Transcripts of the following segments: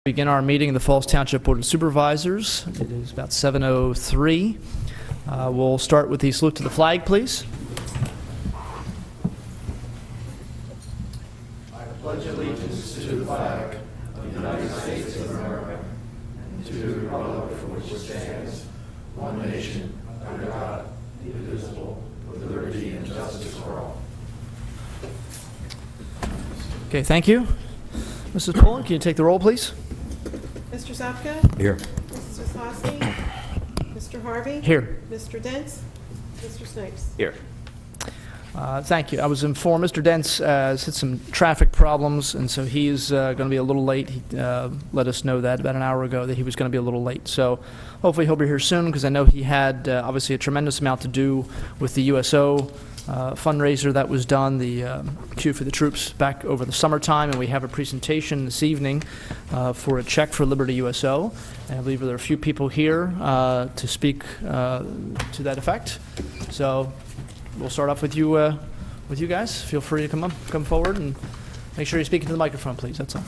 Begin our meeting of the Falls Township Board of Supervisors. It is about 7:03. We'll start with the salute to the flag, please. I pledge allegiance to the flag of the United States of America and to the republic for which it stands, one nation, under God, indivisible, with liberty and justice for all. Okay, thank you. Mrs. Pullen, can you take the roll, please? Mr. Zafka? Here. Mrs. Hosny? Mr. Harvey? Here. Mr. Dents? Mr. Snipes? Here. Thank you. I was informed Mr. Dents has had some traffic problems, and so he's going to be a little late. He let us know that about an hour ago that he was going to be a little late. So hopefully he'll be here soon, because I know he had obviously a tremendous amount to do with the USO fundraiser that was done, the queue for the troops back over the summertime, and we have a presentation this evening for a check for Liberty USO. And I believe there are a few people here to speak to that effect. So we'll start off with you guys. Feel free to come forward and make sure you speak into the microphone, please. That's all.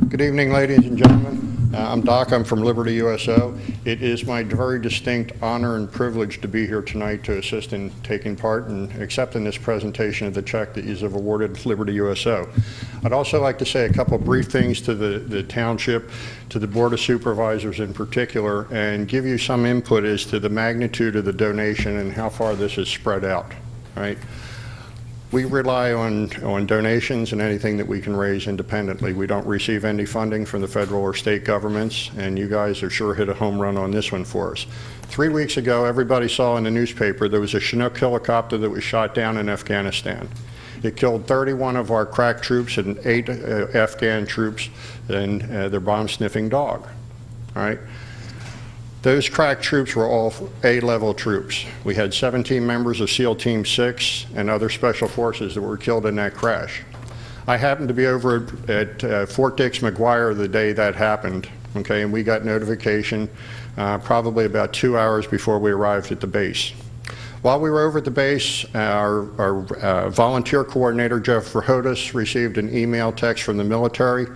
Good evening, ladies and gentlemen. I'm Doc. I'm from Liberty USO. It is my very distinct honor and privilege to be here tonight to assist in taking part and accepting this presentation of the check that you have awarded Liberty USO. I'd also like to say a couple brief things to the township, to the Board of Supervisors in particular, and give you some input as to the magnitude of the donation and how far this is spread out. Right? We rely on donations and anything that we can raise independently. We don't receive any funding from the federal or state governments, and you guys are sure hit a home run on this one for us. 3 weeks ago, everybody saw in the newspaper there was a Chinook helicopter that was shot down in Afghanistan. It killed 31 of our crack troops and 8 Afghan troops and their bomb-sniffing dog. All right? Those crack troops were all A-level troops. We had 17 members of SEAL Team 6 and other special forces that were killed in that crash. I happened to be over at Fort Dix McGuire the day that happened, okay, and we got notification probably about 2 hours before we arrived at the base. While we were over at the base, our volunteer coordinator, Jeff Verhodes, received an email text from the military.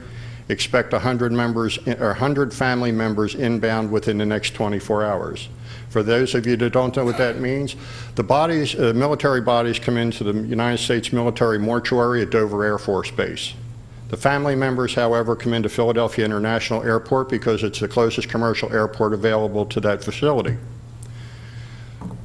Expect 100 family members inbound within the next 24 hours. For those of you that don't know what that means, the military bodies come into the United States military mortuary at Dover Air Force Base. The family members, however, come into Philadelphia International Airport because it's the closest commercial airport available to that facility.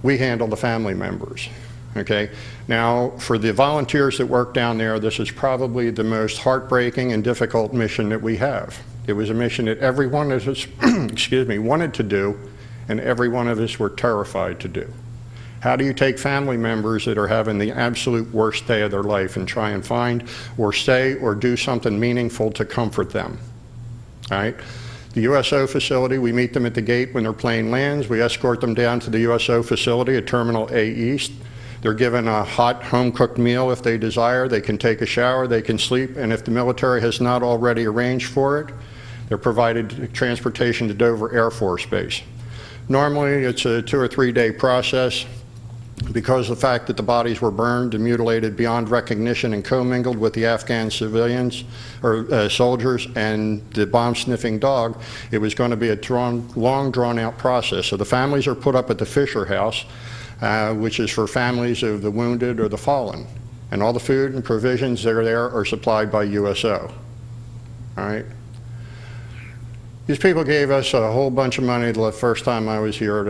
We handle the family members. Okay. Now, for the volunteers that work down there, this is probably the most heartbreaking and difficult mission that we have. It was a mission that every one of us, excuse me, wanted to do, and every one of us were terrified to do. How do you take family members that are having the absolute worst day of their life and try and find or say or do something meaningful to comfort them? All right. The USO facility, we meet them at the gate when their plane lands. We escort them down to the USO facility at Terminal A East. They're given a hot home-cooked meal if they desire. They can take a shower, they can sleep, and if the military has not already arranged for it, they're provided transportation to Dover Air Force Base. Normally, it's a 2 or 3 day process. Because of the fact that the bodies were burned and mutilated beyond recognition and commingled with the Afghan civilians or soldiers and the bomb-sniffing dog, it was going to be a long, drawn-out process. So the families are put up at the Fisher House, which is for families of the wounded or the fallen. And all the food and provisions that are there are supplied by USO. All right? These people gave us a whole bunch of money the first time I was here.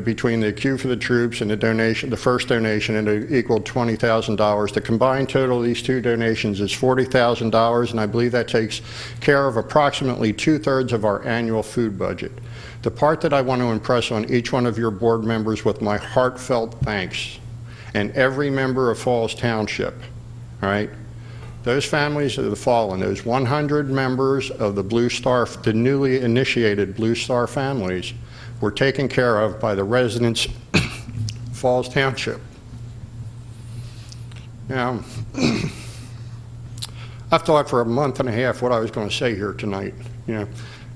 Between the queue for the troops and the donation, the first donation, and it equaled $20,000. The combined total of these two donations is $40,000, and I believe that takes care of approximately 2/3 of our annual food budget. The part that I want to impress on each one of your board members with my heartfelt thanks, and every member of Falls Township, all right? Those families of the fallen, those 100 members of the Blue Star, the newly initiated Blue Star families, were taken care of by the residents of Falls Township. Now, I've thought for a month and a half what I was going to say here tonight, you know,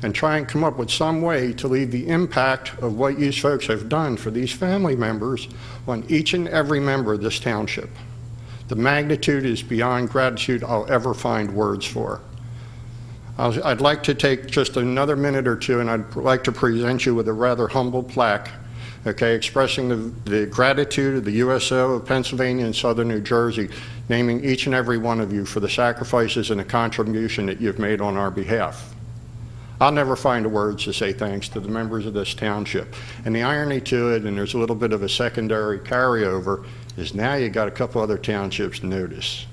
and try and come up with some way to leave the impact of what you folks have done for these family members on each and every member of this township. The magnitude is beyond gratitude I'll ever find words for. I'd like to take just another minute or two, and I'd like to present you with a rather humble plaque, okay, expressing the gratitude of the USO of Pennsylvania and Southern New Jersey, naming each and every one of you for the sacrifices and the contribution that you've made on our behalf. I'll never find the words to say thanks to the members of this township. And the irony to it, and there's a little bit of a secondary carryover, is now you got a couple other townships to notice.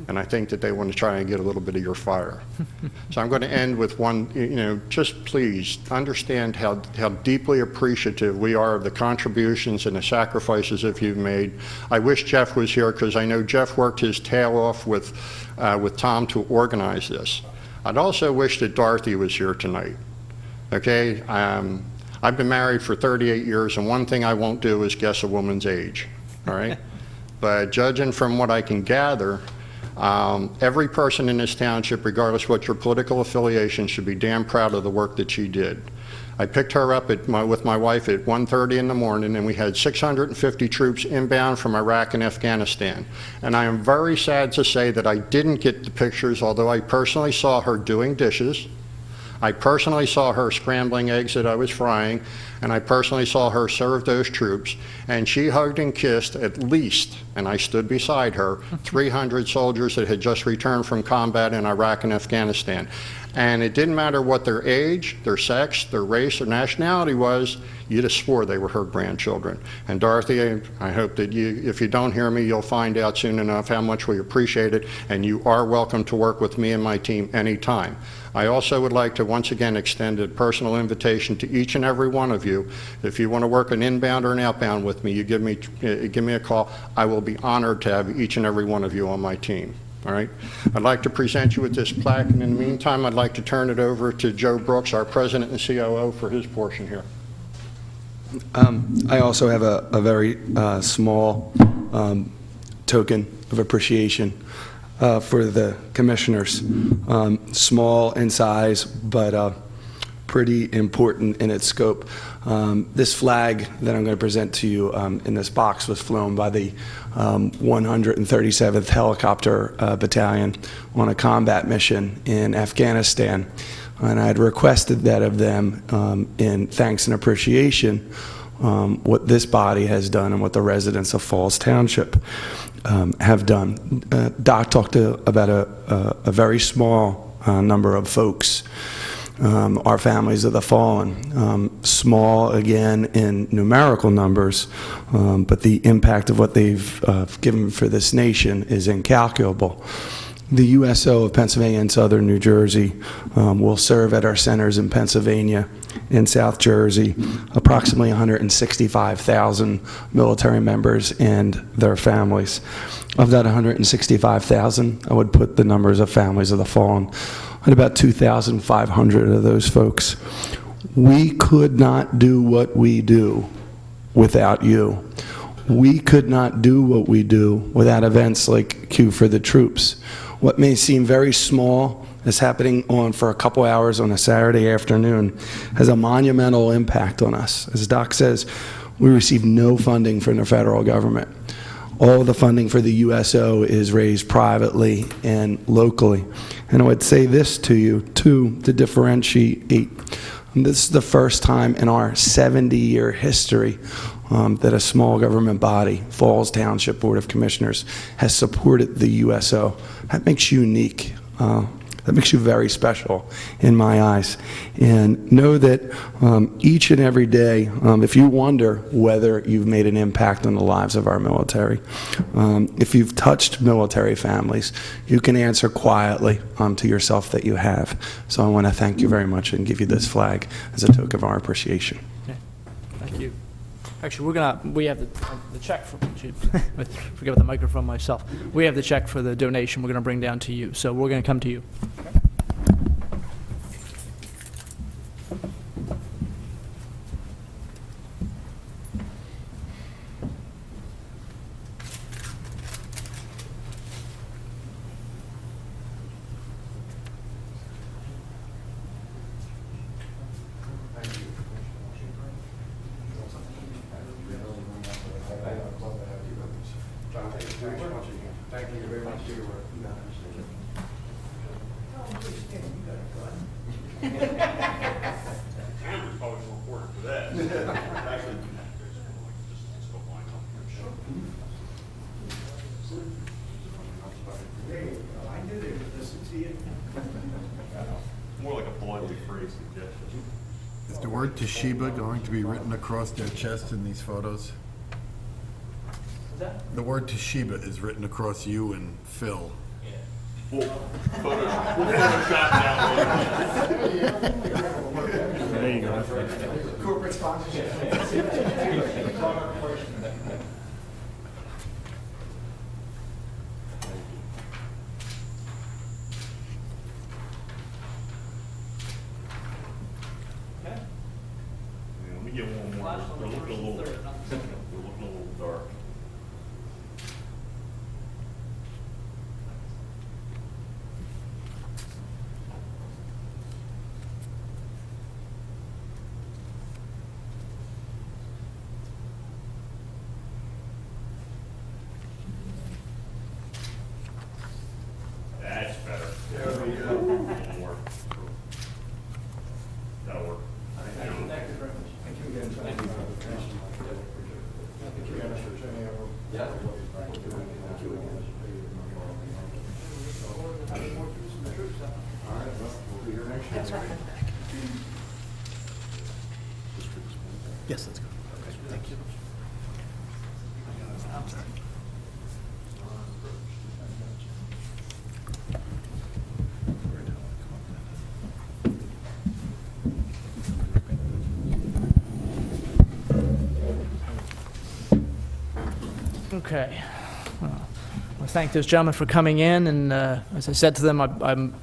And I think that they want to try and get a little bit of your fire. So I'm going to end with one, just please understand how deeply appreciative we are of the contributions and the sacrifices that you've made. I wish Jeff was here, because I know Jeff worked his tail off with Tom to organize this. I'd also wish that Dorothy was here tonight. Okay, I've been married for 38 years, and one thing I won't do is guess a woman's age, all right? But judging from what I can gather, every person in this township, regardless of what your political affiliation, should be damn proud of the work that she did. I picked her up with my wife at 1:30 in the morning, and we had 650 troops inbound from Iraq and Afghanistan. And I am very sad to say that I didn't get the pictures, although I personally saw her doing dishes. I personally saw her scrambling eggs that I was frying, and I personally saw her serve those troops, and she hugged and kissed at least, and I stood beside her, 300 soldiers that had just returned from combat in Iraq and Afghanistan. And it didn't matter what their age, their sex, their race, or nationality was, you just swore they were her grandchildren. And Dorothy, I hope that if you don't hear me, you'll find out soon enough how much we appreciate it, and you are welcome to work with me and my team anytime. I also would like to once again extend a personal invitation to each and every one of you. If you want to work an inbound or an outbound with me, you give me a call. I will be honored to have each and every one of you on my team. All right. I'd like to present you with this plaque, and in the meantime, I'd like to turn it over to Joe Brooks, our President and COO, for his portion here. I also have a very small token of appreciation for the commissioners. Small in size, but pretty important in its scope. This flag that I'm going to present to you in this box was flown by the 137th Helicopter Battalion on a combat mission in Afghanistan. And I had requested that of them in thanks and appreciation what this body has done and what the residents of Falls Township have done. Doc talked about a very small number of folks, our families of the fallen. Small, again, in numerical numbers, but the impact of what they've given for this nation is incalculable. The USO of Pennsylvania and Southern New Jersey will serve at our centers in Pennsylvania and South Jersey, approximately 165,000 military members and their families. Of that 165,000, I would put the numbers of families of the fallen at about 2,500 of those folks. We could not do what we do without you. We could not do what we do without events like Q for the Troops. What may seem very small is happening for a couple hours on a Saturday afternoon has a monumental impact on us. As Doc says, we receive no funding from the federal government. All the funding for the USO is raised privately and locally. And I would say this to you, too, to differentiate. This is the first time in our 70-year history that a small government body, Falls Township Board of Commissioners, has supported the USO. That makes you unique. That makes you very special in my eyes. And know that each and every day, if you wonder whether you've made an impact on the lives of our military, if you've touched military families, you can answer quietly to yourself that you have. So I want to thank you very much and give you this flag as a token of our appreciation. Okay. Thank you. Actually, we have the check for, forget about the microphone myself. We have the check for the donation we're going to bring down to you. So we're going to come to you. John, thank you very much again. Thank you. Camera's probably more important for that. Actually, just go line up. I knew they would listen to you. More like a politely phrased suggestion. Is the word Toshiba going to be written across their chest in these photos? The word Toshiba is written across you and Phil. We'll Photoshop that There you go. Corporate sponsorship. Let me get one more. We're looking a little dark. That's better. There we go. One more. That'll work. Thank you very much. Thank you again. Thank you. All right, well, we'll be here next year. Yes, let's go. Thank you. Okay. I thank those gentlemen for coming in, and as I said to them, I'm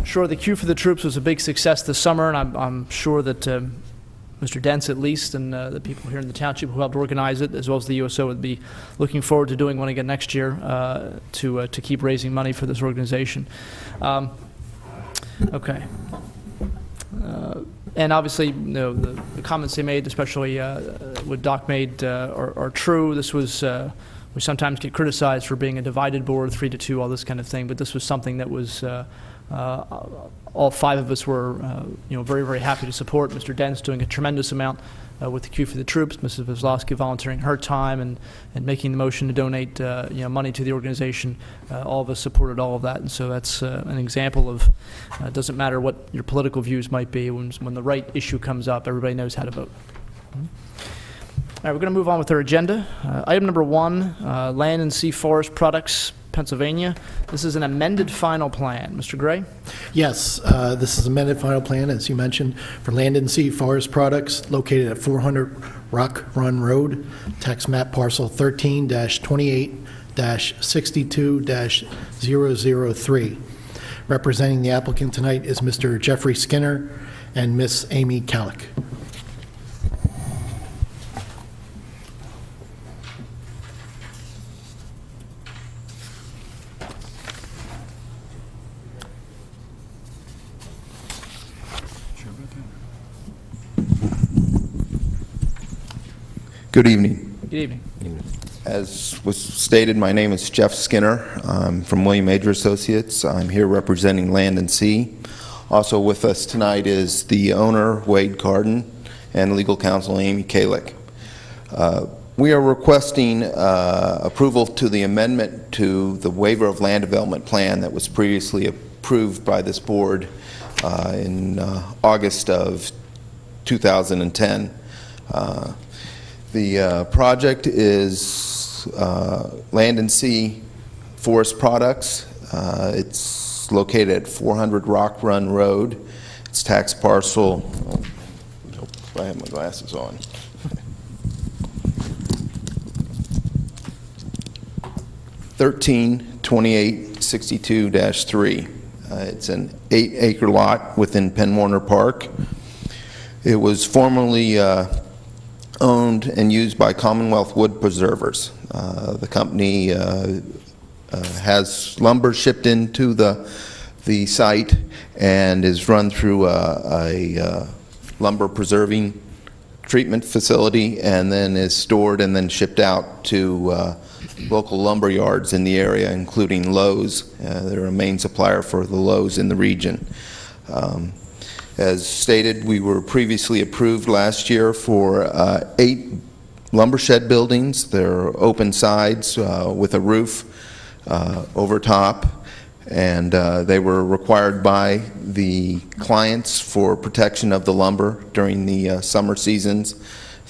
sure the Queue for the Troops was a big success this summer, and I'm sure that Mr. Dents, at least, and the people here in the township who helped organize it, as well as the USO, would be looking forward to doing one again next year to keep raising money for this organization. Okay. And obviously, you know, the comments they made, especially what Doc made, are true. This was, we sometimes get criticized for being a divided board, 3-2, all this kind of thing, but this was something that was, all five of us were, you know, very, very happy to support. Mr. Dent's doing a tremendous amount with the Queue for the Troops, Mrs. Kozlowski volunteering her time and making the motion to donate, you know, money to the organization. All of us supported all of that, and so that's an example of it doesn't matter what your political views might be. When the right issue comes up, everybody knows how to vote. All right, we're going to move on with our agenda. Item number 1, Land and Sea Forest Products, Pennsylvania. This is an amended final plan. Mr. Gray? Yes, this is amended final plan, as you mentioned, for Land and Sea Forest Products located at 400 Rock Run Road, tax map parcel 13-28-62-003. Representing the applicant tonight is Mr. Jeffrey Skinner and Miss Amy Calick. Good evening. Good evening. As was stated, my name is Jeff Skinner. I'm from William Major Associates. I'm here representing Land and Sea. Also with us tonight is the owner, Wade Carden, and legal counsel, Amy Kalick. We are requesting approval to the amendment to the waiver of land development plan that was previously approved by this board in August of 2010. The project is Land and Sea Forest Products. It's located at 400 Rock Run Road. It's tax parcel, I have my glasses on. (132862-3). It's an 8-acre lot within Penn Warner Park. It was formerly owned and used by Commonwealth Wood Preservers. The company has lumber shipped into the site and is run through a lumber preserving treatment facility, and then is stored and then shipped out to local lumber yards in the area, including Lowe's. They're a main supplier for the Lowe's in the region. As stated, we were previously approved last year for 8 lumber shed buildings. They're open sides with a roof over top, and they were required by the clients for protection of the lumber during the summer seasons.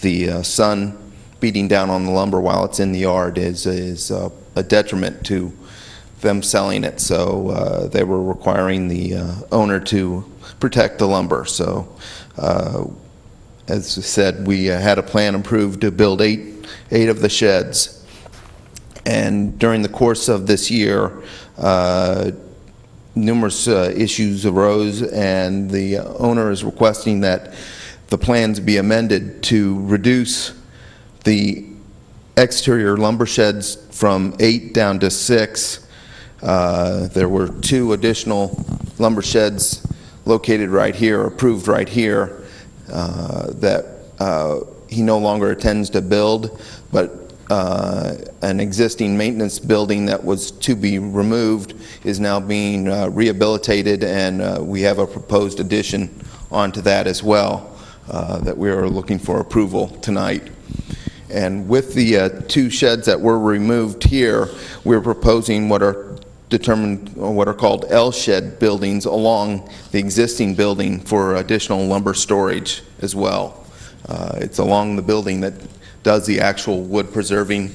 The sun beating down on the lumber while it's in the yard is a detriment to them selling it, so they were requiring the owner to protect the lumber. So as I said, we had a plan approved to build eight of the sheds, and during the course of this year numerous issues arose, and the owner is requesting that the plans be amended to reduce the exterior lumber sheds from 8 down to 6. There were 2 additional lumber sheds located right here, approved right here, that he no longer intends to build, but an existing maintenance building that was to be removed is now being rehabilitated, and we have a proposed addition onto that as well that we are looking for approval tonight. And with the 2 sheds that were removed here, we're proposing what are called L shed buildings along the existing building for additional lumber storage as well. It's along the building that does the actual wood preserving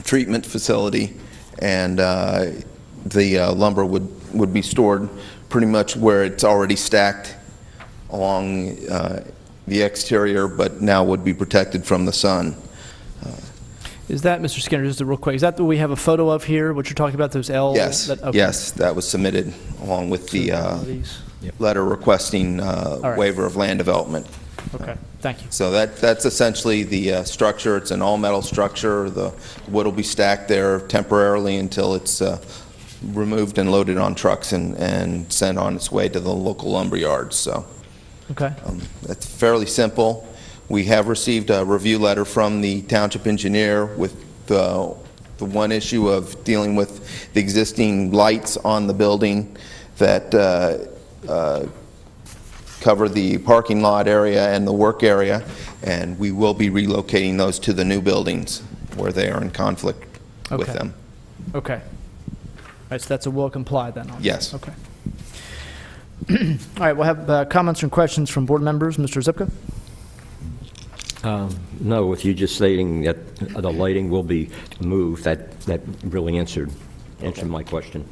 treatment facility, and the lumber would be stored pretty much where it's already stacked along the exterior, but now would be protected from the sun. Is that, Mr. Skinner, just real quick, is that what we have a photo of here, what you're talking about, those L? Yes, okay. yes, that was submitted along with the letter requesting right. waiver of land development. Okay, thank you. So that's essentially the structure. It's an all-metal structure. The wood will be stacked there temporarily until it's removed and loaded on trucks and sent on its way to the local lumber yards. So okay. that's fairly simple. We have received a review letter from the township engineer with the one issue of dealing with the existing lights on the building that cover the parking lot area and the work area, and we will be relocating those to the new buildings where they are in conflict with them. Okay. All right, so that's a will comply then? Yes. Okay. All right, we'll have comments and questions from board members. Mr. Zipka? No, with you just stating that the lighting will be moved, that really answered my question.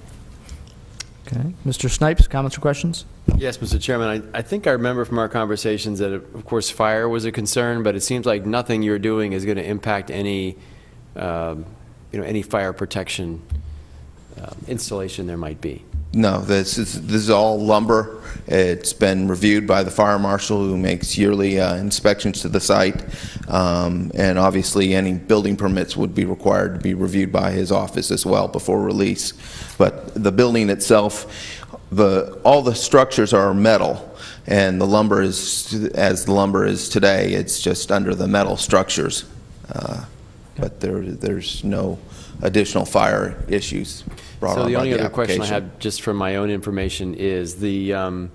Okay. Mr. Snipes, comments or questions? Yes, Mr. Chairman. I think I remember from our conversations that, of course, fire was a concern, but it seems like nothing you're doing is going to impact any, any fire protection installation there might be. No, this is all lumber. It's been reviewed by the fire marshal, who makes yearly inspections to the site, and obviously any building permits would be required to be reviewed by his office as well before release. But the building itself, all the structures are metal, and the lumber is, as the lumber is today, it's just under the metal structures. But there's no additional fire issues brought on by the application. So the only other question I have, just from my own information, is the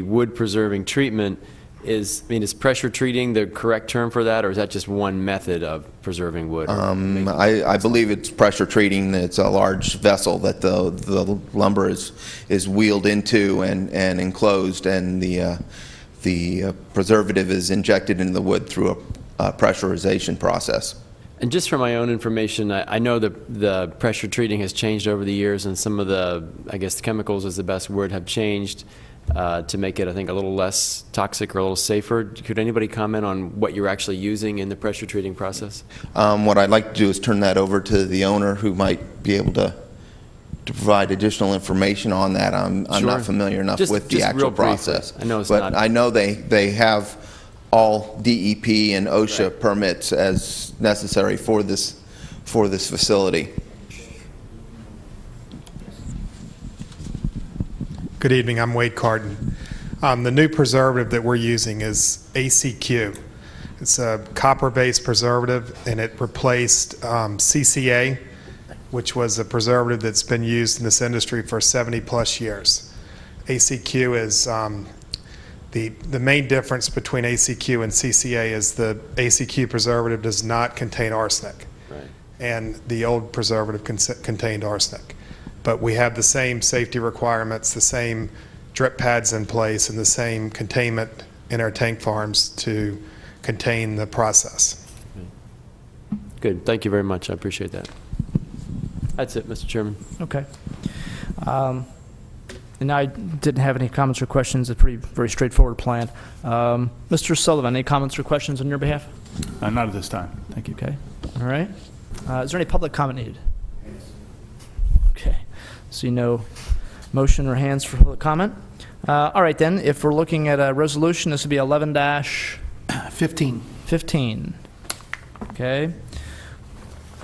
wood preserving treatment is pressure treating the correct term for that, or is that just one method of preserving wood? I believe it's pressure treating. It's a large vessel that the lumber is wheeled into and enclosed, and the preservative is injected into the wood through a pressurization process. And just for my own information, I know the pressure treating has changed over the years, and some of the, I guess the chemicals is the best word, have changed to make it, I think, a little less toxic or a little safer. Could anybody comment on what you're actually using in the pressure treating process? What I'd like to do is turn that over to the owner, who might be able to provide additional information on that. I'm Sure. not familiar enough with the actual process. I know it's but not. I know they have all DEP and OSHA permits as necessary for this facility. Good evening, I'm Wade Carden. The new preservative that we're using is ACQ. It's a copper-based preservative, and it replaced CCA, which was a preservative that's been used in this industry for 70-plus years. ACQ is the main difference between ACQ and CCA is the ACQ preservative does not contain arsenic, Right. and the old preservative contained arsenic. But we have the same safety requirements, the same drip pads in place, and the same containment in our tank farms to contain the process. Good. Thank you very much. I appreciate that. That's it, Mr. Chairman. Okay. And I didn't have any comments or questions. It's a very straightforward plan. Mr. Sullivan, any comments or questions on your behalf? Not at this time. Thank you. Okay. All right. Is there any public comment needed? Okay. See no motion or hands for public comment. All right, then. If we're looking at a resolution, this would be 11-15. 15. Okay.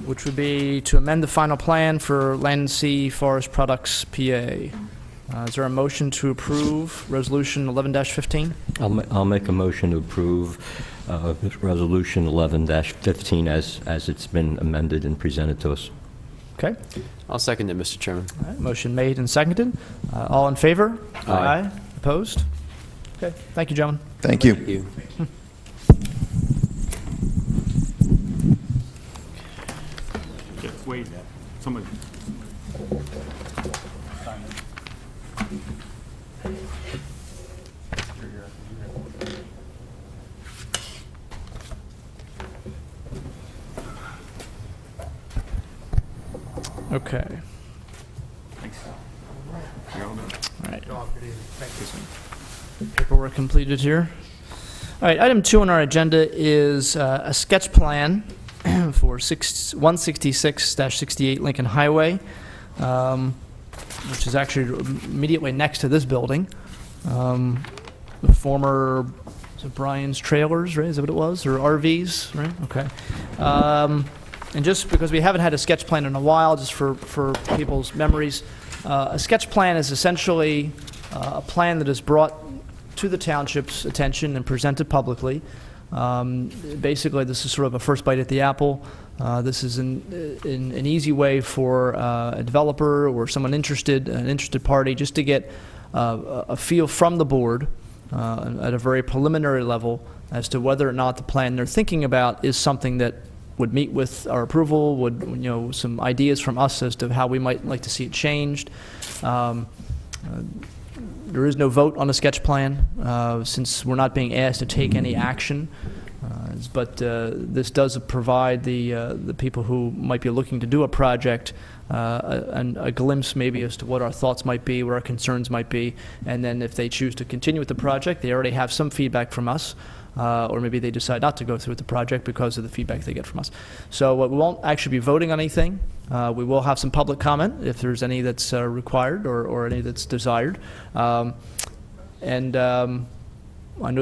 Which would be to amend the final plan for Land and Sea Forest Products, PA. Is there a motion to approve Resolution 11-15? I'll make a motion to approve Resolution 11-15 as it's been amended and presented to us. Okay. I'll second it, Mr. Chairman. All right, motion made and seconded. All in favor? Aye. Opposed? Okay. Thank you, gentlemen. Thank you. Thank you. Wait, somebody. Okay. Thanks. All right. Paperwork completed here. All right, item 2 on our agenda is a sketch plan for 166-68 Lincoln Highway, which is actually immediately next to this building. The former, is it Brian's Trailers, right? Is that what it was? Or RVs, right? Okay. And just because we haven't had a sketch plan in a while, just for people's memories, a sketch plan is essentially a plan that is brought to the township's attention and presented publicly. Basically, this is sort of a first bite at the apple. This is an easy way for a developer or someone interested, an interested party, just to get a feel from the board at a very preliminary level as to whether or not the plan they're thinking about is something that would meet with our approval, would, you know, some ideas from us as to how we might like to see it changed. There is no vote on a sketch plan since we're not being asked to take any action. But this does provide the people who might be looking to do a project a glimpse maybe as to what our thoughts might be, what our concerns might be, and then if they choose to continue with the project, they already have some feedback from us. Or maybe they decide not to go through with the project because of the feedback they get from us. So we won't actually be voting on anything. We will have some public comment if there's any that's required or any that's desired. I know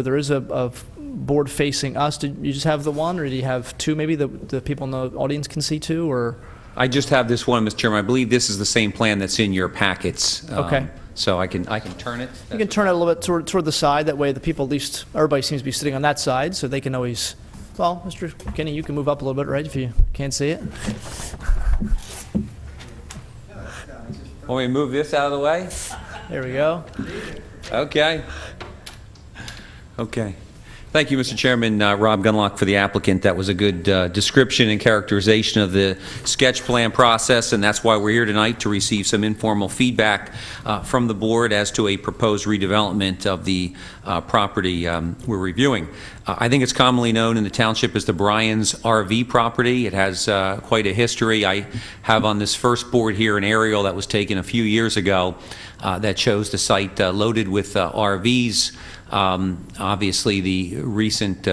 there is a board facing us. Did you just have the one, or do you have two maybe the people in the audience can see too? Or I just have this one, Mr. Chairman. I believe this is the same plan that's in your packets. Okay. So I can turn it. You can turn it a little bit toward the side. That way the people, at least everybody seems to be sitting on that side, so they can always, well, Mr. Kenny, you can move up a little bit, right, if you can't see it. Want me to move this out of the way? There we go. Okay. Okay. Thank you, Mr. Chairman. Rob Gunlock for the applicant. That was a good description and characterization of the sketch plan process, and that's why we're here tonight, to receive some informal feedback from the board as to a proposed redevelopment of the property we're reviewing. I think it's commonly known in the township as the Bryan's RV property. It has quite a history. I have on this first board here an aerial that was taken a few years ago that shows the site loaded with RVs. Obviously, the recent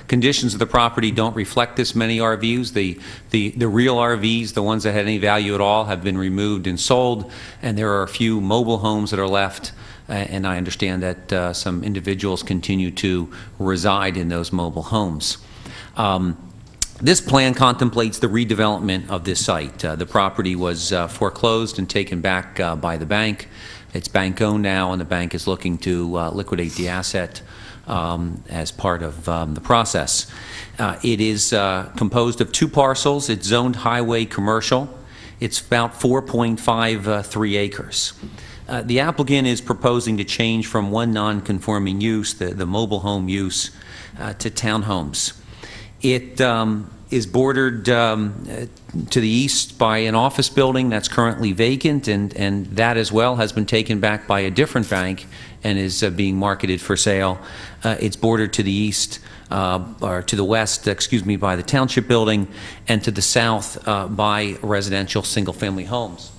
conditions of the property don't reflect this many RVs. The real RVs, the ones that had any value at all, have been removed and sold, and there are a few mobile homes that are left, and I understand that some individuals continue to reside in those mobile homes. This plan contemplates the redevelopment of this site. The property was foreclosed and taken back by the bank. It's bank-owned now, and the bank is looking to liquidate the asset as part of the process. It is composed of 2 parcels. It's zoned highway commercial. It's about 4.53 acres. The applicant is proposing to change from one non-conforming use, the mobile home use, to townhomes. It is bordered to the east by an office building that's currently vacant, and that as well has been taken back by a different bank and is being marketed for sale. It's bordered to the east, or to the west, excuse me, by the Township building, and to the south by residential single-family homes.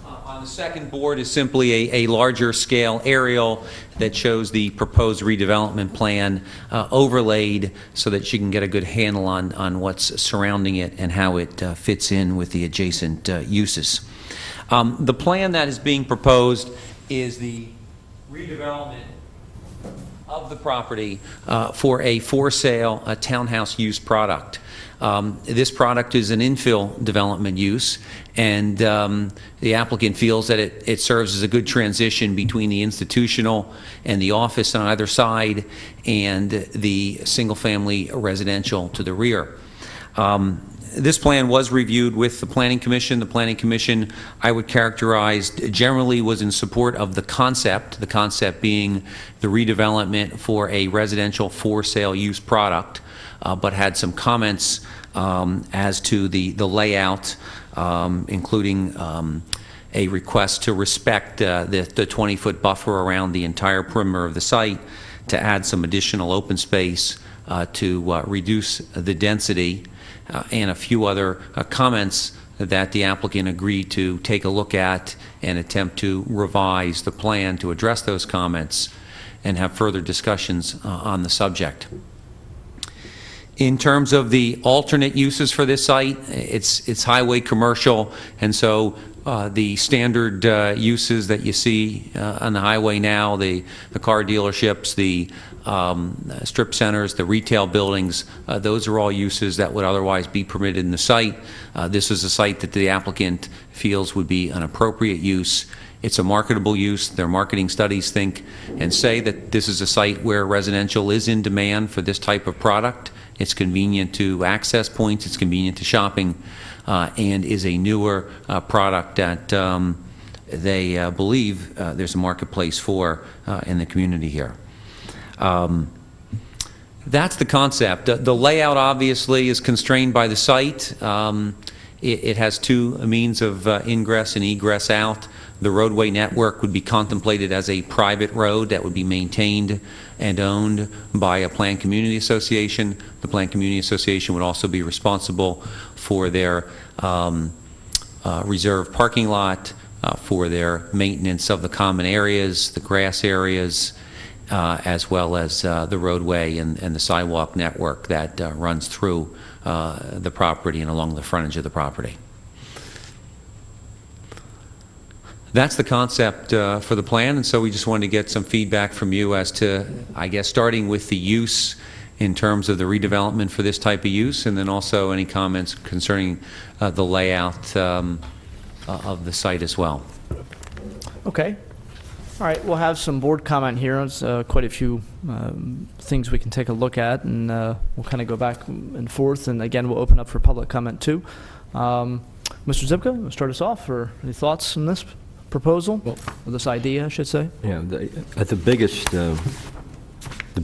On the second board is simply a larger scale aerial that shows the proposed redevelopment plan overlaid so that you can get a good handle on what's surrounding it and how it fits in with the adjacent uses. The plan that is being proposed is the redevelopment of the property for a for-sale townhouse use product. This product is an infill development use, and the applicant feels that it serves as a good transition between the institutional and the office on either side and the single-family residential to the rear. This plan was reviewed with the Planning Commission. The Planning Commission, I would characterize, generally was in support of the concept being the redevelopment for a residential for-sale use product, but had some comments as to the layout, including a request to respect the 20-foot buffer around the entire perimeter of the site, to add some additional open space to reduce the density, and a few other comments that the applicant agreed to take a look at and attempt to revise the plan to address those comments and have further discussions on the subject. In terms of the alternate uses for this site, it's highway commercial, and so the standard uses that you see on the highway now, the car dealerships, the strip centers, the retail buildings, those are all uses that would otherwise be permitted in the site. This is a site that the applicant feels would be an appropriate use. It's a marketable use. Their marketing studies think and say that this is a site where residential is in demand for this type of product. It's convenient to access points, it's convenient to shopping, and is a newer product that they believe there's a marketplace for in the community here. That's the concept. The layout obviously is constrained by the site. It has two means of ingress and egress out. The roadway network would be contemplated as a private road that would be maintained and owned by a planned community association. The planned community association would also be responsible for their reserved parking lot, for their maintenance of the common areas, the grass areas, as well as the roadway and the sidewalk network that runs through the property and along the frontage of the property. That's the concept for the plan, and so we just wanted to get some feedback from you as to, I guess, starting with the use in terms of the redevelopment for this type of use, and then also any comments concerning the layout of the site as well. Okay. All right, we'll have some board comment here. There's quite a few things we can take a look at, and we'll kind of go back and forth, and again, we'll open up for public comment too. Mr. Zipka, you want to start us off, or any thoughts on this proposal, or this idea, I should say? Yeah, the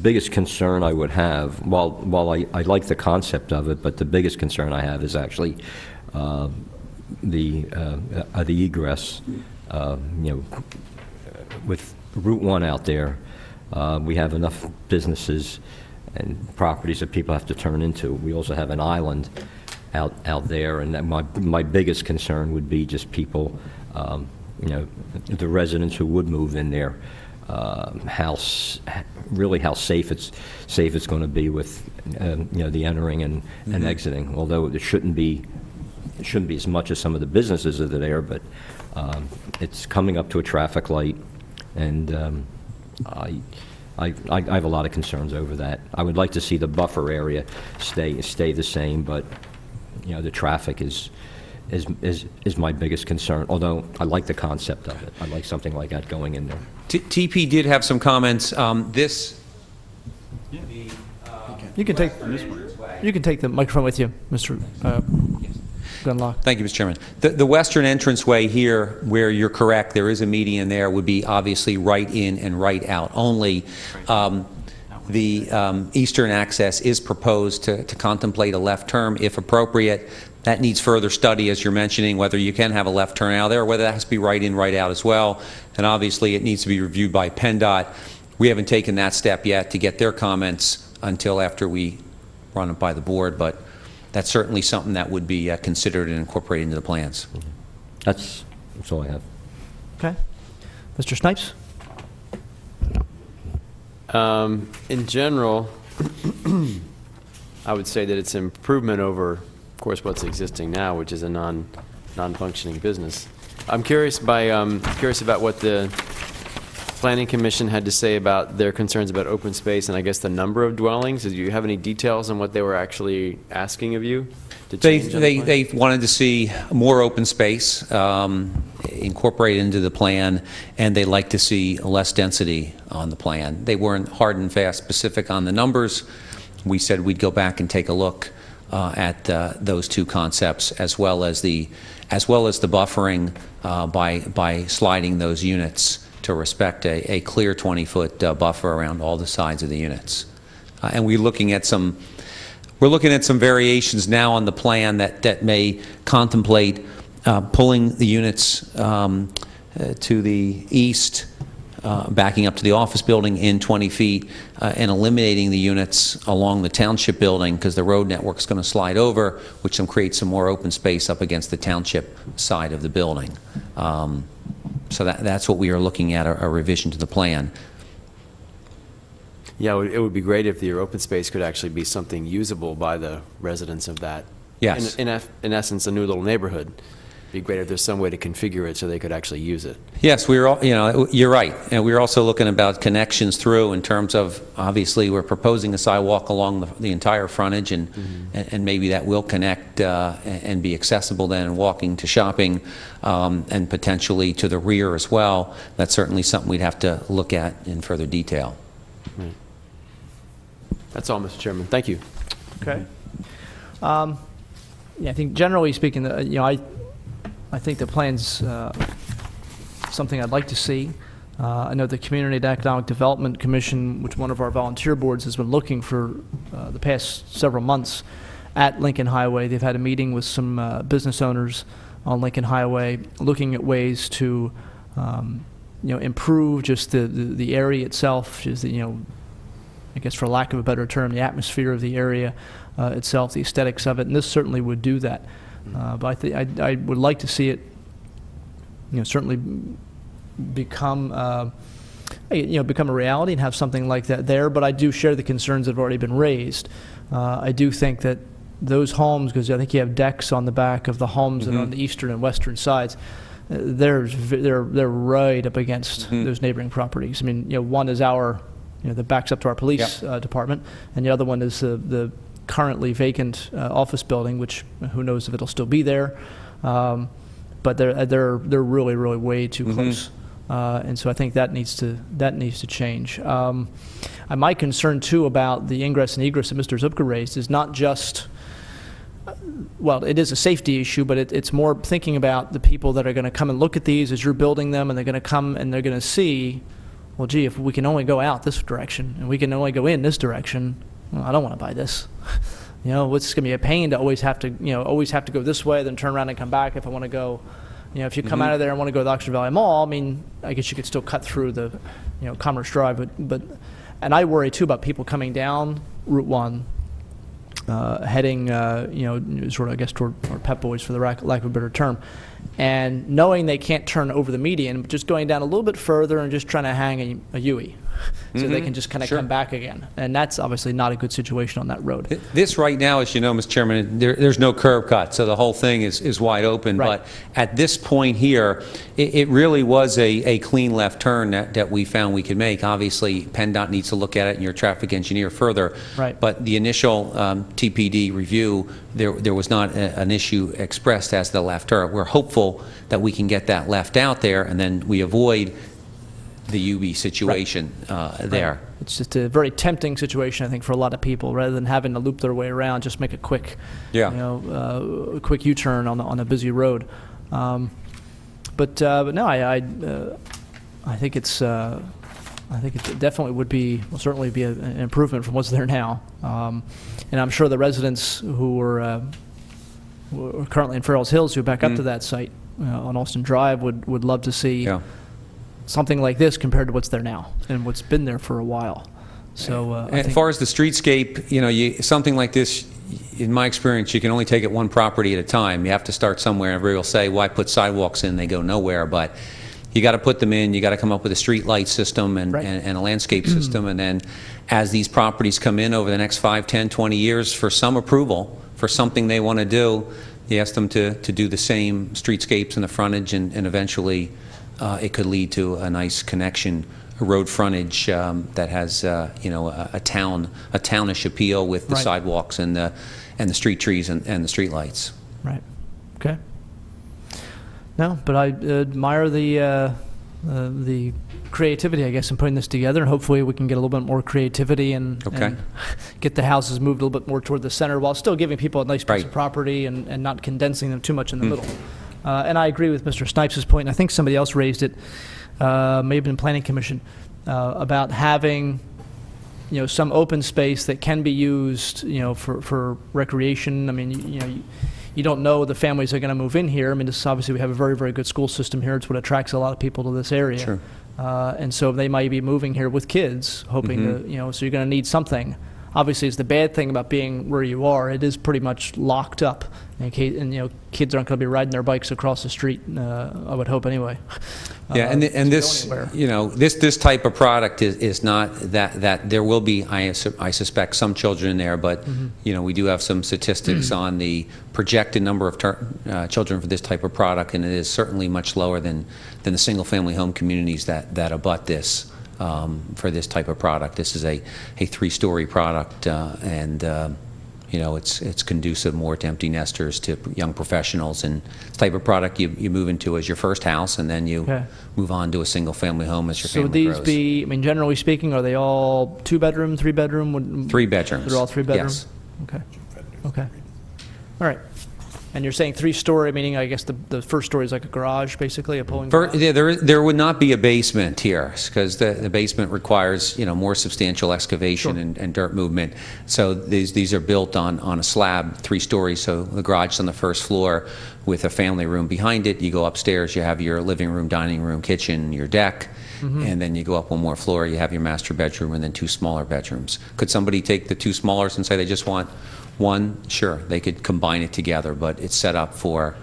biggest concern I would have, while I like the concept of it, but the biggest concern I have is actually the egress. With Route 1 out there, we have enough businesses and properties that people have to turn into. We also have an island out there, and my biggest concern would be just people, the residents who would move in there, how safe it's going to be with the entering and exiting. Although it shouldn't be as much as some of the businesses that are there, but it's coming up to a traffic light, and I have a lot of concerns over that. I would like to see the buffer area stay the same, but the traffic is my biggest concern. Although I like the concept of it, I like something like that going in there. TP did have some comments. You can take the microphone with you, Mr. Gunlock. Thank you, Mr. Chairman. The western entranceway here, where you're correct, there is a median there, would be obviously right in and right out only. The eastern access is proposed to contemplate a left turn if appropriate. That needs further study, as you're mentioning, whether you can have a left turn out there or whether that has to be right in, right out as well. And obviously, it needs to be reviewed by PennDOT. We haven't taken that step yet to get their comments until after we run it by the board, but that's certainly something that would be considered and incorporated into the plans. That's all I have. Okay. Mr. Snipes? In general, I would say that it's an improvement over, of course, what's existing now, which is a non-functioning business. I'm curious about what the Planning Commission had to say about their concerns about open space and I guess the number of dwellings. Do you have any details on what they were actually asking of you to change? They wanted to see more open space incorporated into the plan, and they like to see less density on the plan. They weren't hard and fast specific on the numbers. We said we'd go back and take a look at those two concepts, as well as the buffering by sliding those units to respect a clear 20-foot buffer around all the sides of the units. And we're looking at some variations now on the plan that may contemplate pulling the units to the east, backing up to the office building in 20 feet, and eliminating the units along the Township building because the road network is going to slide over, which will create some more open space up against the Township side of the building. So that's what we are looking at, a revision to the plan. Yeah, it would be great if the open space could actually be something usable by the residents of that. Yes. In essence, a new little neighborhood. It'd be great if there's some way to configure it so they could actually use it. Yes, you're right. And we're also looking about connections through in terms of, obviously, we're proposing a sidewalk along the entire frontage, and maybe that will connect and be accessible then, and walking to shopping, and potentially to the rear as well. That's certainly something we'd have to look at in further detail. Right. That's all, Mr. Chairman. Thank you. Okay. Yeah, I think generally speaking, I think the plan's something I'd like to see. I know the Community and Economic Development Commission, which one of our volunteer boards has been looking for the past several months at Lincoln Highway. They've had a meeting with some business owners on Lincoln Highway, looking at ways to improve just the area itself, just I guess for lack of a better term, the atmosphere of the area itself, the aesthetics of it, and this certainly would do that. But I would like to see it, certainly become a reality and have something like that there. But I do share the concerns that have already been raised. I do think that those homes, because I think you have decks on the back of the homes that are on the eastern and western sides, they're right up against those neighboring properties. I mean, one is our, that backs up to our police department, and the other one is the currently vacant office building, which who knows if it'll still be there, but they're really way too close, and so I think that needs to change. My concern too about the ingress and egress that Mr. Zupka raised is not just, well, it is a safety issue, but it's more thinking about the people that are going to come and look at these as you're building them, and they're going to come and they're going to see, well, gee, if we can only go out this direction and we can only go in this direction, well, I don't want to buy this. It's going to be a pain to always have to go this way, then turn around and come back if I want to go. If you come out of there and want to go to the Oxford Valley Mall, I mean, I guess you could still cut through the, Commerce Drive, but and I worry too about people coming down Route 1, heading, sort of, I guess, toward Pep Boys, for the lack of a better term, and knowing they can't turn over the median, but just going down a little bit further and just trying to hang a UE. So they can just kind of come back again. And that's obviously not a good situation on that road. This right now, as you know, Mr. Chairman, there's no curb cut, so the whole thing is wide open. Right. But at this point here, it really was a clean left turn that we found we could make. Obviously, PennDOT needs to look at it and your traffic engineer further. Right. But the initial TPD review, there was not an issue expressed as the left turn. We're hopeful that we can get that left out there, and then we avoid the UB situation there. It's just a very tempting situation, I think, for a lot of people, rather than having to loop their way around, just make a quick, Yeah. a quick U-turn on a busy road. But no, I think it's I think it definitely will certainly be an improvement from what's there now. And I'm sure the residents who are currently in Farrell's Hills who back up to that site on Austin Drive would love to see something like this compared to what's there now and what's been there for a while. So as far as the streetscape, something like this, in my experience, you can only take it one property at a time. You have to start somewhere. Everybody will say, "Why put sidewalks in? They go nowhere." But you got to put them in. You got to come up with a street light system and a landscape system. And then, as these properties come in over the next 5, 10, 20 years for some approval for something they want to do, you ask them to do the same streetscapes and the frontage, and eventually it could lead to a nice connection, a road frontage that has a townish appeal with the sidewalks and the street trees and the street lights. Right. Okay. No, but I admire the creativity, I guess, in putting this together, and hopefully we can get a little bit more creativity and get the houses moved a little bit more toward the center while still giving people a nice piece of property and not condensing them too much in the middle. And I agree with Mr. Snipes' point, and I think somebody else raised it, may have been Planning Commission, about having some open space that can be used for recreation. I mean, you don't know the families that are going to move in here. I mean, this obviously we have a very, very good school system here. It's what attracts a lot of people to this area. Sure. And so they might be moving here with kids, hoping to, so you're going to need something. Obviously, it's the bad thing about being where you are. It is pretty much locked up, and kids aren't going to be riding their bikes across the street. I would hope anyway. Yeah, and this, this type of product is not that there will be, I suspect, some children in there, but we do have some statistics on the projected number of children for this type of product, and it is certainly much lower than the single-family home communities that abut this. For this type of product, this is a 3-story product, and it's conducive more to empty nesters, to young professionals, and it's type of product you move into as your first house, and then you move on to a single-family home as your family grows. So would these be, I mean, generally speaking, are they all 2-bedroom, 3-bedroom? 3 bedrooms. They're all 3-bedroom? Yes. Okay. Okay. All right. And you're saying 3-story, meaning I guess the first story is like a garage, basically, a pulling garage? Yeah, there would not be a basement here, because the basement requires more substantial excavation and dirt movement. So these are built on a slab, 3 stories. So the garage is on the first floor with a family room behind it. You go upstairs, you have your living room, dining room, kitchen, your deck. And then you go up one more floor, you have your master bedroom, and then 2 smaller bedrooms. Could somebody take the 2 smallers and say they just want one? Sure, they could combine it together, but it's set up for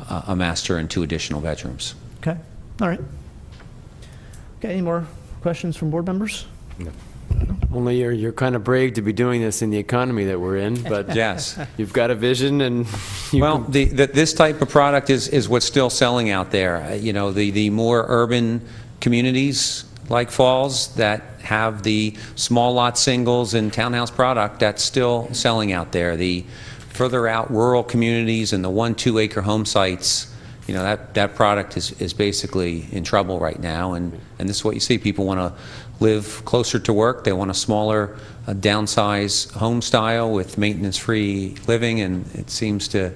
a master and 2 additional bedrooms. Okay, all right. Okay, any more questions from board members? No. Only you're kind of brave to be doing this in the economy that we're in, but yes, you've got a vision, and this type of product is what's still selling out there. The more urban communities like Falls that have the small lot singles and townhouse product, that's still selling out there. The further out rural communities and the 1-2 acre home sites, that product is basically in trouble right now, and this is what you see. People want to live closer to work. They want a smaller, downsize home style with maintenance-free living, and it seems to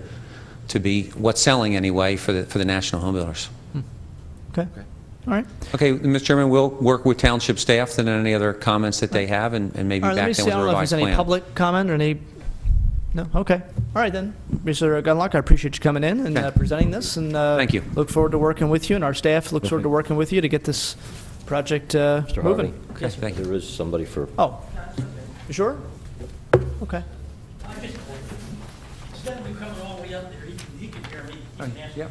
be what's selling anyway for the national home builders. Okay. All right. Okay, Mr. Chairman, we'll work with Township staff and any other comments that they have, and maybe back then with a revised plan. I don't know if there's any public comment or any. No? Okay. All right, then. Mr. Gunlock, I appreciate you coming in and presenting this, and thank you. Look forward to working with you, and our staff looks forward to working with you to get this project Mr. moving. Harvey, yes, thank you. There is somebody for. Oh. You sure? Okay. Instead of you coming all the way up there, he can hear me. He can answer.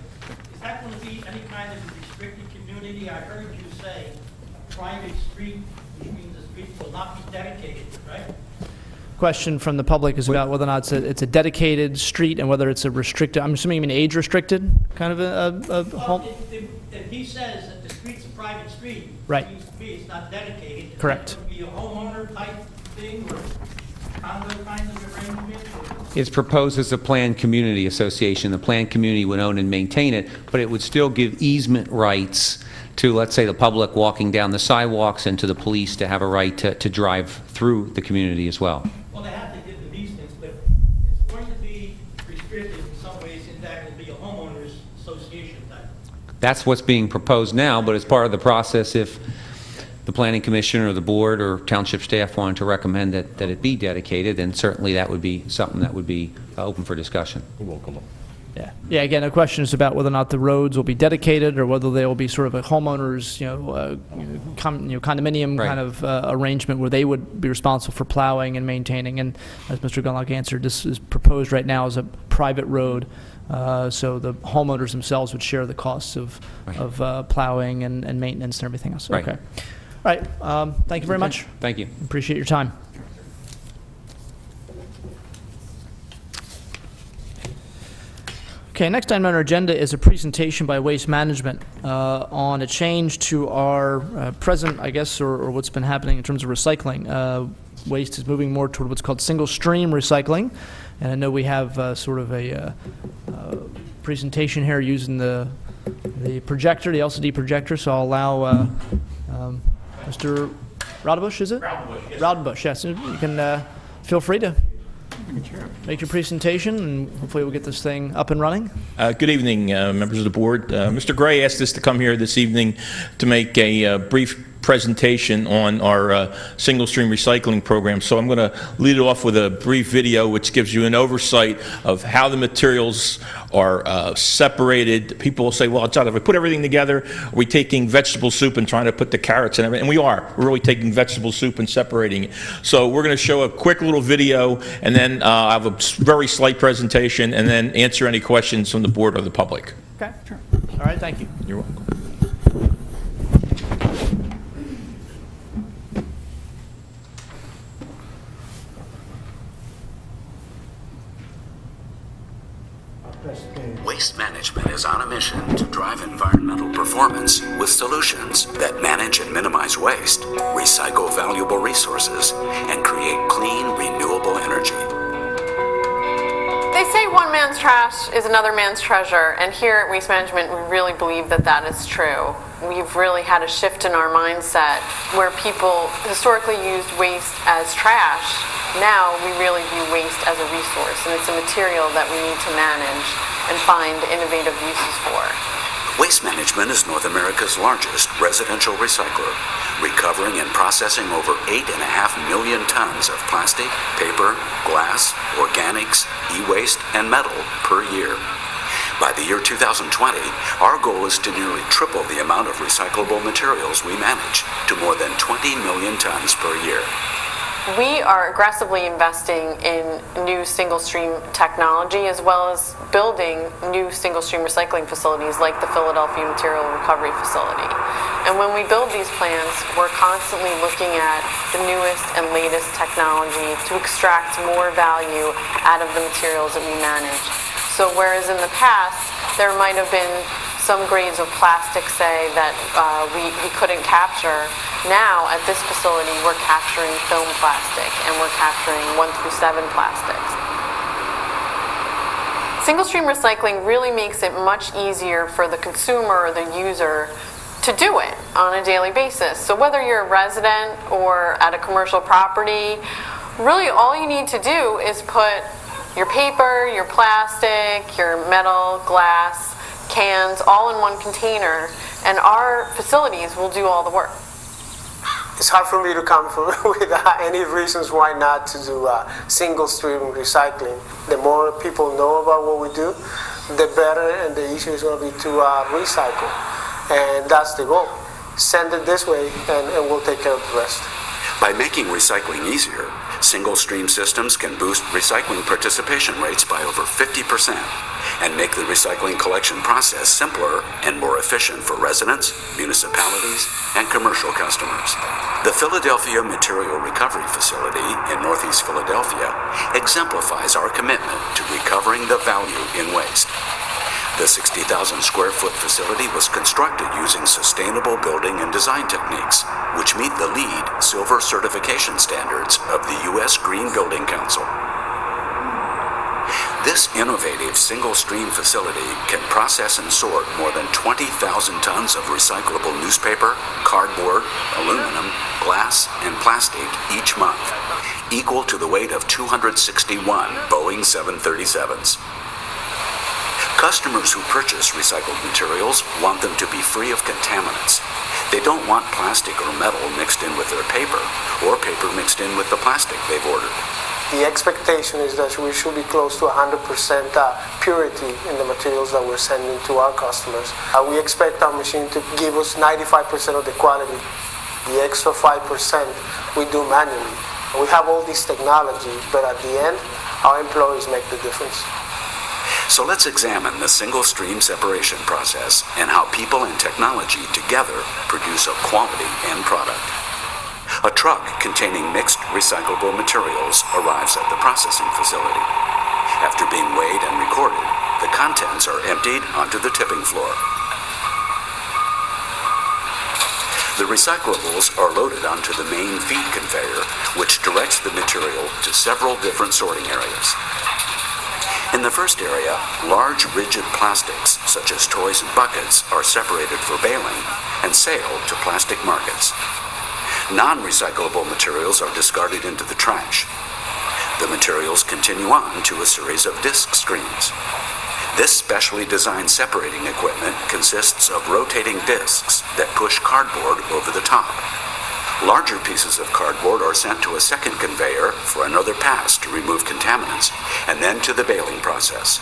Is that going to be any kind of restricted community? I heard you say a private street, which means the street will not be dedicated, right? Question from the public is about whether or not it's a dedicated street and whether it's a restricted, I'm assuming you mean age restricted, kind of a home? If he says that the street's a private street, right. It seems to me it's not dedicated. Correct. Is that going to be a homeowner type thing or condo kinds of arrangement? It's proposed as a planned community association. The planned community would own and maintain it, but it would still give easement rights to, let's say, the public walking down the sidewalks and to the police to have a right to drive through the community as well. Well, they have to get to these things, but it's going to be restricted in some ways in that it will be a homeowners association type. That's what's being proposed now, but as part of the process, if the Planning Commission or the board or Township staff wanted to recommend that it be dedicated, then certainly that would be something that would be open for discussion. Yeah. Yeah. Again, the question is about whether or not the roads will be dedicated or whether they will be sort of a homeowners, condominium Right. kind of arrangement where they would be responsible for plowing and maintaining. And as Mr. Gunlock answered, this is proposed right now as a private road, so the homeowners themselves would share the costs of plowing and maintenance and everything else. Right. Okay. All right. Thank you very much. Thank you. Appreciate your time. Okay, next item on our agenda is a presentation by Waste Management on a change to our present, I guess, or what's been happening in terms of recycling. Waste is moving more toward what's called single-stream recycling, and I know we have sort of a presentation here using the projector, the LCD projector, so I'll allow Mr. Raudenbush, is it? Raudenbush, yes. Raudenbush, yes. You can feel free to make your presentation, and hopefully we'll get this thing up and running. Good evening, members of the board. Mr. Gray asked us to come here this evening to make a brief presentation on our single-stream recycling program. So I'm going to lead it off with a brief video which gives you an oversight of how the materials are separated. People will say, well, John, if we put everything together, are we taking vegetable soup and trying to put the carrots and everything? And we are. We're really taking vegetable soup and separating it. So we're going to show a quick little video, and then I have a very slight presentation, and then answer any questions from the board or the public. Okay, sure. All right, thank you. You're welcome. Waste Management is on a mission to drive environmental performance with solutions that manage and minimize waste, recycle valuable resources, and create clean, renewable energy. They say one man's trash is another man's treasure, and here at Waste Management we really believe that that is true. We've really had a shift in our mindset where people historically used waste as trash. Now we really view waste as a resource, and it's a material that we need to manage and find innovative uses for. Waste Management is North America's largest residential recycler, recovering and processing over 8.5 million tons of plastic, paper, glass, organics, e-waste, and metal per year. By the year 2020, our goal is to nearly triple the amount of recyclable materials we manage to more than 20 million tons per year. We are aggressively investing in new single-stream technology as well as building new single-stream recycling facilities like the Philadelphia Material Recovery Facility. And when we build these plants, we're constantly looking at the newest and latest technology to extract more value out of the materials that we manage. So whereas in the past, there might have been some grades of plastic, say, that we couldn't capture. Now, at this facility, we're capturing film plastic, and we're capturing 1 through 7 plastics. Single-stream recycling really makes it much easier for the consumer or the user to do it on a daily basis. So whether you're a resident or at a commercial property, really all you need to do is put your paper, your plastic, your metal, glass, cans, all in one container, and our facilities will do all the work. It's hard for me to come with any reasons why not to do single stream recycling. The more people know about what we do, the better and the easier it's going to be to recycle. And that's the goal. Send it this way and we'll take care of the rest. By making recycling easier, single-stream systems can boost recycling participation rates by over 50% and make the recycling collection process simpler and more efficient for residents, municipalities, and commercial customers. The Philadelphia Material Recovery Facility in Northeast Philadelphia exemplifies our commitment to recovering the value in waste. The 60,000 square foot facility was constructed using sustainable building and design techniques, which meet the LEED Silver certification standards of the U.S. Green Building Council. This innovative single-stream facility can process and sort more than 20,000 tons of recyclable newspaper, cardboard, aluminum, glass, and plastic each month, equal to the weight of 261 Boeing 737s. Customers who purchase recycled materials want them to be free of contaminants. They don't want plastic or metal mixed in with their paper, or paper mixed in with the plastic they've ordered. The expectation is that we should be close to 100% purity in the materials that we're sending to our customers. We expect our machine to give us 95% of the quality. The extra 5% we do manually. We have all this technology, but at the end, our employees make the difference. So let's examine the single-stream separation process and how people and technology together produce a quality end product. A truck containing mixed recyclable materials arrives at the processing facility. After being weighed and recorded, the contents are emptied onto the tipping floor. The recyclables are loaded onto the main feed conveyor, which directs the material to several different sorting areas. In the first area, large rigid plastics, such as toys and buckets, are separated for baling and sale to plastic markets. Non-recyclable materials are discarded into the trash. The materials continue on to a series of disc screens. This specially designed separating equipment consists of rotating discs that push cardboard over the top. Larger pieces of cardboard are sent to a second conveyor for another pass to remove contaminants, and then to the baling process.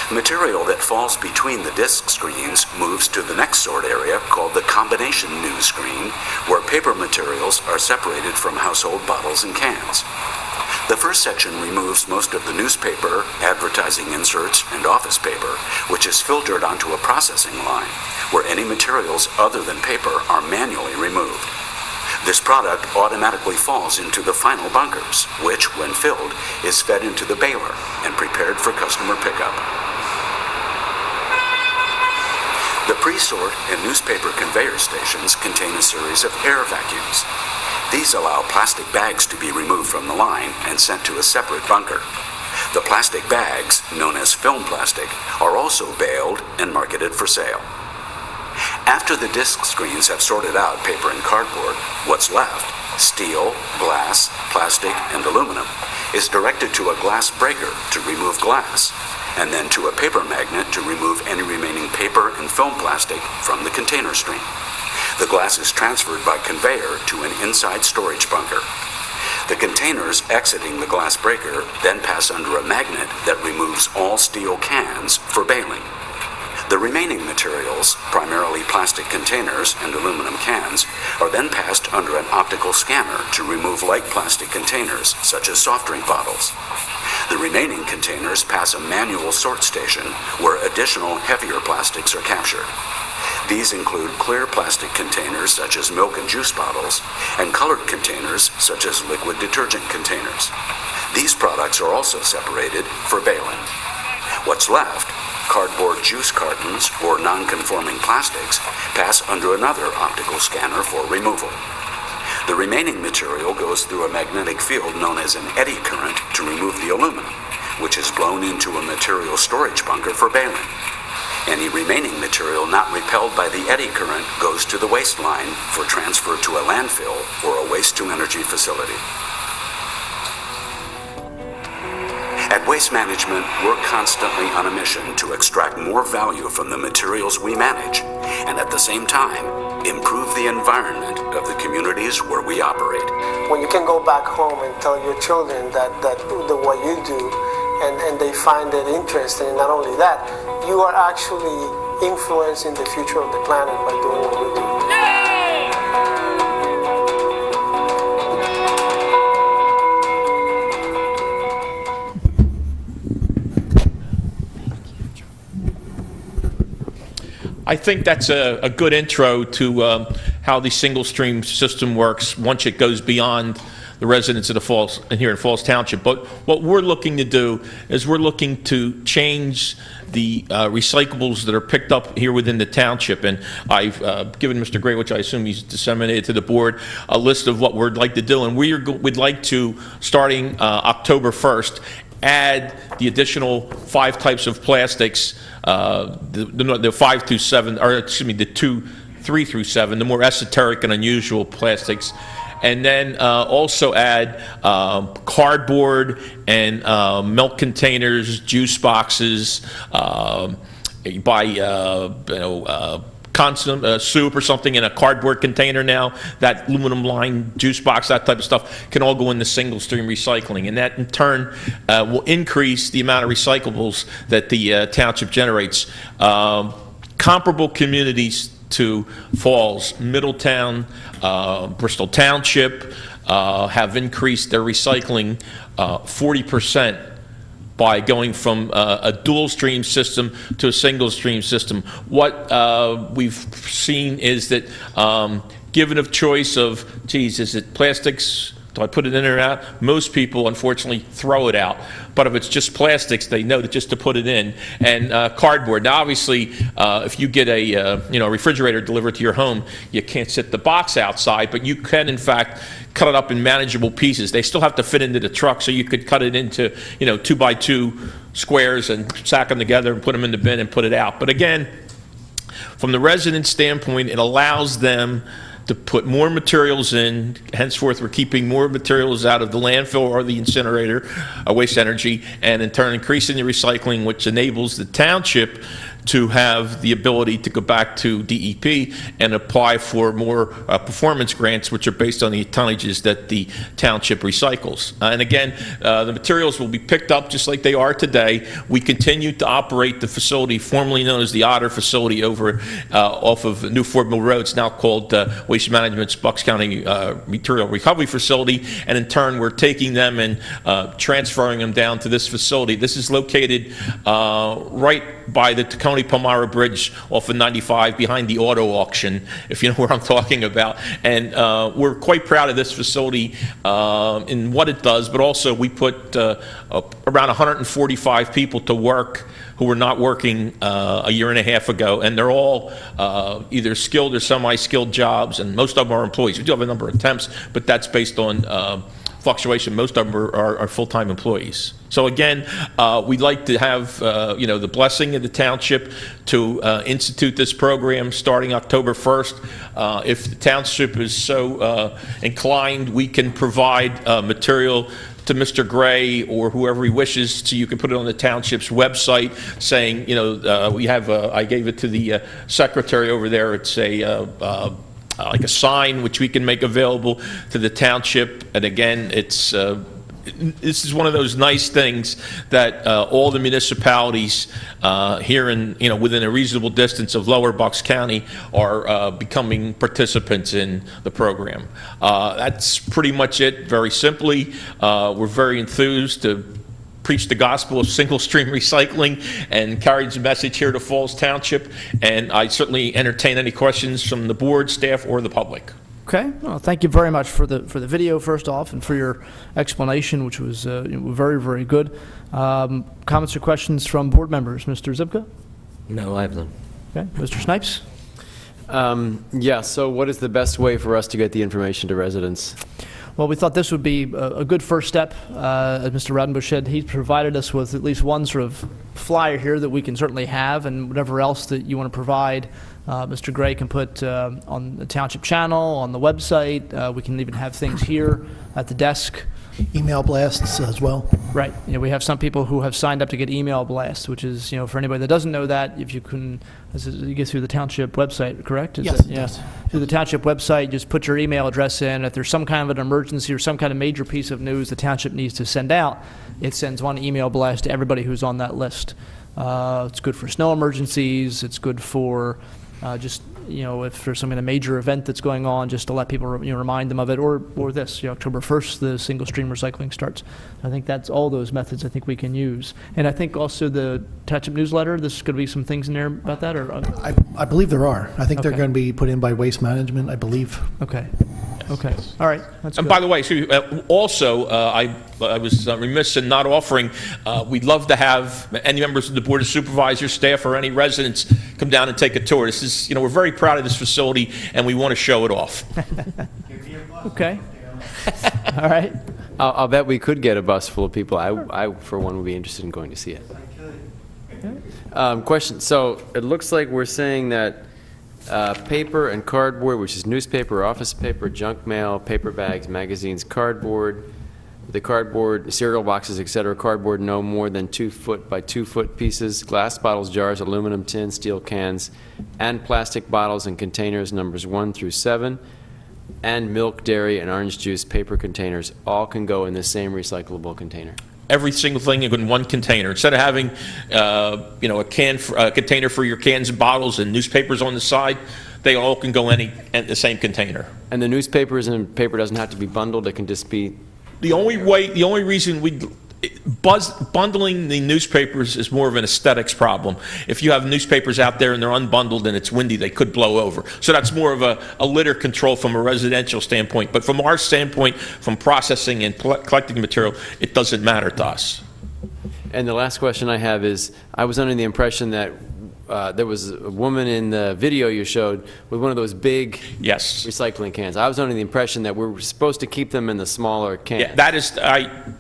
Material that falls between the disc screens moves to the next sort area called the combination news screen, where paper materials are separated from household bottles and cans. The first section removes most of the newspaper, advertising inserts, and office paper, which is filtered onto a processing line, where any materials other than paper are manually removed. This product automatically falls into the final bunkers, which, when filled, is fed into the baler and prepared for customer pickup. The pre-sort and newspaper conveyor stations contain a series of air vacuums. These allow plastic bags to be removed from the line and sent to a separate bunker. The plastic bags, known as film plastic, are also baled and marketed for sale. After the disc screens have sorted out paper and cardboard, what's left, steel, glass, plastic, and aluminum, is directed to a glass breaker to remove glass, and then to a paper magnet to remove any remaining paper and film plastic from the container stream. The glass is transferred by conveyor to an inside storage bunker. The containers exiting the glass breaker then pass under a magnet that removes all steel cans for baling. The remaining materials, primarily plastic containers and aluminum cans, are then passed under an optical scanner to remove light plastic containers, such as soft drink bottles. The remaining containers pass a manual sort station where additional heavier plastics are captured. These include clear plastic containers such as milk and juice bottles, and colored containers such as liquid detergent containers. These products are also separated for baling. What's left, cardboard juice cartons or non-conforming plastics, pass under another optical scanner for removal. The remaining material goes through a magnetic field known as an eddy current to remove the aluminum, which is blown into a material storage bunker for baling. Any remaining material not repelled by the eddy current goes to the waste line for transfer to a landfill or a waste-to-energy facility. At Waste Management, we're constantly on a mission to extract more value from the materials we manage, and at the same time, improve the environment of the communities where we operate. When you can go back home and tell your children that what you do, and they find it interesting, and not only that, you are actually influencing the future of the planet by doing what we do. I think that's a good intro to how the single stream system works once it goes beyond the residents of the Falls, here in Falls Township. But what we're looking to do is we're looking to change the recyclables that are picked up here within the township. And I've given Mr. Gray, which I assume he's disseminated to the board, a list of what we'd like to do. And we'd like to, starting October 1st, add the additional 5 types of plastics, the 5 through 7, or excuse me, the 3 through 7, the more esoteric and unusual plastics. And then also add cardboard and milk containers, juice boxes, buy soup or something in a cardboard container now, that aluminum lined juice box, that type of stuff can all go into single stream recycling, and that in turn will increase the amount of recyclables that the township generates. Comparable communities to Falls, Middletown, Bristol Township have increased their recycling 40% by going from a dual stream system to a single stream system. What we've seen is that given a choice of, geez, is it plastics? Do I put it in or out? Most people, unfortunately, throw it out. But if it's just plastics, they know that just to put it in. And cardboard. Now, obviously, if you get a refrigerator delivered to your home, you can't sit the box outside, but you can, in fact, cut it up in manageable pieces. They still have to fit into the truck, so you could cut it into 2x2 squares and stack them together and put them in the bin and put it out. But again, from the resident standpoint, it allows them to put more materials in. Henceforth, we're keeping more materials out of the landfill or the incinerator, waste energy, and in turn increasing the recycling, which enables the township to have the ability to go back to DEP and apply for more performance grants, which are based on the tonnages that the township recycles. And again, the materials will be picked up just like they are today. We continue to operate the facility formerly known as the Otter facility over off of New Fort Mill Road. It's now called Waste Management's Bucks County Material Recovery Facility, and in turn we're taking them and transferring them down to this facility. This is located right by the Tacony Palmyra Bridge off of 95 behind the auto auction, if you know where I'm talking about. And we're quite proud of this facility in what it does, but also we put around 145 people to work who were not working a year and a half ago, and they're all either skilled or semi-skilled jobs, and most of them are employees. We do have a number of temps, but that's based on fluctuation. Most of them are full-time employees. So again, we'd like to have the blessing of the township to institute this program starting October 1st. If the township is so inclined, we can provide material to Mr. Gray or whoever he wishes to. You can put it on the township's website saying, we have I gave it to the secretary over there. It's like a sign which we can make available to the township. And again, it's this is one of those nice things that all the municipalities here in within a reasonable distance of Lower Bucks County are becoming participants in the program. That's pretty much it. Very simply, we're very enthused to preach the gospel of single stream recycling and carry the message here to Falls Township, and I certainly entertain any questions from the board, staff, or the public. Okay, well, thank you very much for the video first off, and for your explanation, which was very, very good. Comments or questions from board members? Mr. Zipka? No, I have none. Okay, Mr. Snipes? Yeah, so what is the best way for us to get the information to residents? Well, we thought this would be a good first step. As Mr. Rodenbush said, he's provided us with at least one sort of flyer here that we can certainly have, and whatever else that you want to provide, Mr. Gray can put on the township channel, on the website. We can even have things here at the desk. Email blasts as well. Right. We have some people who have signed up to get email blasts, which is, for anybody that doesn't know that, if you can, you get through the township website, correct? Yes. Yes. Through the township website, just put your email address in. If there's some kind of an emergency or some kind of major piece of news the township needs to send out, it sends one email blast to everybody who's on that list. It's good for snow emergencies. It's good for just, if there's some kind of major event that's going on, just to let people, remind them of it, or this, October 1st, the single stream recycling starts. I think that's all those methods I think we can use. And I think also the Township newsletter, there's going to be some things in there about that, or? I believe there are. I think Okay. they're going to be put in by Waste Management, I believe. Okay. Okay. All right. That's And good. by the way, also, I was remiss in not offering, we'd love to have any members of the Board of Supervisors, staff, or any residents come down and take a tour. This is, we're very proud of this facility, and we want to show it off. Okay. All right. I'll bet we could get a bus full of people. I for one, would be interested in going to see it. Question, so it looks like we're saying that paper and cardboard, which is newspaper, office paper, junk mail, paper bags, magazines, cardboard, the cardboard, cereal boxes, etc., cardboard no more than 2 foot by 2 foot pieces, glass bottles, jars, aluminum tins, steel cans, and plastic bottles and containers numbers 1 through 7, and milk, dairy, and orange juice paper containers all can go in the same recyclable container. Every single thing in one container. Instead of having, a container for your cans and bottles and newspapers on the side, they all can go in the same container. And the newspapers and paper doesn't have to be bundled. It can just be. The only reason bundling the newspapers is more of an aesthetics problem. If you have newspapers out there and they're unbundled and it's windy, they could blow over. So that's more of a litter control from a residential standpoint. But from our standpoint, from processing and collecting material, it doesn't matter to us. And the last question I have is, I was under the impression that there was a woman in the video you showed with one of those big recycling cans. I was under the impression that we're supposed to keep them in the smaller cans. Yeah, that is,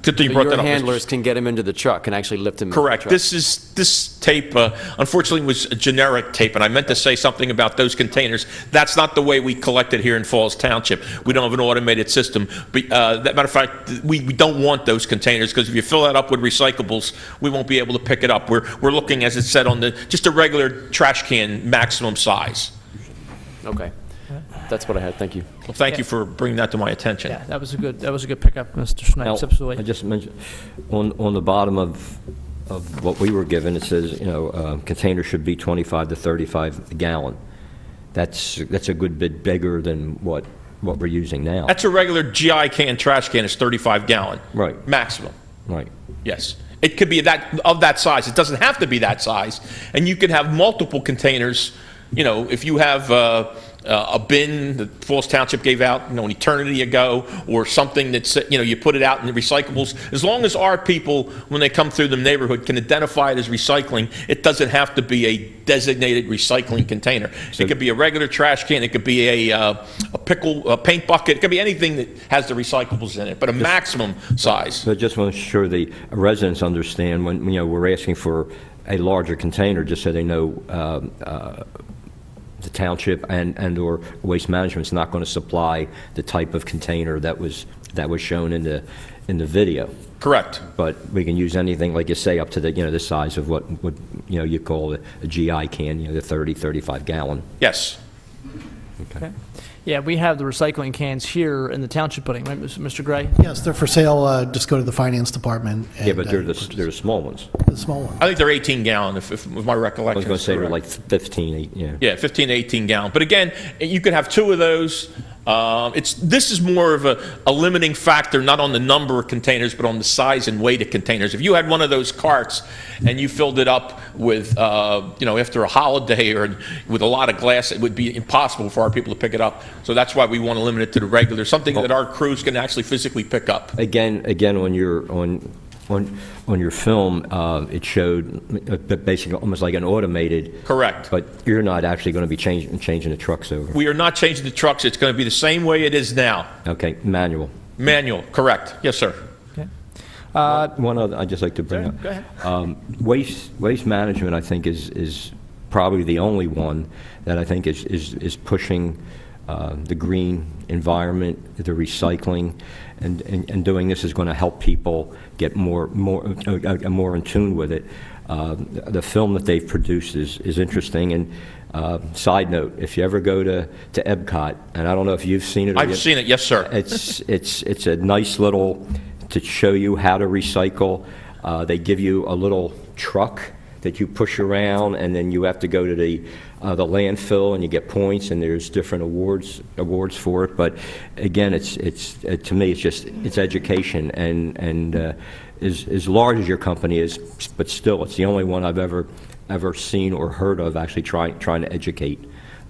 good thing you brought that up. Your handlers can get them into the truck and actually lift them. Correct. Into the truck. This tape, unfortunately, was a generic tape, and I meant to say something about those containers. That's not the way we collect it here in Falls Township. We don't have an automated system. But, that matter of fact, we don't want those containers, because if you fill that up with recyclables, we won't be able to pick it up. We're looking, as it said, on just a regular trash can maximum size. Okay, that's what I had. Thank you. Well, thank you for bringing that to my attention. Yeah, that was a good pickup, Mr. Snipes. Absolutely. I just mentioned on the bottom of what we were given, it says container should be 25 to 35 gallon. That's a good bit bigger than what we're using now. That's a regular GI can, trash can is 35 gallon. Right. Maximum. Right. Yes. It could be of that size. It doesn't have to be that size. And you could have multiple containers. If you have a bin that Falls Township gave out, an eternity ago, or something that's, you put it out in the recyclables. As long as our people, when they come through the neighborhood, can identify it as recycling, it doesn't have to be a designated recycling container. It could be a regular trash can. It could be a paint bucket. It could be anything that has the recyclables in it, but a maximum size. So I just want to make sure the residents understand when we're asking for a larger container, just so they know. The township and or waste management is not going to supply the type of container that was shown in the video. Correct. But we can use anything, like you say, up to the size of what you call a GI can, the 35 gallon. Yes. Okay. Yeah, we have the recycling cans here in the township building, right, Mr. Gray? Yes, they're for sale. Just go to the finance department. Yeah, but they're the small ones. The small ones. I think they're 18 gallon, if my recollection I was going to say correct. they're like 15, yeah. Yeah, 15 to 18 gallon. But again, you could have 2 of those. This is more of a limiting factor, not on the number of containers, but on the size and weight of containers. If you had one of those carts and you filled it up with, after a holiday or with a lot of glass, it would be impossible for our people to pick it up. So that's why we want to limit it to the regular, something that our crews can actually physically pick up. Again, on your film, it showed basically almost like an automated. Correct. But you're not actually going to be changing the trucks over. We are not changing the trucks. It's going to be the same way it is now. Okay, manual. Manual, correct. Yes, sir. Okay. One other I'd just like to bring up. Go ahead. Waste management, I think, is probably the only one that I think is pushing the green environment, the recycling, and doing this is going to help people get more in tune with it. The film that they've produced is interesting. And side note, if you ever go to Epcot, and I don't know if you've seen it. I've seen it, yes, sir. It's a nice little to show you how to recycle. They give you a little truck that you push around, and then you have to go to the landfill, and you get points, and there's different awards for it. But again, it's to me, it's education, and as large as your company is, but still, it's the only one I've ever seen or heard of actually trying to educate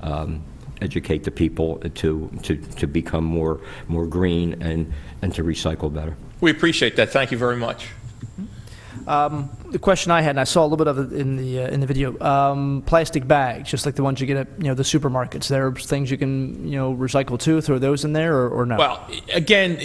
the people to become more green and to recycle better. We appreciate that. Thank you very much. The question I had, and I saw a little bit of it in the video, plastic bags, just like the ones you get at the supermarkets. There are things you can recycle too. Throw those in there, or no? Well, again,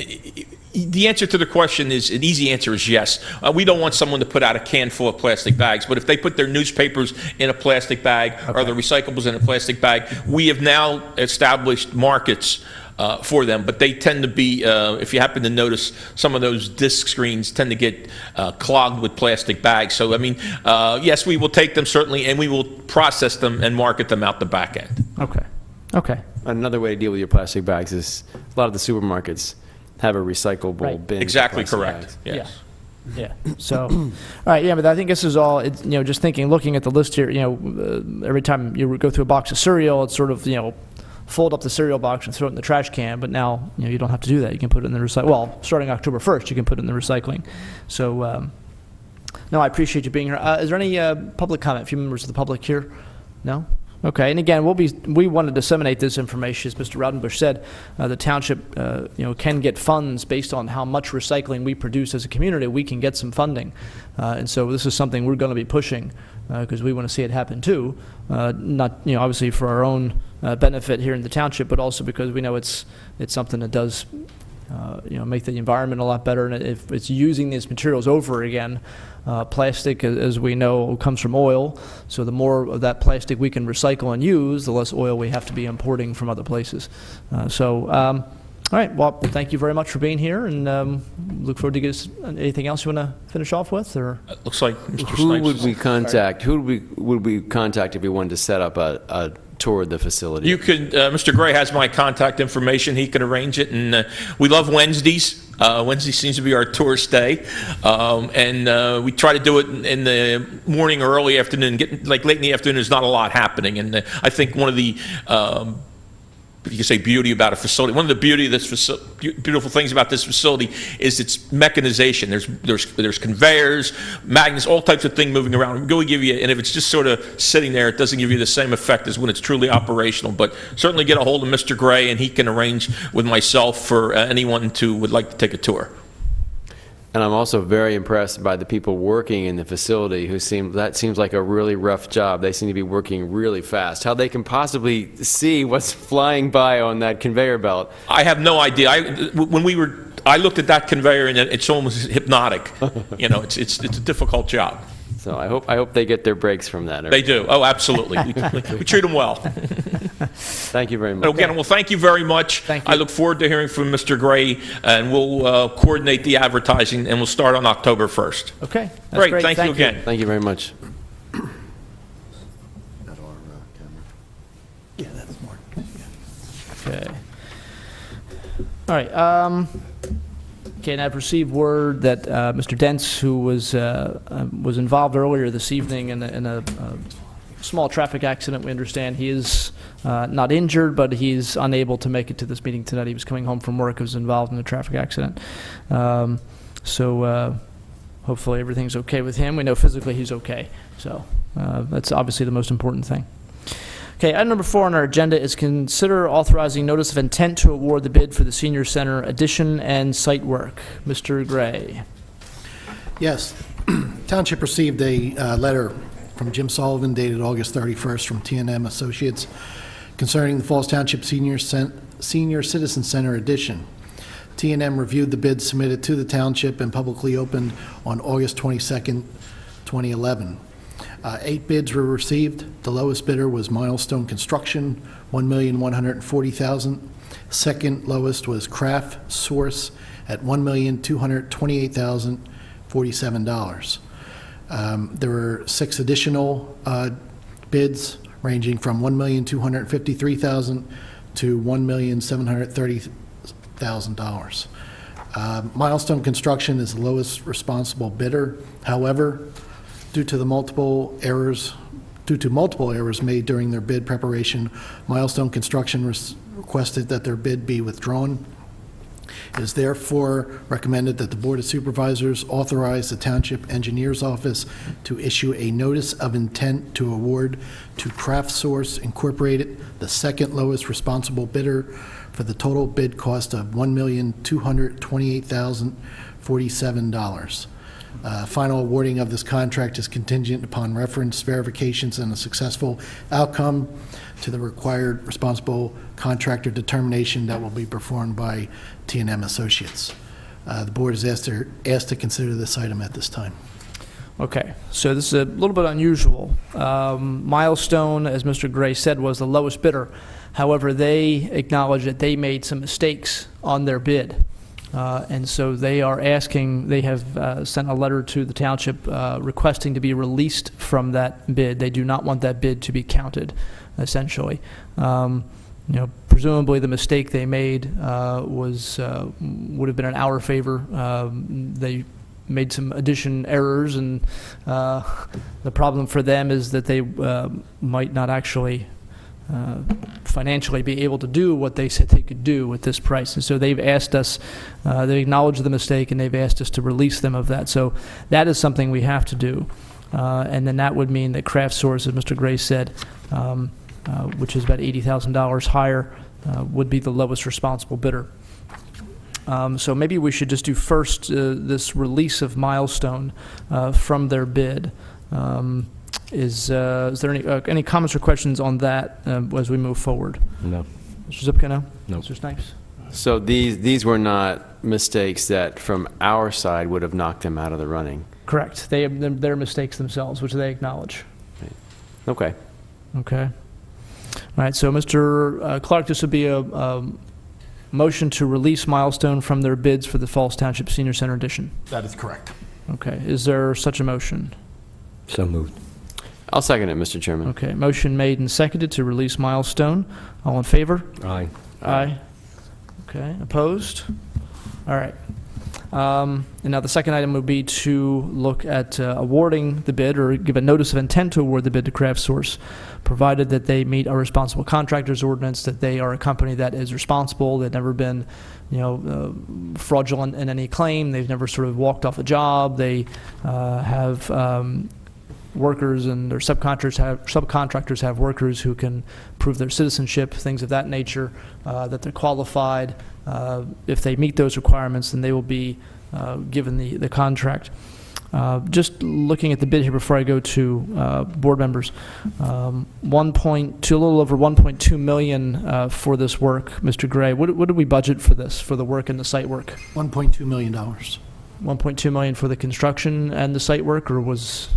The answer to the question is, an easy answer is yes. We don't want someone to put out a can full of plastic bags, but if they put their newspapers in a plastic bag or their recyclables in a plastic bag, we have now established markets for them, but they tend to be, if you happen to notice, some of those disc screens tend to get clogged with plastic bags. So, I mean, yes, we will take them certainly, and we will process them and market them out the back end. Okay. Okay. Another way to deal with your plastic bags is a lot of the supermarkets have a recyclable bin. Exactly for correct. plastic Yes. Yeah. So, all right. Yeah, but I think this is all. It's, just thinking, looking at the list here. Every time you go through a box of cereal, it's sort of fold up the cereal box and throw it in the trash can. But now you don't have to do that. You can put it in the recycling. Well, starting October 1st, you can put it in the recycling. So, no, I appreciate you being here. Is there any public comment? A few members of the public here? No. Okay, and again, we want to disseminate this information. As Mr. Raudenbush said, the township, can get funds based on how much recycling we produce as a community. We can get some funding, and so this is something we're going to be pushing because we want to see it happen too. Not, obviously for our own benefit here in the township, but also because we know it's something that does, make the environment a lot better. And if it's using these materials over again. Plastic, as we know, comes from oil, so the more of that plastic we can recycle and use, the less oil we have to be importing from other places. All right, well, thank you very much for being here, and look forward to get anything else you want to finish off with? Or Looks like Mr. Who Snipes would is- we contact? Who would we contact if we wanted to set up a tour of the facility? You could, Mr. Gray has my contact information. He can arrange it, and we love Wednesdays. Wednesday seems to be our tourist day, and we try to do it in the morning or early afternoon. Late in the afternoon, there's not a lot happening, and I think one of the you can say beauty about a facility. One of the beautiful things about this facility is its mechanization. There's conveyors, magnets, all types of things moving around. Really give you, and if it's just sort of sitting there, it doesn't give you the same effect as when it's truly operational. But certainly get a hold of Mr. Gray, and he can arrange with myself for anyone who would like to take a tour. And I'm also very impressed by the people working in the facility that seems like a really rough job. They seem to be working really fast. How they can possibly see what's flying by on that conveyor belt. I have no idea. I looked at that conveyor and it's almost hypnotic. It's a difficult job. So I hope they get their breaks from that. They do. Oh, absolutely. We treat them well. Thank you very much. Again, well, thank you very much. Thank you. I look forward to hearing from Mr. Gray, and we'll coordinate the advertising, and we'll start on October 1st. okay, that's great. Thank you again. Thank you very much. Yeah, that's more. Okay. All right. Okay, and I've received word that Mr. Dents, who was involved earlier this evening in a small traffic accident, we understand he is not injured, but he's unable to make it to this meeting tonight. He was coming home from work. He was involved in a traffic accident. So hopefully everything's okay with him. We know physically he's okay. So that's obviously the most important thing. Okay, item number 4 on our agenda is consider authorizing notice of intent to award the bid for the senior center addition and site work. Mr. Gray. Yes. Township received a letter from Jim Sullivan dated August 31st from T&M Associates concerning the Falls Township Senior Citizen Center addition. T&M reviewed the bid submitted to the township and publicly opened on August 22nd, 2011. 8 bids were received. The lowest bidder was Milestone Construction, $1,140,000. Second lowest was Craft Source at $1,228,047. There were 6 additional bids ranging from $1,253,000 to $1,730,000. Milestone Construction is the lowest responsible bidder. However, due to multiple errors made during their bid preparation, Milestone Construction requested that their bid be withdrawn. It is therefore recommended that the Board of Supervisors authorize the Township Engineer's Office to issue a notice of intent to award to Craft Source Incorporated, the second lowest responsible bidder, for the total bid cost of $1,228,047. Final awarding of this contract is contingent upon reference verifications and a successful outcome to the required responsible contractor determination that will be performed by T&M Associates. The board is asked to consider this item at this time. Okay, so this is a little bit unusual. Milestone, as Mr. Gray said, was the lowest bidder. However, they acknowledge that they made some mistakes on their bid. And so they are asking, they have sent a letter to the township requesting to be released from that bid. They do not want that bid to be counted, essentially. You know, presumably the mistake they made would have been in our favor. They made some addition errors, and the problem for them is that they might not actually financially be able to do what they said they could do with this price. And so they've asked us, they acknowledged the mistake, and they've asked us to release them of that. So that is something we have to do. And then that would mean that Craft Source, as Mr. Gray said, which is about $80,000 higher, would be the lowest responsible bidder. So maybe we should just do first this release of Milestone from their bid. Is there any comments or questions on that as we move forward? No. Mr. Zipka, no? No. Mr. Snipes? So these were not mistakes that from our side would have knocked them out of the running? Correct. They're mistakes themselves, which they acknowledge. Okay. Okay. All right, so Mr. Clark, this would be a motion to release Milestone from their bids for the Falls Township Senior Center addition. That is correct. Okay. Is there such a motion? So moved. I'll second it, Mr. Chairman. Okay. Motion made and seconded to release Milestone. All in favor? Aye. Aye. Okay. Opposed? All right. And now the second item would be to look at awarding the bid or give a notice of intent to award the bid to Craft Source, provided that they meet our responsible contractors ordinance, that they are a company that is responsible. They've never been, fraudulent in any claim. They've never sort of walked off a job. They have workers, and their subcontractors have workers who can prove their citizenship, things of that nature, that they're qualified. If they meet those requirements, then they will be given the contract. Just looking at the bid here before I go to board members, a little over 1.2 million for this work. Mr. Gray, what did we budget for this, for the work and the site work? $1.2 million. 1.2 million for the construction and the site work, or was?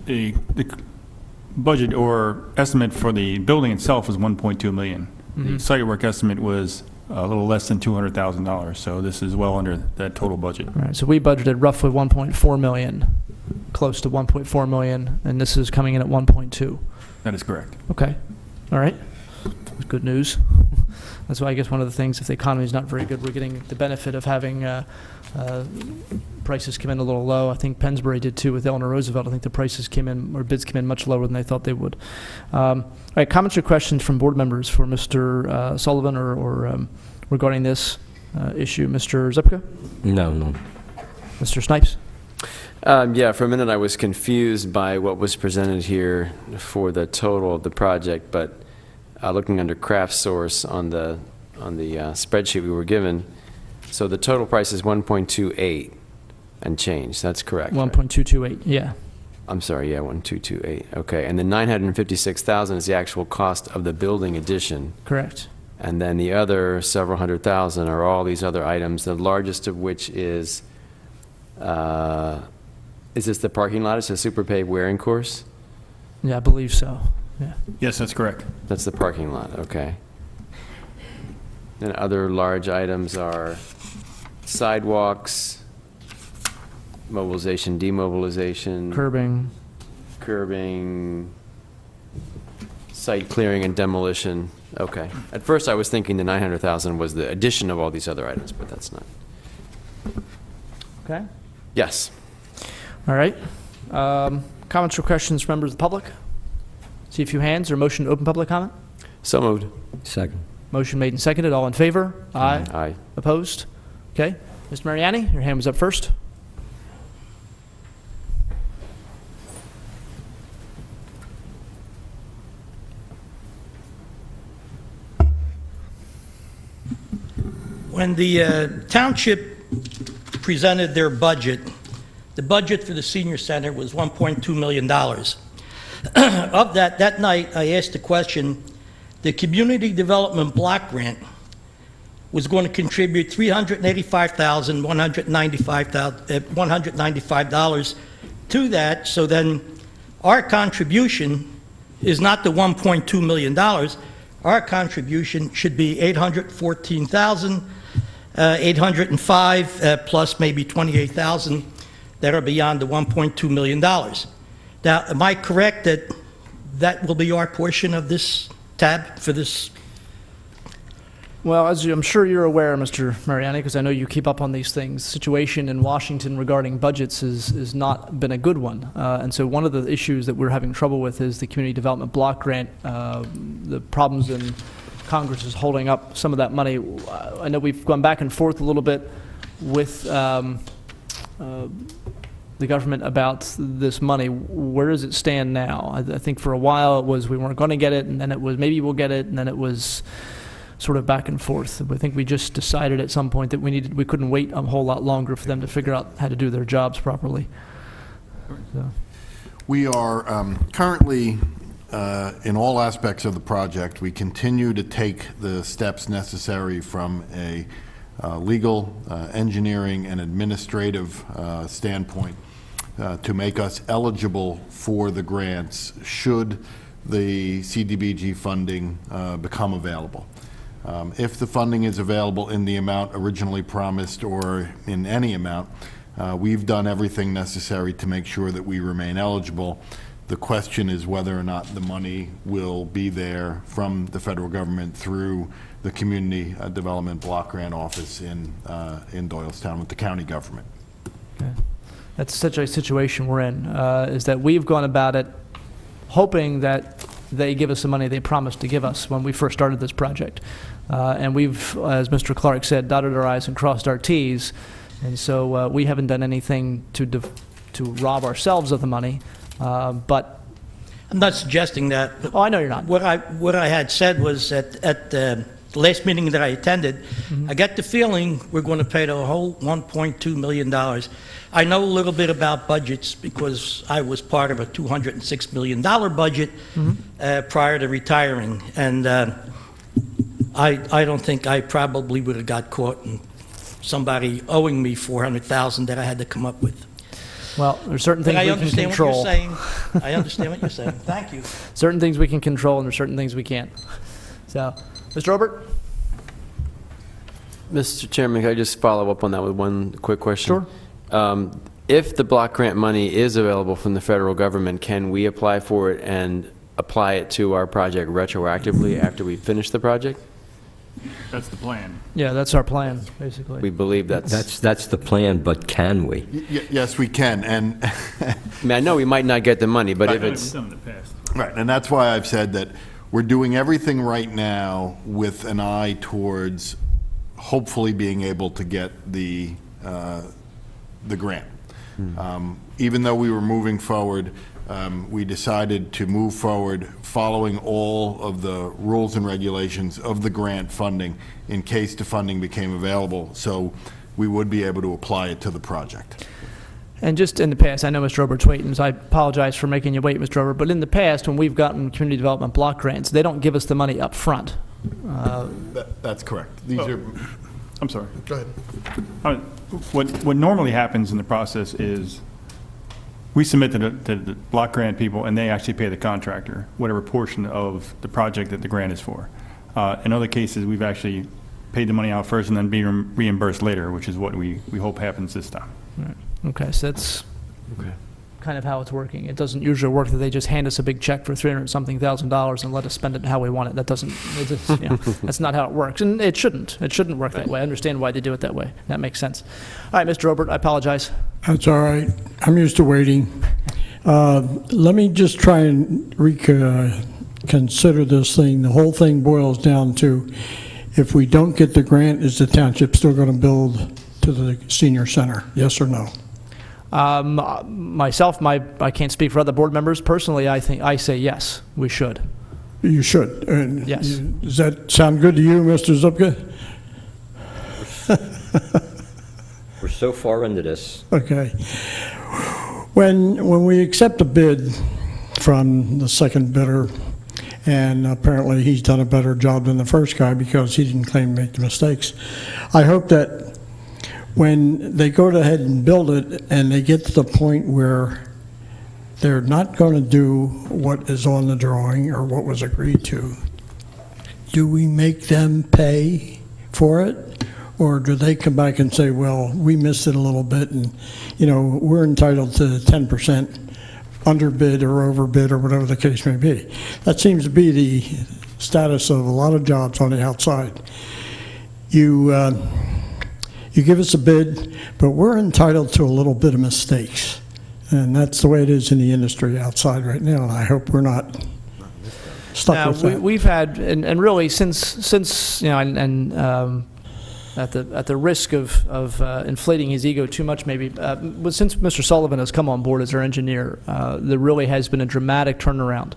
The budget or estimate for the building itself was 1.2 million. Mm-hmm. The site work estimate was a little less than $200,000, so this is well under that total budget. All right, so we budgeted roughly 1.4 million, close to 1.4 million, and this is coming in at 1.2. That is correct. Okay, all right, that's good news. That's why I guess one of the things, if the economy is not very good, we're getting the benefit of having prices come in a little low. I think Pennsbury did too with Eleanor Roosevelt. I think the prices came in, or bids came in much lower than they thought they would. All right, comments or questions from board members for Mr. Sullivan or regarding this issue? Mr. Zipka? No. Mr. Snipes? Yeah, for a minute I was confused by what was presented here for the total of the project, but looking under Craft Source on the spreadsheet we were given, so the total price is 1.28 and change. That's correct. 1.228. Yeah. I'm sorry. Yeah, 1.228. Okay, and the 956,000 is the actual cost of the building addition. Correct. And then the other several hundred thousand are all these other items. The largest of which is this the parking lot? It's a super paved wearing course. Yeah, I believe so. Yeah. Yes, that's correct. That's the parking lot. Okay. Then other large items are sidewalks, mobilization, demobilization, curbing, site clearing and demolition. Okay. At first I was thinking the 900,000 was the addition of all these other items, but that's not. Okay. Yes. All right. Comments or questions from members of the public? See a few hands or motion to open public comment? So moved. Second. Motion made and seconded. All in favor? Aye. Aye. Opposed? Okay. Mr. Mariani, your hand was up first. When the township presented their budget, the budget for the senior center was $1.2 million. Of that night, I asked the question, the community development block grant, was going to contribute $385,195 to that, so then our contribution is not the $1.2 million. Our contribution should be $814,805 plus maybe $28,000 that are beyond the $1.2 million. Now, am I correct that that will be our portion of this tab for this? Well, as I'm sure you're aware, Mr. Mariani, because I know you keep up on these things, the situation in Washington regarding budgets has not been a good one. And so one of the issues that we're having trouble with is the Community Development Block Grant. The problems in Congress is holding up some of that money. I know we've gone back and forth a little bit with the government about this money. Where does it stand now? I think for a while it was we weren't going to get it, and then it was maybe we'll get it, and then it was sort of back and forth. I think we just decided at some point that we couldn't wait a whole lot longer for them to figure out how to do their jobs properly. So. We are currently, in all aspects of the project, we continue to take the steps necessary from a legal, engineering, and administrative standpoint to make us eligible for the grants should the CDBG funding become available. If the funding is available in the amount originally promised or in any amount, we've done everything necessary to make sure that we remain eligible. The question is whether or not the money will be there from the federal government through the Community Development Block Grant Office in Doylestown with the county government. Okay. That's such a situation we're in, is that we've gone about it hoping that they give us the money they promised to give us when we first started this project. And we've, as Mr. Clark said, dotted our I's and crossed our T's. And so we haven't done anything to rob ourselves of the money. But I'm not suggesting that. Oh, I know you're not. What I had said was at the last meeting that I attended, I got the feeling we're going to pay the whole $1.2 million. I know a little bit about budgets because I was part of a $206 million budget prior to retiring. And I don't think I probably would have got caught in somebody owing me $400,000 that I had to come up with. Well, there's certain things we can control. I understand what you're saying. I understand what you're saying. Thank you. Certain things we can control, and there's certain things we can't. So, Mr. Robert? Mr. Chairman, can I just follow up on that with one quick question? Sure. If the block grant money is available from the federal government, can we apply for it and apply it to our project retroactively after we finish the project? That's the plan. Yeah, that's our plan, basically. We believe that's the plan, but can we? Yes, we can. And I mean, I know we might not get the money, but if it's Done in the past. right, and that's why I've said that we're doing everything right now with an eye towards hopefully being able to get the grant. Even though we were moving forward, we decided to move forward following all of the rules and regulations of the grant funding in case the funding became available, so we would be able to apply it to the project. And just in the past, I know Mr. Robert's waiting, so I apologize for making you wait, Mr. Robert, but in the past, when we've gotten community development block grants, they don't give us the money up front. That's correct. These are... I'm sorry. Go ahead. What normally happens in the process is we submit to the block grant people, and they actually pay the contractor whatever portion of the project that the grant is for. In other cases, we've actually paid the money out first and then be reimbursed later, which is what we hope happens this time. Right. Okay, so that's kind of how it's working. It doesn't usually work that they just hand us a big check for $300-something thousand and let us spend it how we want it. That doesn't, that's not how it works. And it shouldn't. It shouldn't work that way. I understand why they do it that way. That makes sense. All right, Mr. Robert, I apologize. That's all right. I'm used to waiting. Let me just try and consider this thing. The whole thing boils down to, if we don't get the grant, is the township still going to build to the senior center? Yes or no? Myself, I can't speak for other board members. Personally, I say yes, we should. You should. And yes. Does that sound good to you, Mr. Zupka? We're so far into this. Okay. When we accept a bid from the second bidder, and apparently he's done a better job than the first guy because he didn't claim to make the mistakes. I hope that when they go ahead and build it and they get to the point where they're not going to do what is on the drawing or what was agreed to, do we make them pay for it? Or do they come back and say, well, we missed it a little bit and, you know, we're entitled to 10% underbid or overbid or whatever the case may be? That seems to be the status of a lot of jobs on the outside. You give us a bid, but we're entitled to a little bit of mistakes. And that's the way it is in the industry outside right now, and I hope we're not stuck with that. We've had, and really since you know, at the risk of inflating his ego too much, maybe, but since Mr. Sullivan has come on board as our engineer, there really has been a dramatic turnaround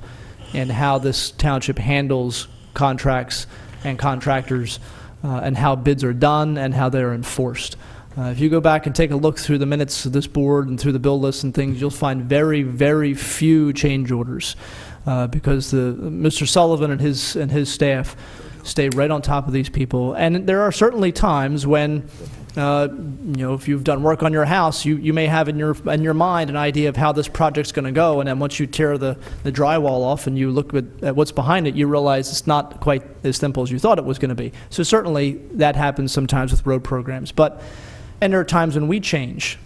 in how this township handles contracts and contractors, and how bids are done and how they're enforced. If you go back and take a look through the minutes of this board and through the bill lists and things, you'll find very, very few change orders, because Mr. Sullivan and his staff stay right on top of these people. And there are certainly times when, you know, if you've done work on your house, you may have in your mind an idea of how this project's going to go, and then once you tear the drywall off and you look at what's behind it, you realize it's not quite as simple as you thought it was going to be. So certainly that happens sometimes with road programs, and there are times when we change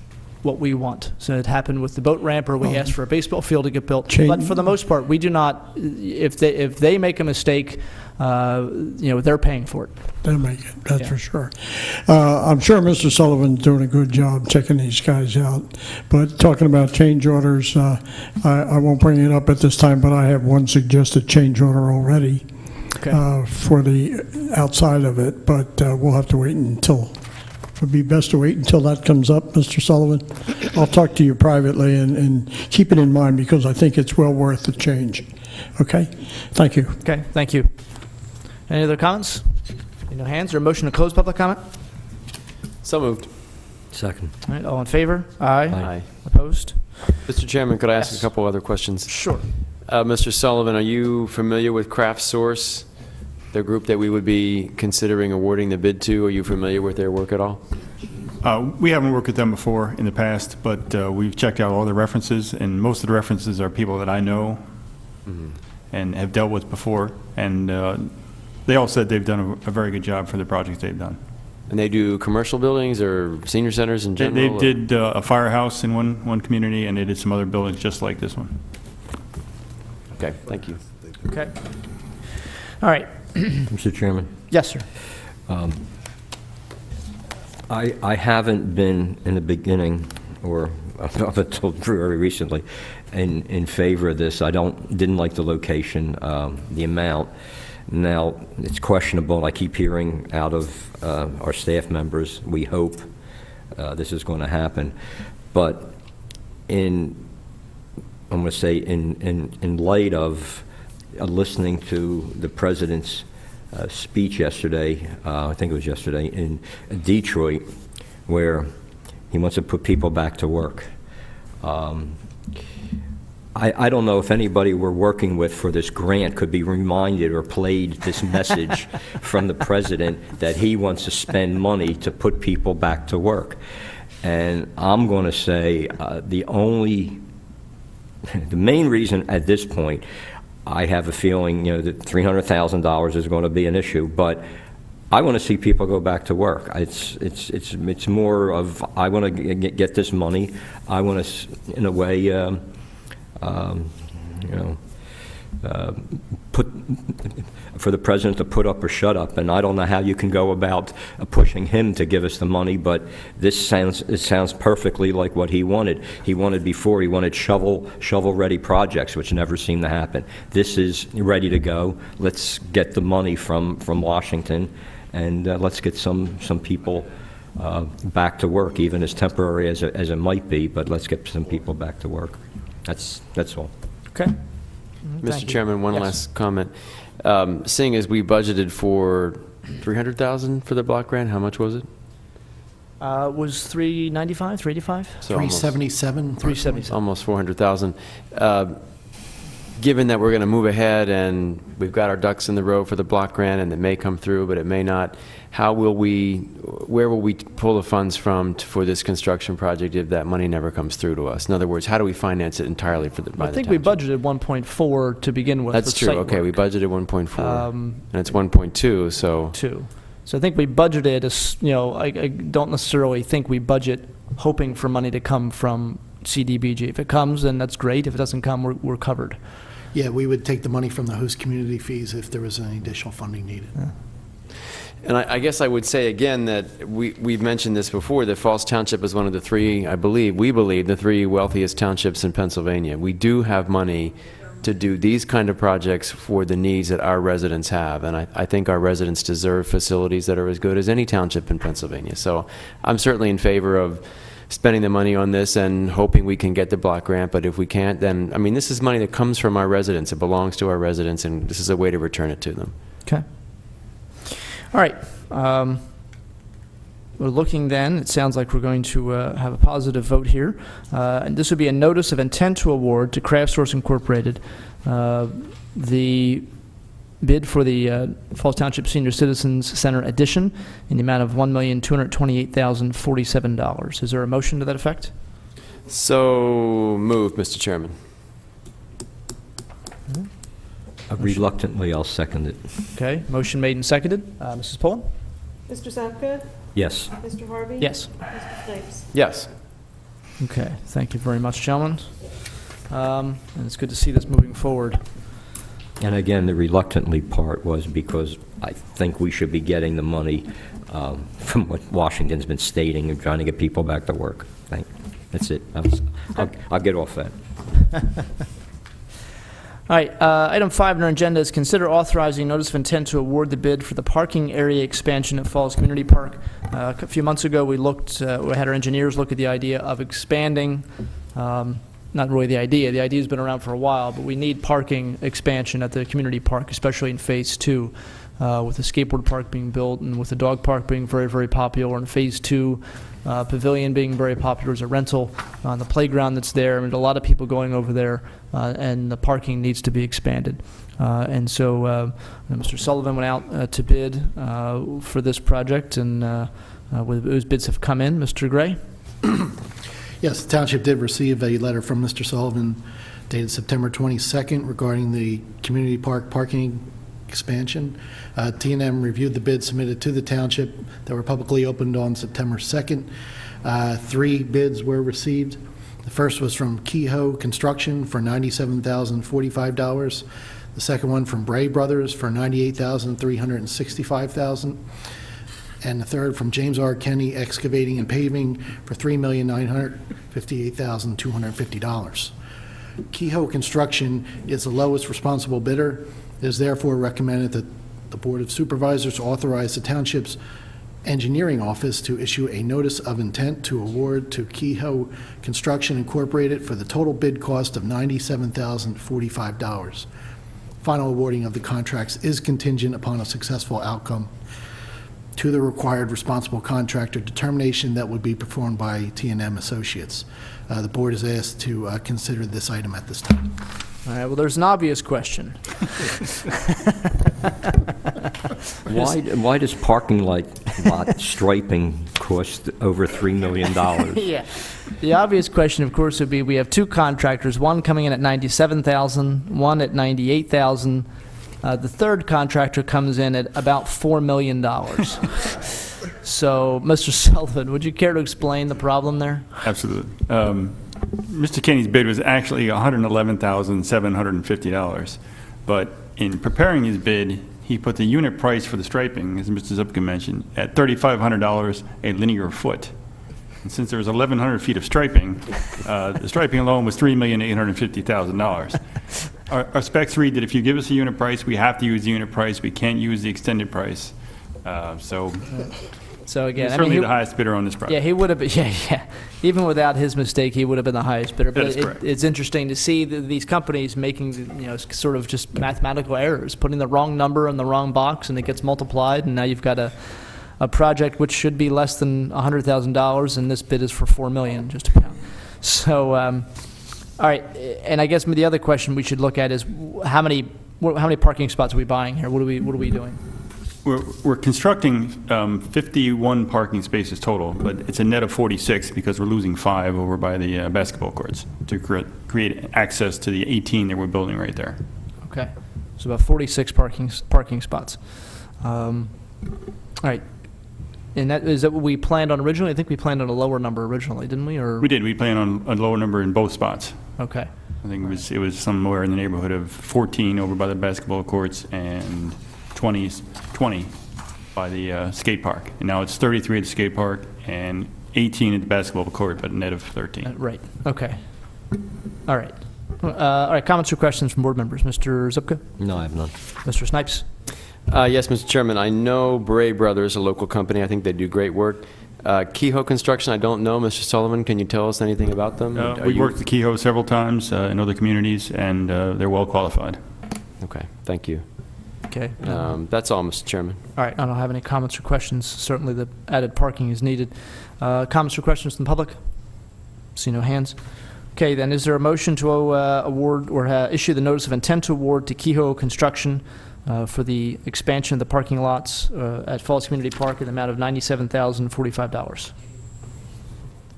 what we want. So it happened with the boat ramp, or we asked for a baseball field to get built. But for the most part, we do not. If they make a mistake, you know, they're paying for it. They'll make it, that's for sure. I'm sure Mr. Sullivan's doing a good job checking these guys out. But talking about change orders, I won't bring it up at this time, but I have one suggested change order already for the outside of it. But we'll have to wait until. It would be best to wait until that comes up, Mr. Sullivan. I'll talk to you privately and keep it in mind, because I think it's well worth the change. Okay? Thank you. Okay, thank you. Any other comments? No hands, or a motion to close public comment? So moved. Second. All right, all in favor? Aye. Aye. Opposed? Mr. Chairman, could I ask a couple other questions? Sure. Mr. Sullivan, are you familiar with Craft Source, the group that we would be considering awarding the bid to? Are you familiar with their work at all? We haven't worked with them before in the past, but we've checked out all the references, and most of the references are people that I know and have dealt with before, and they all said they've done a very good job for the projects they've done. And they do commercial buildings or senior centers in general? They did a firehouse in one community, and they did some other buildings just like this one. Okay, thank you. Okay. All right. Mr. Chairman? Yes, sir. I haven't been in the beginning, or up until very recently, in favor of this. I didn't like the location, the amount. Now, it's questionable. I keep hearing out of our staff members, we hope this is going to happen. But I'm going to say in light of listening to the president's speech yesterday, I think it was yesterday, in Detroit, where he wants to put people back to work. I don't know if anybody we're working with for this grant could be reminded or played this message from the president that he wants to spend money to put people back to work. And I'm going to say the main reason at this point, I have a feeling, you know, that $300,000 is going to be an issue, but I want to see people go back to work. It's more of, I want to get this money. I want to, in a way, you know, for the president to put up or shut up, and I don't know how you can go about pushing him to give us the money, but it sounds perfectly like what he wanted. He wanted shovel-ready projects, which never seem to happen. This is ready to go. Let's get the money from Washington, and let's get some people back to work, even as temporary as it might be, but let's get some people back to work. That's all. Okay. Mr. Chairman, one last comment. Seeing as we budgeted for $300,000 for the block grant, how much was it? Was $395, $385? So 377. $377. Almost $400,000. given that we're going to move ahead and we've got our ducks in the row for the block grant and it may come through, but it may not, where will we pull the funds from for this construction project if that money never comes through to us? In other words, how do we finance it entirely by the I think we budgeted 1.4 to begin with. That's for true. site Okay, we work. budgeted 1.4, and it's 1.2, so. So I think we budgeted, I don't necessarily think we budget hoping for money to come from CDBG. If it comes, then that's great. If it doesn't come, we're covered. Yeah, we would take the money from the host community fees if there was any additional funding needed. Yeah. And I guess I would say again that we've mentioned this before, that Falls Township is one of the three, we believe, the three wealthiest townships in Pennsylvania. We do have money to do these kind of projects for the needs that our residents have. And I think our residents deserve facilities that are as good as any township in Pennsylvania. So I'm certainly in favor of spending the money on this and hoping we can get the block grant. But if we can't, then, I mean, this is money that comes from our residents. It belongs to our residents, and this is a way to return it to them. Okay. All right. We're looking then, it sounds like we're going to have a positive vote here. And this would be a notice of intent to award to CraftSource Incorporated the bid for the Falls Township Senior Citizens Center addition in the amount of $1,228,047. Is there a motion to that effect? So moved, Mr. Chairman. Reluctantly, I'll second it. Okay, motion made and seconded. Mrs. Pullen? Mr. Zapka? Yes. Mr. Harvey? Yes. Mr. Snipes? Yes. Okay, thank you very much, gentlemen. And it's good to see this moving forward. And again, the reluctantly part was because I think we should be getting the money from what Washington's been stating and trying to get people back to work. That's it. I'll get off that. All right, item 5 on our agenda is consider authorizing notice of intent to award the bid for the parking area expansion at Falls Community Park. A few months ago, we had our engineers look at the idea of expanding, not really the idea's been around for a while, but we need parking expansion at the community park, especially in Phase 2, with the skateboard park being built and with the dog park being very, very popular, and Phase 2 pavilion being very popular as a rental, the playground that's there. I mean, a lot of people going over there, and the parking needs to be expanded. And so Mr. Sullivan went out to bid for this project, and those bids have come in. Mr. Gray? Yes, the township did receive a letter from Mr. Sullivan dated September 22nd regarding the community park parking expansion. T&M reviewed the bids submitted to the township that were publicly opened on September 2nd. 3 bids were received. The first was from Kehoe Construction for $97,045. The second one from Bray Brothers for $98,365. And the third from James R. Kenny Excavating and Paving for $3,958,250. Kehoe Construction is the lowest responsible bidder. It is therefore recommended that the Board of Supervisors authorize the Township's Engineering Office to issue a notice of intent to award to Kehoe Construction Incorporated for the total bid cost of $97,045. Final awarding of the contracts is contingent upon a successful outcome to the required responsible contractor determination that would be performed by T&M Associates. The board is asked to consider this item at this time. All right, well, there's an obvious question. Why does parking lot striping cost over $3 million? Yeah. The obvious question, of course, would be we have 2 contractors, one coming in at $97,000, one at $98,000. The third contractor comes in at about $4 million. So, Mr. Sullivan, would you care to explain the problem there? Absolutely. Mr. Kenny's bid was actually $111,750, but in preparing his bid, he put the unit price for the striping, as Mr. Zupka mentioned, at $3,500 a linear foot. And since there was 1,100 feet of striping, the striping alone was $3,850,000. Our specs read that if you give us a unit price, we have to use the unit price. We can't use the extended price. So again, certainly the highest bidder on this project. Yeah, he would have been. Yeah. Even without his mistake, he would have been the highest bidder. That But is correct. it's interesting to see these companies making, sort of just mathematical errors, putting the wrong number in the wrong box, and it gets multiplied, and now you've got a project which should be less than $100,000, and this bid is for $4 million, just to count. So All right, and I guess the other question we should look at is how many parking spots are we buying here? What are we doing? We're constructing 51 parking spaces total, but it's a net of 46 because we're losing 5 over by the basketball courts to create access to the 18 that we're building right there. Okay, so about 46 parking spots. All right, and is that what we planned on originally? I think we planned on a lower number originally, didn't we? Or We did. We planned on a lower number in both spots. okay, I think it was somewhere in the neighborhood of 14 over by the basketball courts and 20 by the skate park. And now it's 33 at the skate park and 18 at the basketball court, but a net of 13. right. Okay. All right. All right. Comments or questions from board members? Mr. Zupka? No, I have none. Mr. Snipes? Yes, Mr. Chairman, I know Bray Brothers, a local company. I think they do great work. Kehoe Construction, I don't know. Mr. Sullivan, can you tell us anything about them? We worked with Kehoe several times in other communities, and they're well qualified. Okay, thank you. Okay. That's all, Mr. Chairman. All right. I don't have any comments or questions. Certainly the added parking is needed. Comments or questions from the public? See no hands. Okay, then is there a motion to award or issue the notice of intent to award to Kehoe Construction for the expansion of the parking lots at Falls Community Park in the amount of $97,045?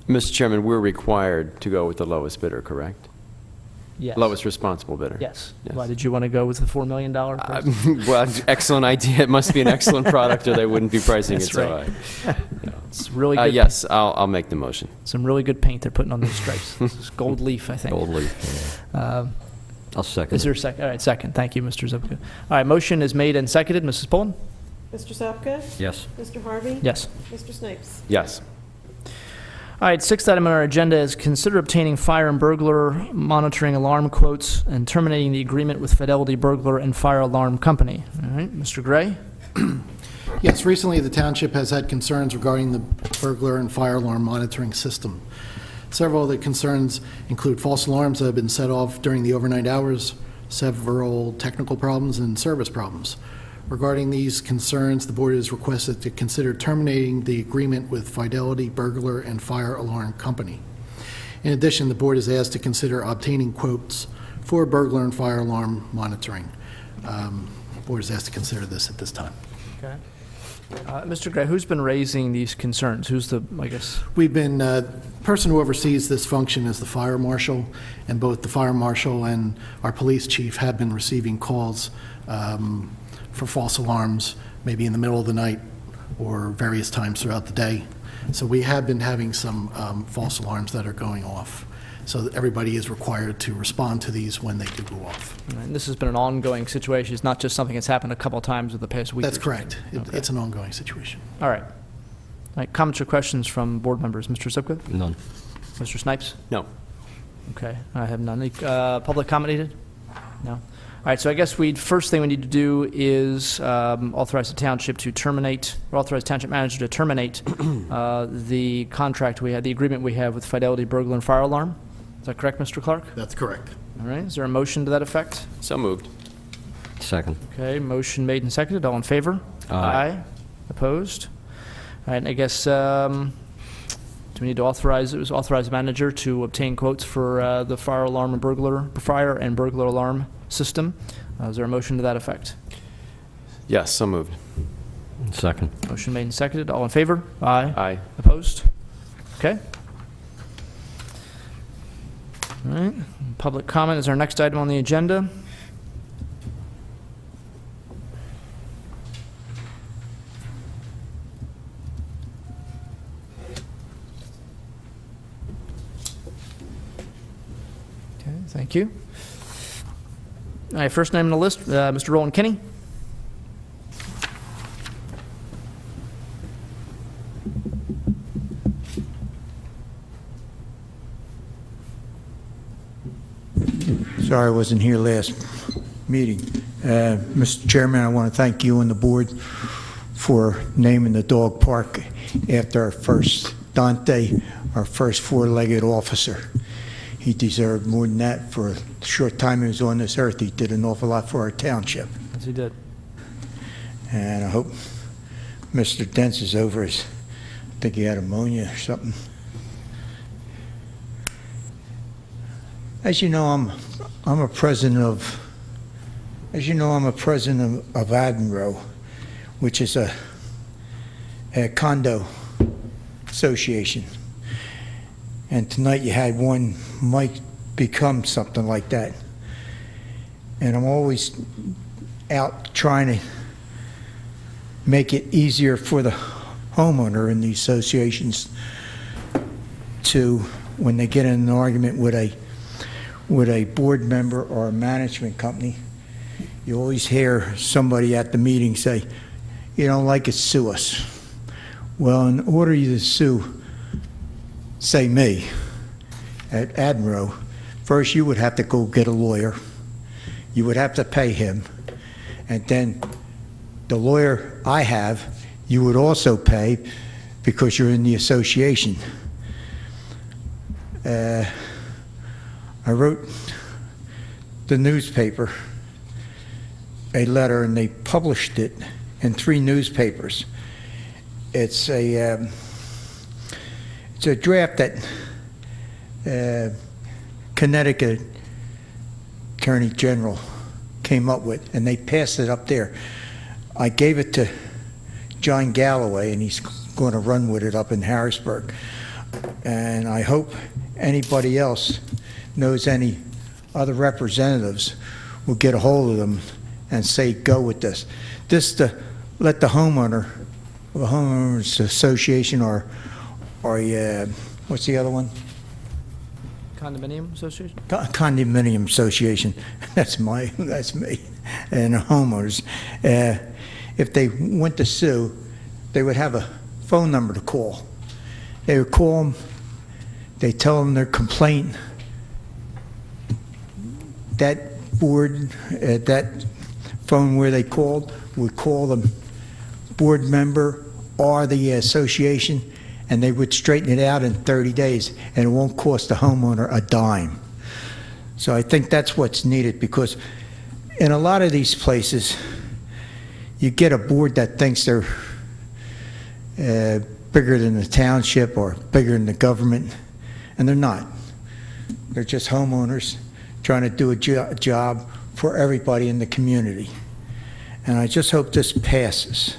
Mr. Chairman, we're required to go with the lowest bidder, correct? Yes. Lowest responsible bidder. Yes. Why did you want to go with the $4 million price? Well, excellent idea. It must be an excellent product or they wouldn't be pricing it That's so right. high. It's really good. Yes, I'll make the motion. Some really good paint they're putting on these stripes. This is gold leaf, I think. Gold leaf. I'll second. Is there a second? All right, second. Thank you, Mr. Zupka. All right, motion is made and seconded. Mrs. Pullen? Mr. Sapka? Yes. Mr. Harvey? Yes. Mr. Snipes? Yes. All right, sixth item on our agenda is consider obtaining fire and burglar monitoring alarm quotes and terminating the agreement with Fidelity Burglar and Fire Alarm Company. All right, Mr. Gray? Yes, recently the township has had concerns regarding the burglar and fire alarm monitoring system. Several of the concerns include false alarms that have been set off during the overnight hours, several technical problems, and service problems. Regarding these concerns, the board is requested to consider terminating the agreement with Fidelity Burglar and Fire Alarm Company. In addition, the board is asked to consider obtaining quotes for burglar and fire alarm monitoring. The board is asked to consider this at this time. Okay. Mr. Gray, who's been raising these concerns? Who's the, I guess? We've been, person who oversees this function is the fire marshal, and both the fire marshal and our police chief have been receiving calls for false alarms, maybe in the middle of the night or various times throughout the day. So we have been having some false alarms that are going off. So that everybody is required to respond to these when they do go off. And this has been an ongoing situation. It's not just something that's happened a couple of times in the past week. That's or correct. something. It's an ongoing situation. All right. All right, comments or questions from board members? Mr. Zupka? None. Mr. Snipes? No. Okay, I have none. Any, public comment needed? No. All right, so I guess first thing we need to do is authorize the township to terminate, or authorize township manager to terminate the contract we had, the agreement we have with Fidelity Burglar and Fire Alarm. Is that correct, Mr. Clark? That's correct. All right, is there a motion to that effect? So moved. Second. Okay, motion made and seconded. All in favor? Aye. Opposed? All right, and I guess, do we need to authorize the manager to obtain quotes for the fire and burglar alarm system? Is there a motion to that effect? Yes, so moved. Second. Motion made and seconded. All in favor? Aye. Aye. Opposed? Okay. All right. Public comment is our next item on the agenda. Okay, thank you. All right, first name on the list, Mr. Roland Kinney. Sorry I wasn't here last meeting. Mr. Chairman, I want to thank you and the board for naming the dog park after our first Dante, our first four-legged officer. He deserved more than that. For the short time he was on this earth, he did an awful lot for our township. Yes, he did. And I hope Mr. Dents is over his, I think he had pneumonia or something. As you know, I'm a president of, Admiral, which is a condo association. And tonight you had one might become something like that. And I'm always out trying to make it easier for the homeowner in these associations to, when they get in an argument with a board member or a management company, you always hear somebody at the meeting say, "You don't like it, sue us." Well, in order you to sue, say me, at Admiral, first you would have to go get a lawyer. You would have to pay him. And then the lawyer I have, you would also pay because you're in the association. I wrote the newspaper a letter, and they published it in 3 newspapers. It's a draft that Connecticut Attorney General came up with, and they passed it up there. I gave it to John Galloway, and he's going to run with it up in Harrisburg. And I hope anybody else knows any other representatives will get a hold of them and say, go with this. This to let the homeowners association or what's the other one? Condominium association? Condominium association. That's me. And homeowners. If they went to sue, they would have a phone number to call. They would call them. They tell them their complaint. That board, that phone where they called, would call the board member or the association, and they would straighten it out in 30 days, and it won't cost the homeowner a dime. So I think that's what's needed, because in a lot of these places, you get a board that thinks they're bigger than the township or bigger than the government, and they're not. They're just homeowners trying to do a job for everybody in the community. And I just hope this passes.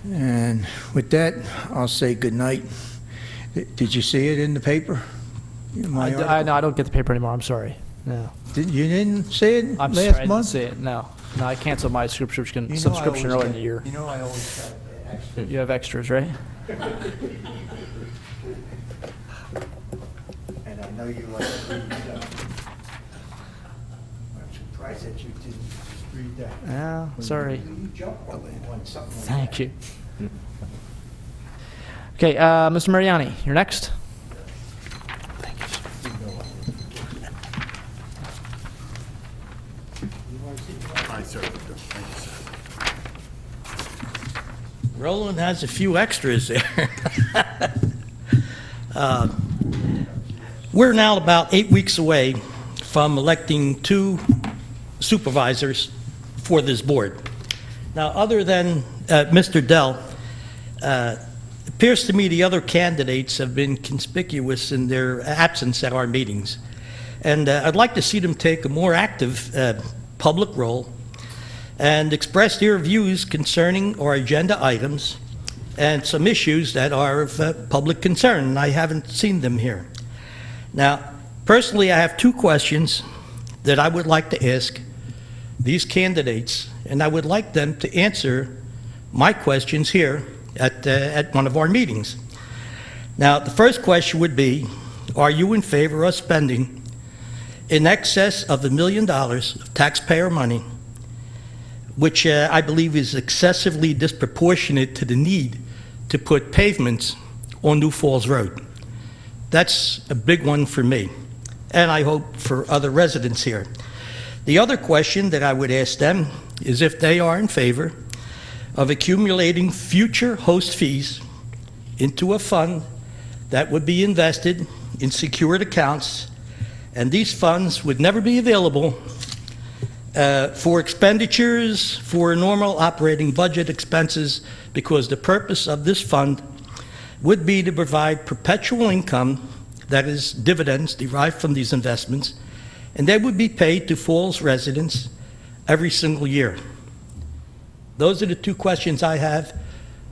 And with that, I'll say good night. Did you see it in the paper? No, I don't get the paper anymore. I'm sorry. No. You didn't see it I'm last sorry, I didn't month? see it. No, I canceled my subscription You know I always earlier in get- the year. You know I always have extras. You have extras, right? And I know you like to read stuff. I'm surprised that you didn't read that. Yeah, sorry. You jumped on something like Thank you. Okay, Mr. Mariani, you're next. I certainly do. Thank you, sir. Roland has a few extras there. We're now about 8 weeks away from electing 2 supervisors for this board. Now, other than Mr. Dell, it appears to me the other candidates have been conspicuous in their absence at our meetings. And I'd like to see them take a more active public role and express their views concerning our agenda items and some issues that are of public concern, and I haven't seen them here. Now, personally, I have 2 questions that I would like to ask these candidates, and I would like them to answer my questions here at one of our meetings. Now, the first question would be, are you in favor of spending in excess of $1 million of taxpayer money, which I believe is excessively disproportionate to the need to put pavements on New Falls Road? That's a big one for me, and I hope for other residents here. The other question that I would ask them is if they are in favor of accumulating future host fees into a fund that would be invested in secured accounts, and these funds would never be available for expenditures for normal operating budget expenses, because the purpose of this fund would be to provide perpetual income that is, dividends derived from these investments, and they would be paid to Falls residents every single year. Those are the two questions I have.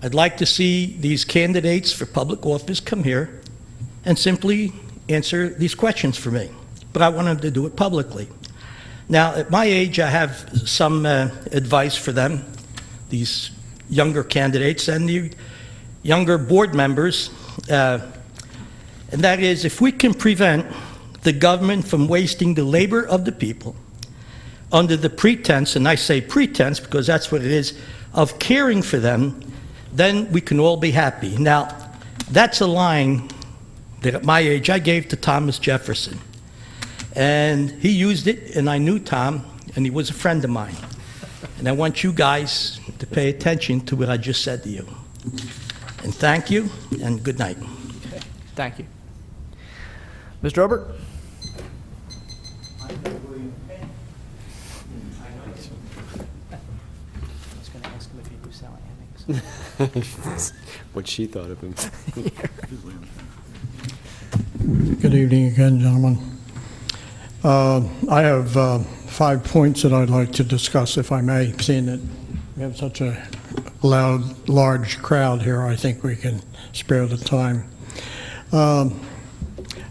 I'd like to see these candidates for public office come here and simply answer these questions for me, but I want them to do it publicly. Now, at my age, I have some advice for them, these younger candidates and the younger board members, and that is, if we can prevent the government from wasting the labor of the people under the pretense, and I say pretense because that's what it is, of caring for them, then we can all be happy. Now, that's a line that at my age I gave to Thomas Jefferson. And he used it, and I knew Tom, and he was a friend of mine. And I want you guys to pay attention to what I just said to you. And thank you, and good night. Okay, thank you. Mr. Obert? I was going to ask him if he was selling innings. What she thought of him. Good evening again, gentlemen. I have 5 points that I'd like to discuss, if I may, seeing that we have such a large crowd here. I think we can spare the time.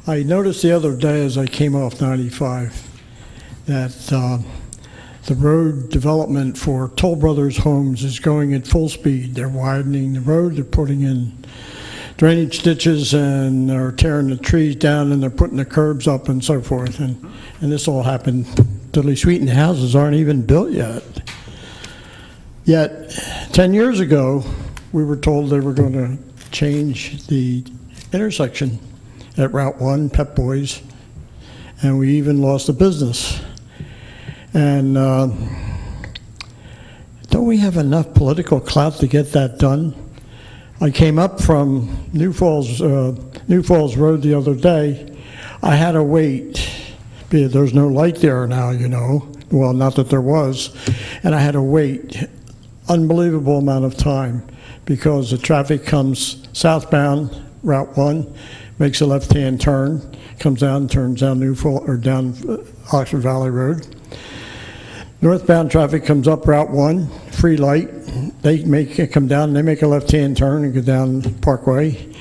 I noticed the other day as I came off 95 that the road development for Toll Brothers Homes is going at full speed. They're widening the road, they're putting in drainage ditches, and they're tearing the trees down, and they're putting the curbs up and so forth. And this all happened totally sweet, and the houses aren't even built yet. Yet, 10 years ago, we were told they were going to change the intersection at Route 1, Pep Boys, and we even lost a business. And don't we have enough political clout to get that done? I came up from New Falls Road the other day. I had to wait. There's no light there now, you know. Well, not that there was. And I had to wait unbelievable amount of time because the traffic comes southbound, Route 1, makes a left-hand turn, comes down, turns down down Oxford Valley Road. Northbound traffic comes up Route 1, free light. They come down, they make a left-hand turn and go down Parkway.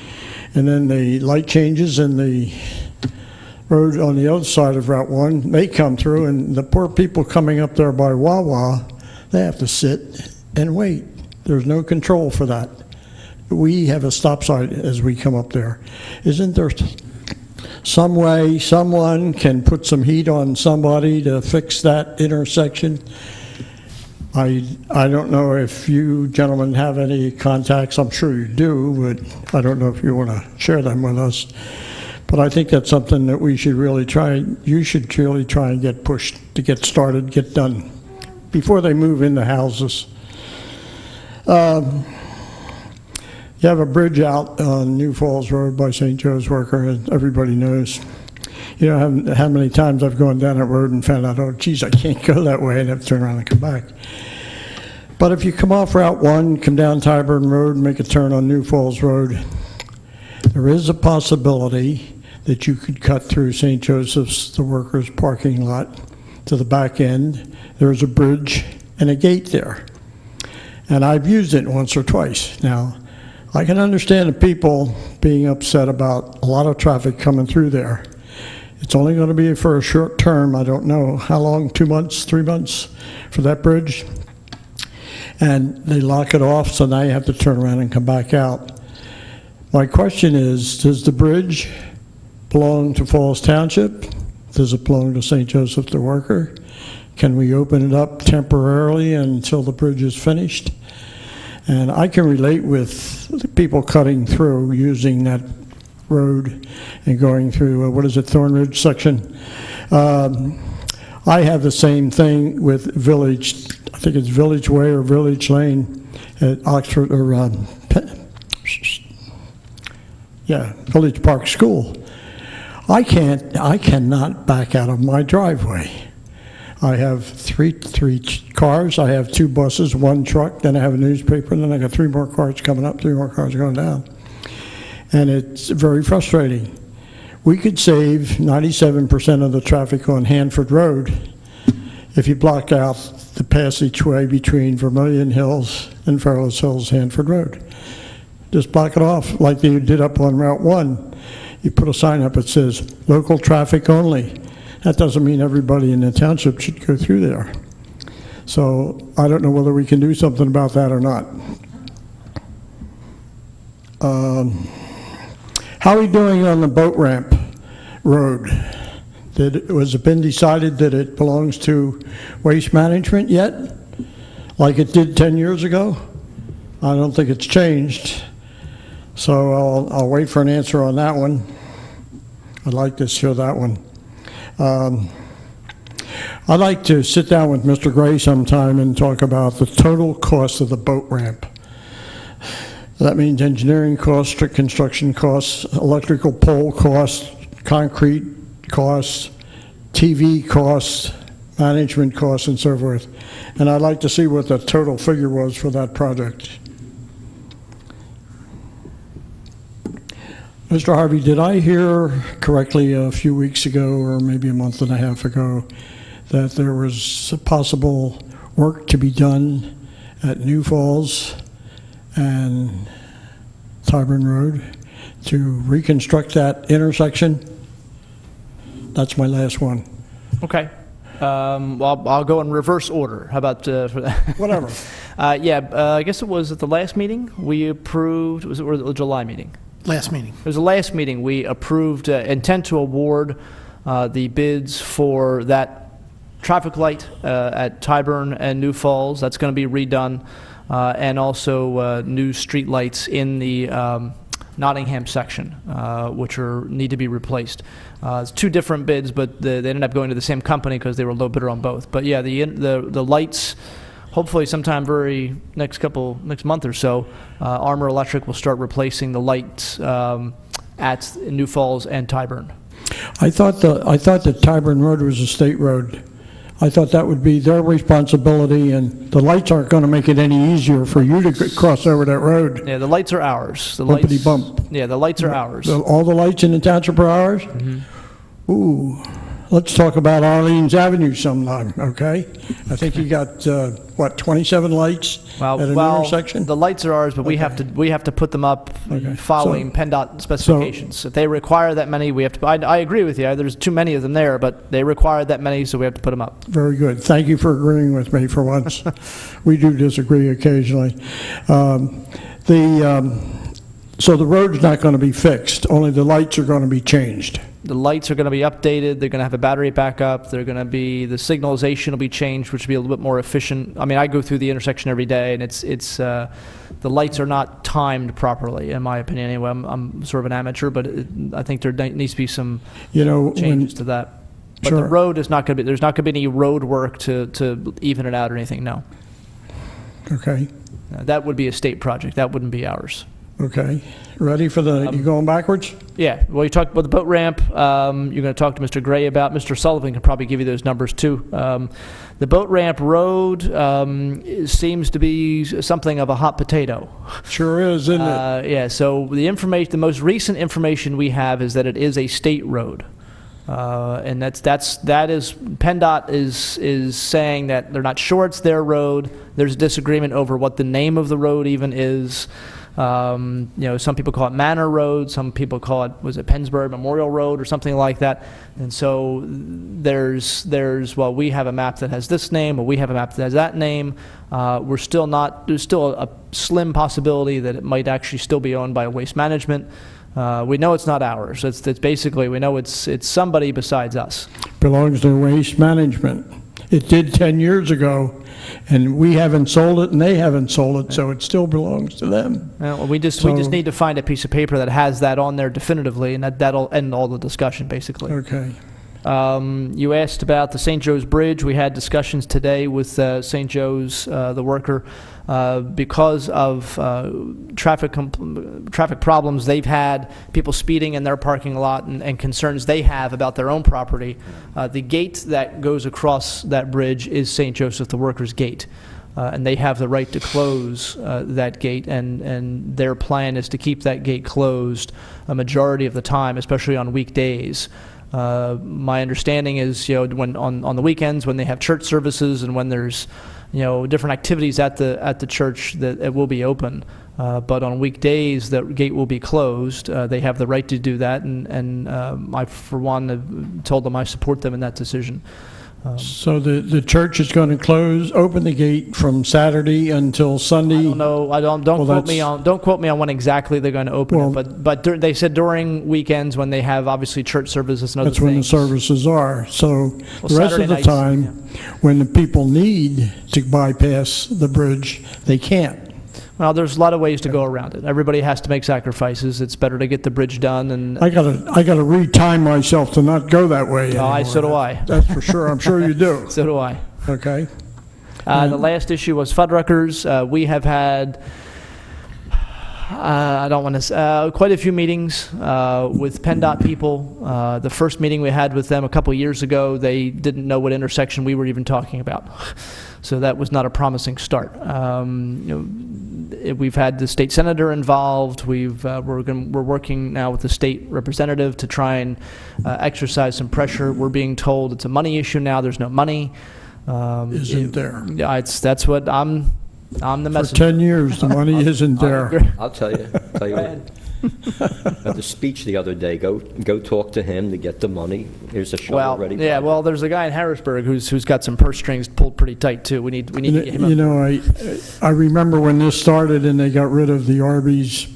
And then the light changes and the road on the other side of Route 1, they come through, and the poor people coming up there by Wawa, they have to sit and wait. There's no control for that. We have a stop sign as we come up there. Isn't there some way someone can put some heat on somebody to fix that intersection? I don't know if you gentlemen have any contacts. I'm sure you do, but I don't know if you want to share them with us. But I think that's something that we should really try. You should really try and get pushed to get started, get done before they move into houses. You have a bridge out on New Falls Road by St. Joe's Worker, and everybody knows. You know how many times I've gone down that road and found out, oh, geez, I can't go that way, and have to turn around and come back. But if you come off Route 1, come down Tyburn Road, and make a turn on New Falls Road, there is a possibility that you could cut through St. Joseph's, the workers' parking lot, to the back end. There's a bridge and a gate there. And I've used it once or twice. Now, I can understand the people being upset about a lot of traffic coming through there. It's only going to be for a short term. I don't know how long, 2 months, 3 months for that bridge. And they lock it off, so now you have to turn around and come back out. My question is, does the bridge belong to Falls Township? Does it belong to St. Joseph the Worker? Can we open it up temporarily until the bridge is finished? And I can relate with the people cutting through using that road and going through, what is it, Thornridge section. I have the same thing with Village, I think it's Village Way or Village Lane at Oxford, or Village Park School. I cannot back out of my driveway. I have three cars, I have 2 buses, 1 truck, then I have a newspaper, and then I got 3 more cars coming up, 3 more cars going down. And it's very frustrating. we could save 97% of the traffic on Hanford Road if you block out the passageway between Vermilion Hills and Fairless Hills, Hanford Road. Just block it off like they did up on Route 1. You put a sign up that says, local traffic only. That doesn't mean everybody in the township should go through there. So I don't know whether we can do something about that or not. How are we doing on the boat ramp road? Was it been decided that it belongs to Waste Management yet? Like it did 10 years ago? I don't think it's changed. So I'll wait for an answer on that one. I'd like to show that one. I'd like to sit down with Mr. Gray sometime and talk about the total cost of the boat ramp. That means engineering costs, construction costs, electrical pole costs, concrete costs, TV costs, management costs, and so forth. And I'd like to see what the total figure was for that project. Mr. Harvey, did I hear correctly a few weeks ago, or maybe a month and a half ago, that there was possible work to be done at New Falls and Tyburn Road to reconstruct that intersection? That's my last one. Okay. Well, I'll go in reverse order. How about for that? Whatever. I guess it was at the last meeting we approved, was it or the July meeting? Last meeting. It was the last meeting. We approved intent to award the bids for that traffic light at Tyburn and New Falls. That's going to be redone. And also new street lights in the Nottingham section, which need to be replaced. It's two different bids, but they ended up going to the same company because they were low bidder on both. But yeah, the lights, hopefully sometime next month or so, Armor Electric will start replacing the lights at New Falls and Tyburn. I thought that Tyburn Road was a state road. I thought that would be their responsibility, and the lights aren't going to make it any easier for you to cross over that road. Yeah, the lights are ours. The Bumpity lights, bump. Yeah, the lights are ours. All the lights in the township are ours? Mm-hmm. Ooh, let's talk about Arlene's Avenue sometime, okay? I think you got, 27 lights at an intersection? The lights are ours, but we have to put them up following PennDOT specifications. If they require that many, we have to. I agree with you. There's too many of them there, but they require that many, so we have to put them up. Very good. Thank you for agreeing with me for once. We do disagree occasionally. So the road's not going to be fixed. Only the lights are going to be changed. The lights are going to be updated. They're going to have a battery backup. The signalization will be changed, which will be a little bit more efficient. I mean, I go through the intersection every day, and the lights are not timed properly, in my opinion. Anyway, I'm sort of an amateur, but I think there needs to be some changes to that. But the road is not going to be. There's not going to be any road work to even it out or anything. No. Okay. That would be a state project. That wouldn't be ours. Okay. Ready for you going backwards? Yeah. Well, you talked about the boat ramp. You're going to talk to Mr. Gray about. Mr. Sullivan can probably give you those numbers too. The boat ramp road seems to be something of a hot potato. Sure is, isn't it? Yeah. So the most recent information we have is that it is a state road. And that is PennDOT is saying that they're not sure it's their road. There's a disagreement over what the name of the road even is. Some people call it Manor Road, some people call it, was it Pennsbury Memorial Road or something like that. And so we have a map that has this name, or we have a map that has that name. There's still a slim possibility that it might actually still be owned by Waste Management. We know it's not ours. It's basically, we know it's somebody besides us. Belongs to Waste Management. It did 10 years ago, and we haven't sold it, and they haven't sold it, so it still belongs to them. Well, we just need to find a piece of paper that has that on there definitively, and that'll end all the discussion, basically. Okay. You asked about the St. Joe's Bridge. We had discussions today with St. Joe's, the worker, because of traffic problems they've had, people speeding in their parking lot, and concerns they have about their own property. The gate that goes across that bridge is St. Joseph the Workers Gate. and they have the right to close that gate, and their plan is to keep that gate closed a majority of the time, especially on weekdays. My understanding is, when on the weekends, when they have church services and when there's, different activities at the church, that it will be open. But on weekdays, that gate will be closed. They have the right to do that, and I, for one, have told them I support them in that decision. So the church is going to open the gate from Saturday until Sunday? I don't know. Don't quote me on when exactly they're going to open it. But they said during weekends when they have obviously church services and other things. That's when the services are. So the rest Saturday of the nights, time, when the people need to bypass the bridge, they can't. Well, there's a lot of ways to go around it. Everybody has to make sacrifices. It's better to get the bridge done. And I gotta re-time myself to not go that way anymore. So do I. That's for sure. I'm sure you do. So do I. Okay. The last issue was Fuddruckers. We have had, quite a few meetings with PennDOT people. The first meeting we had with them a couple years ago, they didn't know what intersection we were even talking about. So that was not a promising start. We've had the state senator involved. We're working now with the state representative to try and exercise some pressure. We're being told it's a money issue now. There's no money. Isn't there? That's what I'm the messenger. For 10 years, the money isn't there. I'll tell you what. At the speech the other day, go talk to him to get the money. Here's a shovel ready. Yeah, well, there's a guy in Harrisburg who's got some purse strings pulled pretty tight too. We need to get him up. I remember when this started and they got rid of the Arby's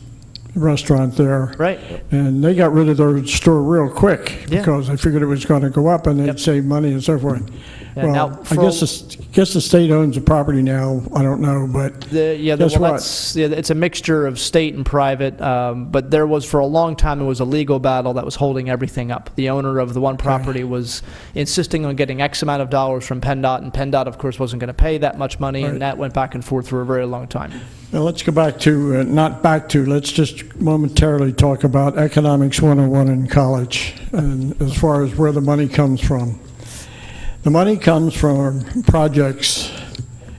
restaurant there. Right. And they got rid of their store real quick because they figured it was going to go up and they'd save money and so forth. Yeah, well, I guess the state owns the property now. I don't know, but guess what? It's a mixture of state and private. But there was, for a long time, it was a legal battle that was holding everything up. The owner of the one property was insisting on getting X amount of dollars from PennDOT, and PennDOT, of course, wasn't going to pay that much money, and that went back and forth for a very long time. Now let's go back to, let's just momentarily talk about Economics 101 in college, and as far as where the money comes from. The money comes from projects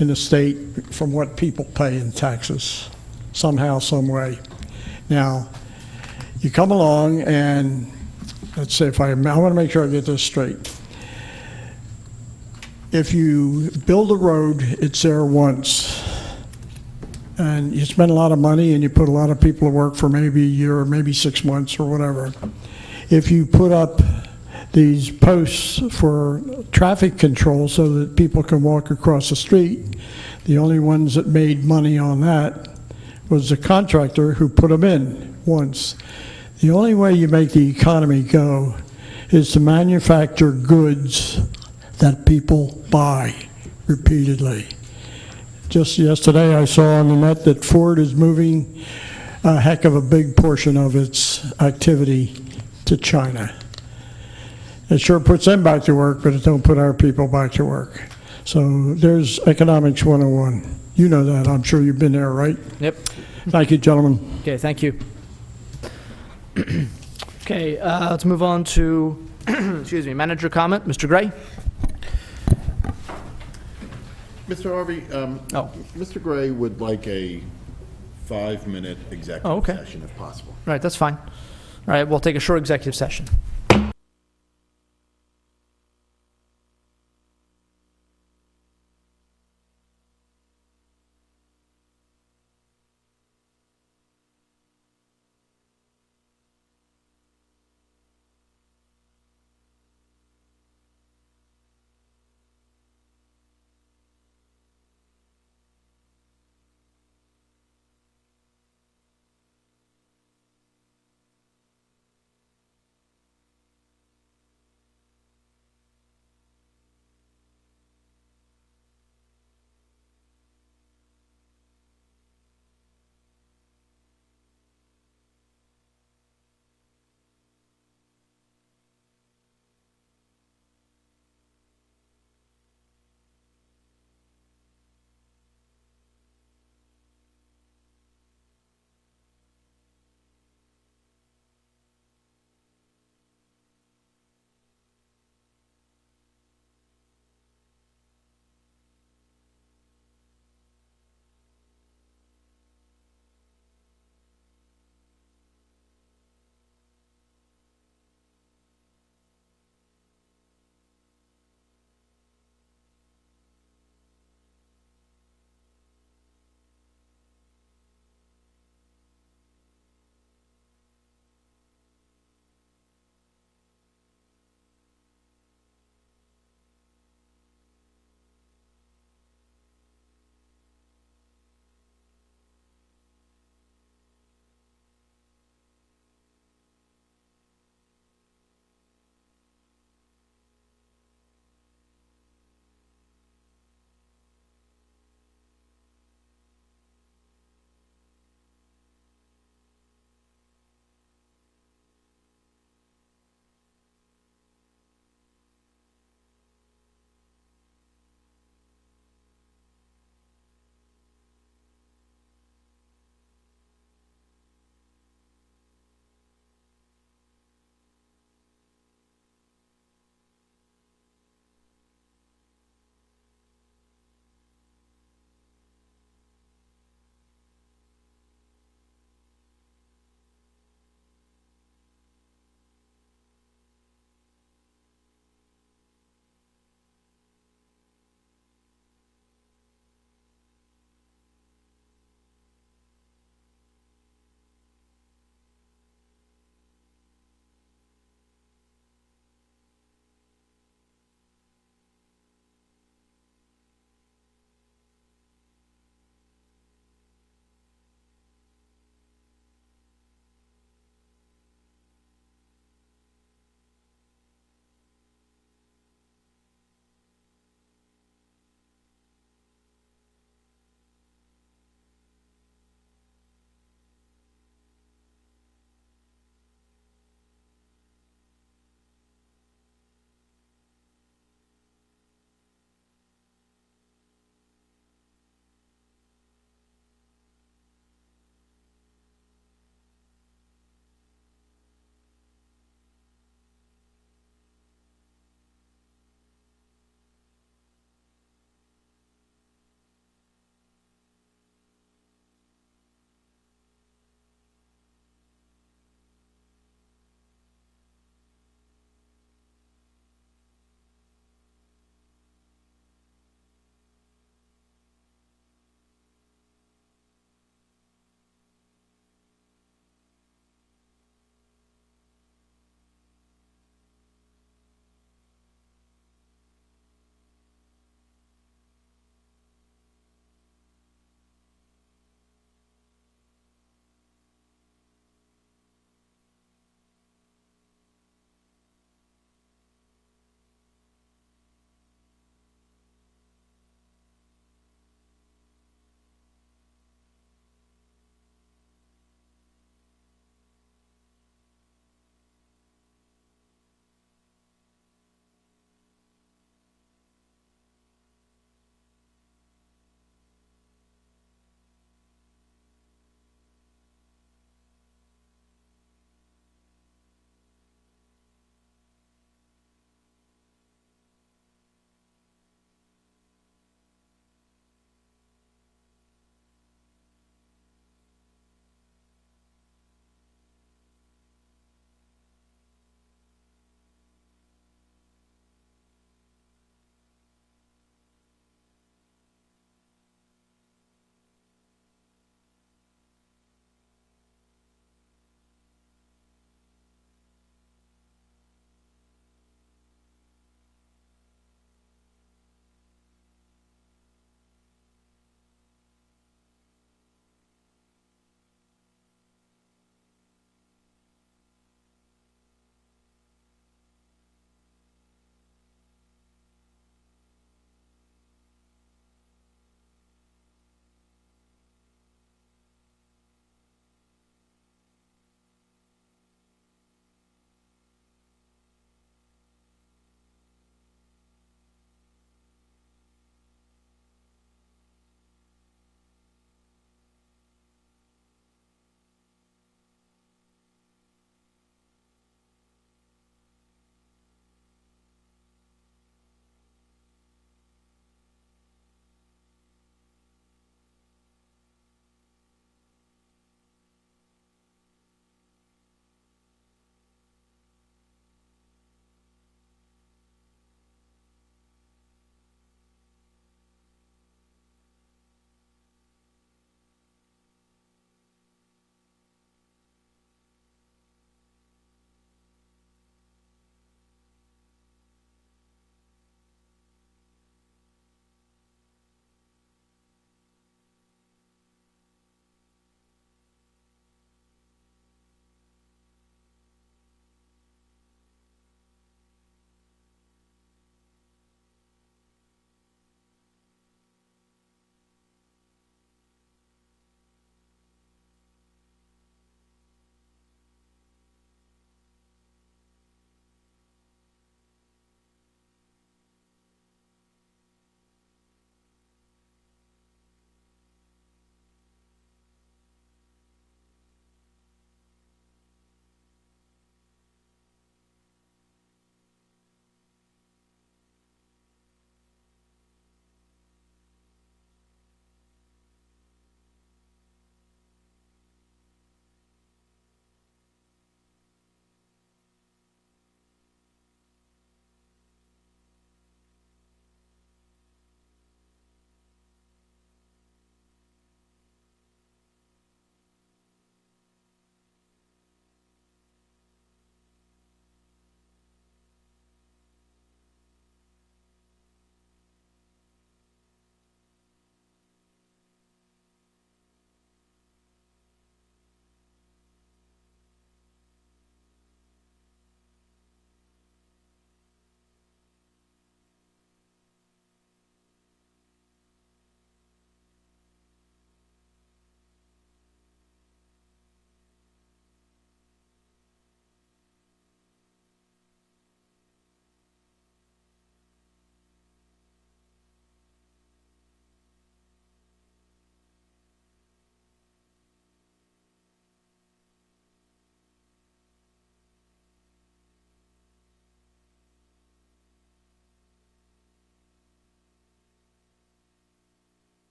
in the state from what people pay in taxes, somehow, some way. Now, you come along and, let's say I want to make sure I get this straight. If you build a road, it's there once, and you spend a lot of money and you put a lot of people to work for maybe a year or maybe 6 months or whatever. If you put up these posts for traffic control so that people can walk across the street, the only ones that made money on that was the contractor who put them in once. The only way you make the economy go is to manufacture goods that people buy repeatedly. Just yesterday I saw on the net that Ford is moving a heck of a big portion of its activity to China. It sure puts them back to work, but it don't put our people back to work. So there's Economics 101. You know that. I'm sure you've been there, right? Yep. Thank you, gentlemen. Okay, thank you. Okay, let's move on to, excuse me, manager comment. Mr. Gray? Mr. Harvey, Mr. Gray would like a 5-minute executive session if possible. All right, that's fine. All right, we'll take a short executive session.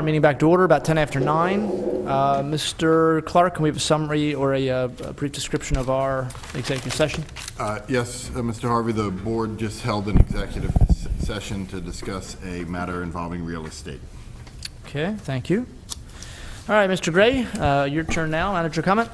Meeting back to order, about 10 after 9. Mr. Clark, can we have a summary or a brief description of our executive session? Yes, Mr. Harvey, the board just held an executive session to discuss a matter involving real estate. Okay, thank you. All right, Mr. Gray, your turn now. Manager comment?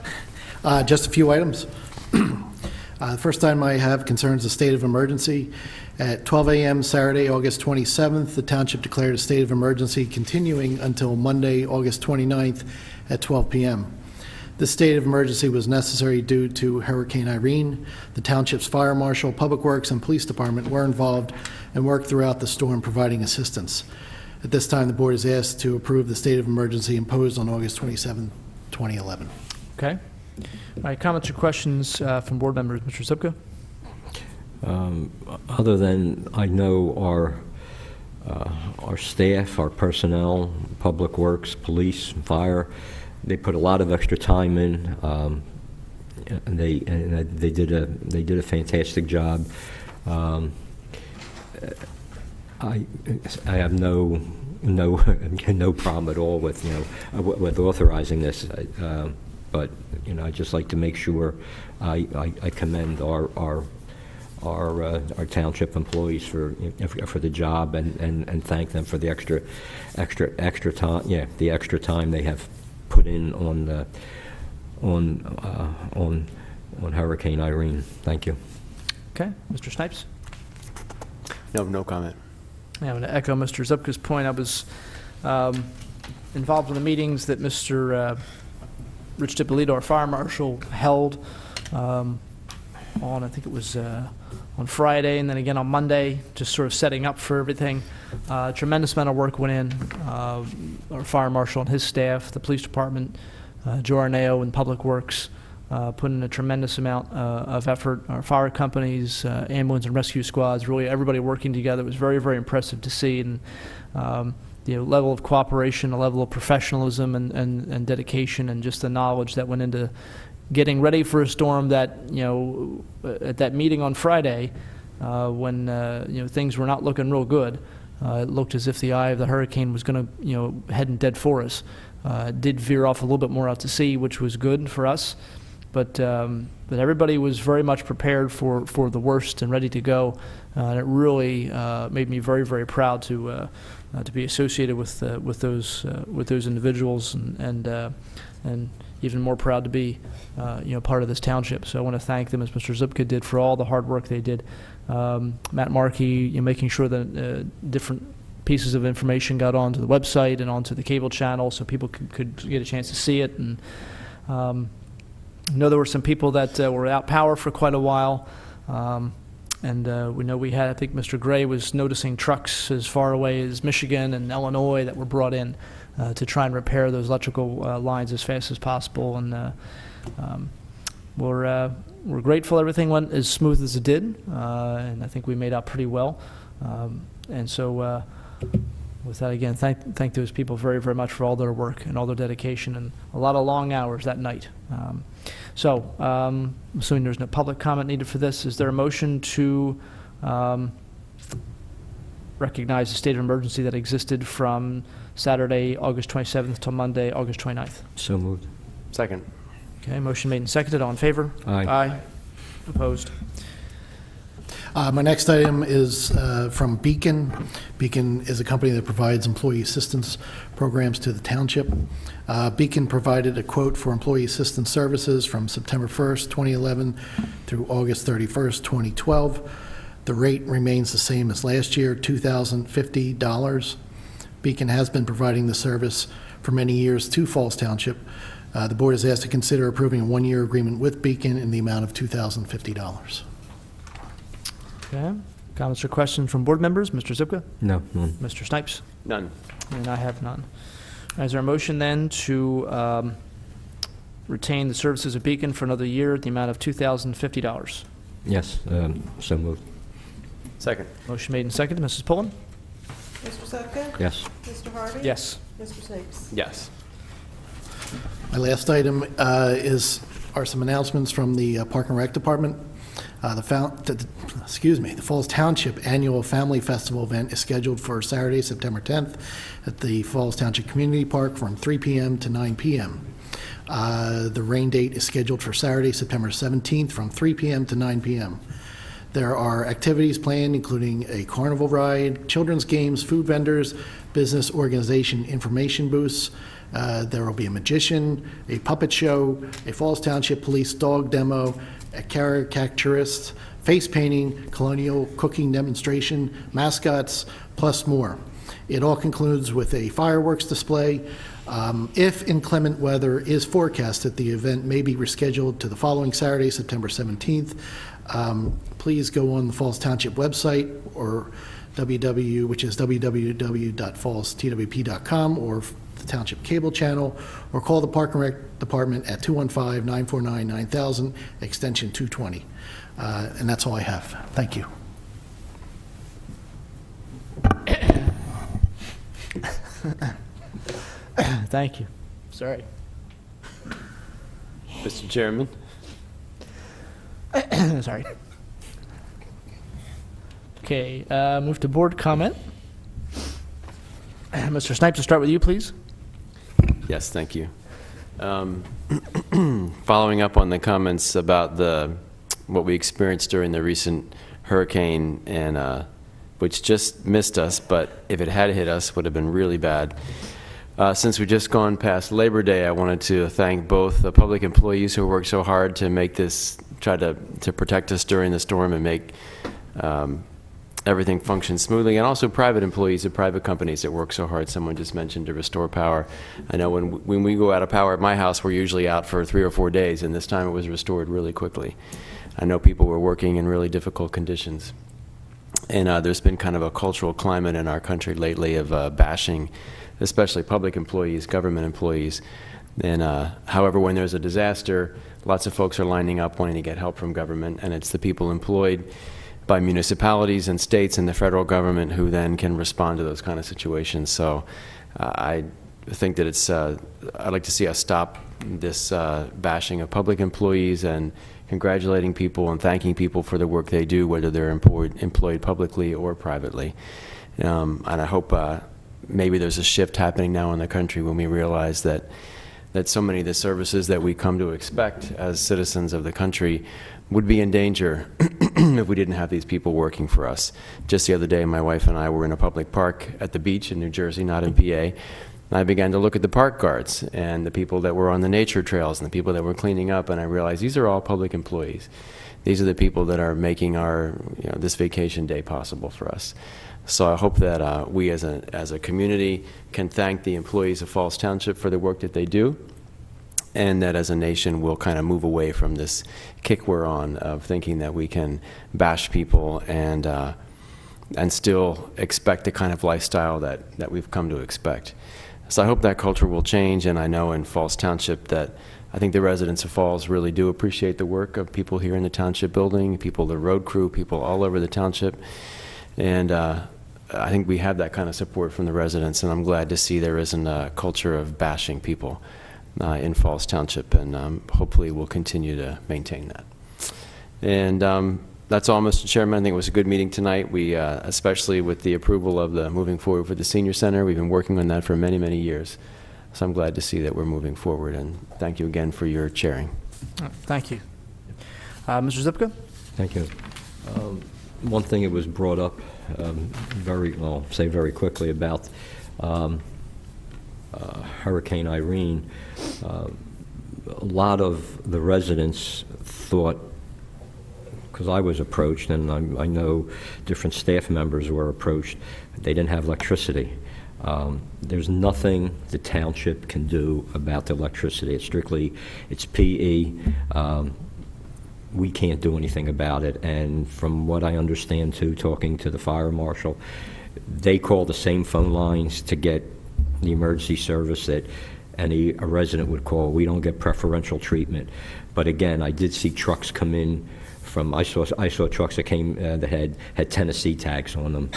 Just a few items. The first item I have concerns the state of emergency. At 12 a.m. Saturday, August 27th, the township declared a state of emergency continuing until Monday, August 29th at 12 p.m. This state of emergency was necessary due to Hurricane Irene. The township's fire marshal, public works, and police department were involved and worked throughout the storm providing assistance. At this time, the board is asked to approve the state of emergency imposed on August 27, 2011. Okay. All right, comments or questions from board members? Mr. Zupka? Other than I know our staff, our personnel, public works, police, fire, they put a lot of extra time in, and they did a fantastic job. I have no problem at all with with authorizing this, but I'd just like to make sure I commend our township employees for the job and thank them for the extra time. Yeah, the extra time they have put in on Hurricane Irene. Thank you. Okay, Mr. Snipes. No comment. Yeah, I'm going to echo Mr. Zupka's point. I was involved in the meetings that Mr. Rich Dippolito, our fire marshal, held on, I think it was on Friday and then again on Monday, just sort of setting up for everything. Tremendous amount of work went in. Our fire marshal and his staff, the police department, Joe Arneo and Public Works put in a tremendous amount of effort. Our fire companies, ambulance and rescue squads, really everybody working together. It was very, very impressive to see. And the level of cooperation, the level of professionalism and dedication, and just the knowledge that went into getting ready for a storm that, at that meeting on Friday, when, things were not looking real good, it looked as if the eye of the hurricane was going to, head and dead for us. It did veer off a little bit more out to sea, which was good for us. But everybody was very much prepared for the worst and ready to go. And it really made me very, very proud to be associated with those individuals, and even more proud to be part of this township. So I want to thank them, as Mr. Zupka did, for all the hard work they did. Matt Markey, making sure that different pieces of information got onto the website and onto the cable channel so people could get a chance to see it. And I know there were some people that were without power for quite a while. And we know we had, I think Mr. Gray was noticing trucks as far away as Michigan and Illinois that were brought in to try and repair those electrical lines as fast as possible. And we're grateful everything went as smooth as it did, and I think we made out pretty well. And so with that, again, thank those people very, very much for all their work and all their dedication and a lot of long hours that night. Assuming there's no public comment needed for this, is there a motion to recognize the state of emergency that existed from Saturday, August 27th till Monday, August 29th? So moved. Second. Okay, motion made and seconded. All in favor? Aye. Aye. Opposed? My next item is from Beacon. Beacon is a company that provides employee assistance programs to the township. Beacon provided a quote for employee assistance services from September 1st, 2011 through August 31st, 2012. The rate remains the same as last year, $2,050. Beacon has been providing the service for many years to Falls Township. The board is asked to consider approving a one-year agreement with Beacon in the amount of $2,050. Okay. Comments or questions from board members? Mr. Zupka? No, none. Mr. Snipes? None. And I have none. Is there a motion then to retain the services of Beacon for another year at the amount of $2,050? Yes, so moved. Second. Motion made and seconded. Mrs. Pullen? Mr. Zupka? Yes. Mr. Harvey? Yes. Mr. Snipes? Yes. My last item are some announcements from the Park and Rec Department. The Falls Township Annual Family Festival event is scheduled for Saturday, September 10th at the Falls Township Community Park from 3 p.m. to 9 p.m. The rain date is scheduled for Saturday, September 17th from 3 p.m. to 9 p.m. There are activities planned, including a carnival ride, children's games, food vendors, business organization information booths. There will be a magician, a puppet show, a Falls Township Police dog demo, a caricaturist, face painting, colonial cooking demonstration, mascots, plus more. It all concludes with a fireworks display. If inclement weather is forecasted, the event may be rescheduled to the following Saturday, September 17th. Please go on the Falls Township website or which is www.fallstwp.com, or the Township Cable Channel, or call the Park and Rec Department at 215-949-9000, extension 220. And that's all I have. Thank you. Thank you. Sorry. Mr. Chairman. Sorry. Okay, move to board comment. Mr. Snipes, to start with you, please. Yes, thank you. Following up on the comments about what we experienced during the recent hurricane, and which just missed us, but if it had hit us, would have been really bad. Since we've just gone past Labor Day, I wanted to thank both the public employees who worked so hard to make this, try to protect us during the storm and make everything function smoothly, and also private employees of private companies that work so hard. Someone just mentioned to restore power. I know when we go out of power at my house, we're usually out for 3 or 4 days, and this time it was restored really quickly. I know people were working in really difficult conditions. And there's been kind of a cultural climate in our country lately of bashing, especially public employees, government employees. And however, when there's a disaster, lots of folks are lining up wanting to get help from government, and it's the people employed by municipalities and states and the federal government who then can respond to those kind of situations. So I think that it's, I'd like to see us stop this bashing of public employees and congratulating people and thanking people for the work they do, whether they're employed publicly or privately. And I hope maybe there's a shift happening now in the country when we realize that so many of the services that we come to expect as citizens of the country would be in danger if we didn't have these people working for us. Just the other day, my wife and I were in a public park at the beach in New Jersey, not in PA. I began to look at the park guards and the people that were on the nature trails and the people that were cleaning up, and I realized these are all public employees. These are the people that are making our, this vacation day possible for us. So I hope that we as a community can thank the employees of Falls Township for the work that they do, and that as a nation we'll kind of move away from this kick we're on of thinking that we can bash people and still expect the kind of lifestyle that we've come to expect. So I hope that culture will change, and I know in Falls Township that I think the residents of Falls really do appreciate the work of people here in the township building, people, the road crew, people all over the township. And I think we have that kind of support from the residents, and I'm glad to see there isn't a culture of bashing people in Falls Township, and hopefully we'll continue to maintain that. And that's all, Mr. Chairman. I think it was a good meeting tonight. We, especially with the approval of the moving forward for the senior center, we've been working on that for many, many years. So I'm glad to see that we're moving forward, and thank you again for your chairing. Thank you. Mr. Zipka? Thank you. One thing that was brought up very quickly about Hurricane Irene. A lot of the residents thought, because I was approached, and I know different staff members were approached, they didn't have electricity. There's nothing the township can do about the electricity. It's PE. We can't do anything about it. And from what I understand too, talking to the fire marshal, they call the same phone lines to get the emergency service that a resident would call. We don't get preferential treatment. But again, I did see trucks come in from, I saw trucks that came that had Tennessee tags on them.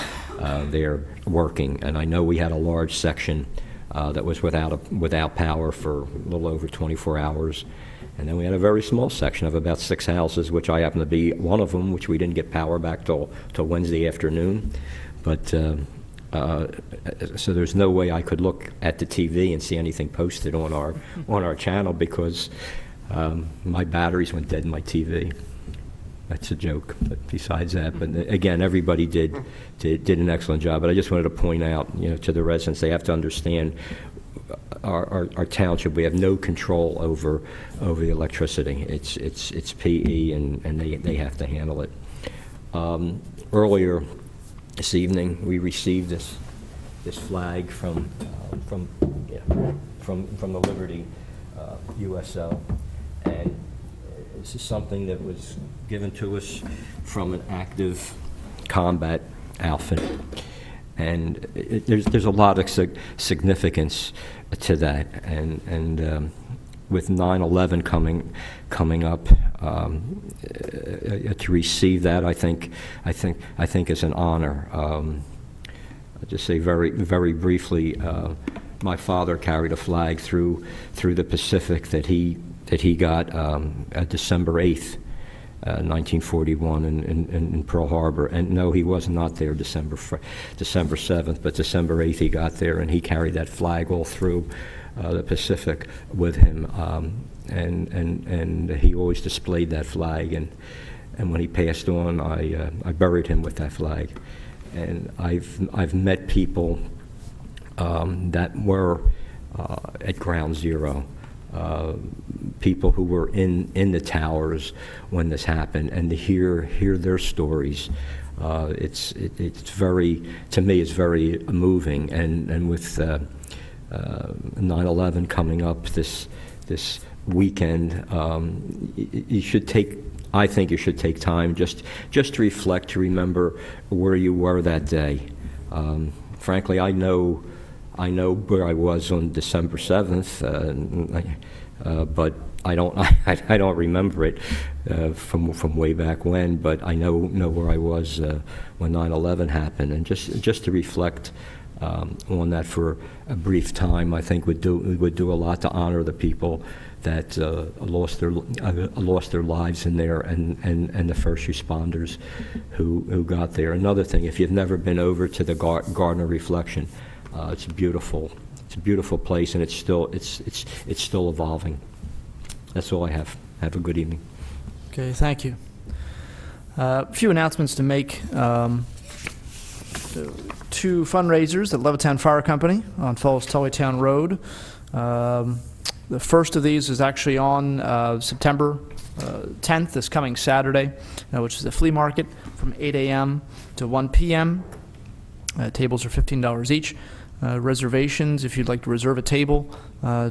They're working, and I know we had a large section that was without power for a little over 24 hours, And then we had a very small section of about 6 houses, which I happen to be one of them, which we didn't get power back till Wednesday afternoon. But so there's no way I could look at the TV and see anything posted on our channel because my batteries went dead in my TV. That's a joke, but besides that, but again, everybody did an excellent job. But I just wanted to point out, to the residents, they have to understand our township. We have no control over the electricity. It's PE, and they have to handle it. Earlier this evening, we received this flag from the Liberty USO, and this is something that was given to us from an active combat outfit, and there's a lot of significance to that, and with 9/11 coming up, to receive that, I think is an honor. I'll just say very briefly, my father carried a flag through the Pacific that he got December 8th, 1941 in Pearl Harbor. And no, he was not there December 7th, but December 8th he got there, and he carried that flag all through the Pacific with him. And he always displayed that flag. And when he passed on, I buried him with that flag. And I've met people that were at Ground Zero. People who were in the towers when this happened, and to hear their stories, it's very, to me, it's very moving. And with 9/11 coming up this weekend, I think you should take time just to reflect, to remember where you were that day. Frankly, I know where I was on December 7th, but I don't remember it from way back when. But I know where I was when 9/11 happened, and just to reflect on that for a brief time, I think would do a lot to honor the people that lost their lives in there, and the first responders who got there. Another thing, if you've never been over to the Garden of Reflection, it's a beautiful place, and it's still evolving. That's all I have. Have a good evening. Okay, thank you. A few announcements to make. Two fundraisers at Levittown Fire Company on Falls Tullytown Road. The first of these is actually on September 10th, this coming Saturday, which is a flea market from 8 a.m. to 1 p.m. Tables are $15 each. Reservations, if you'd like to reserve a table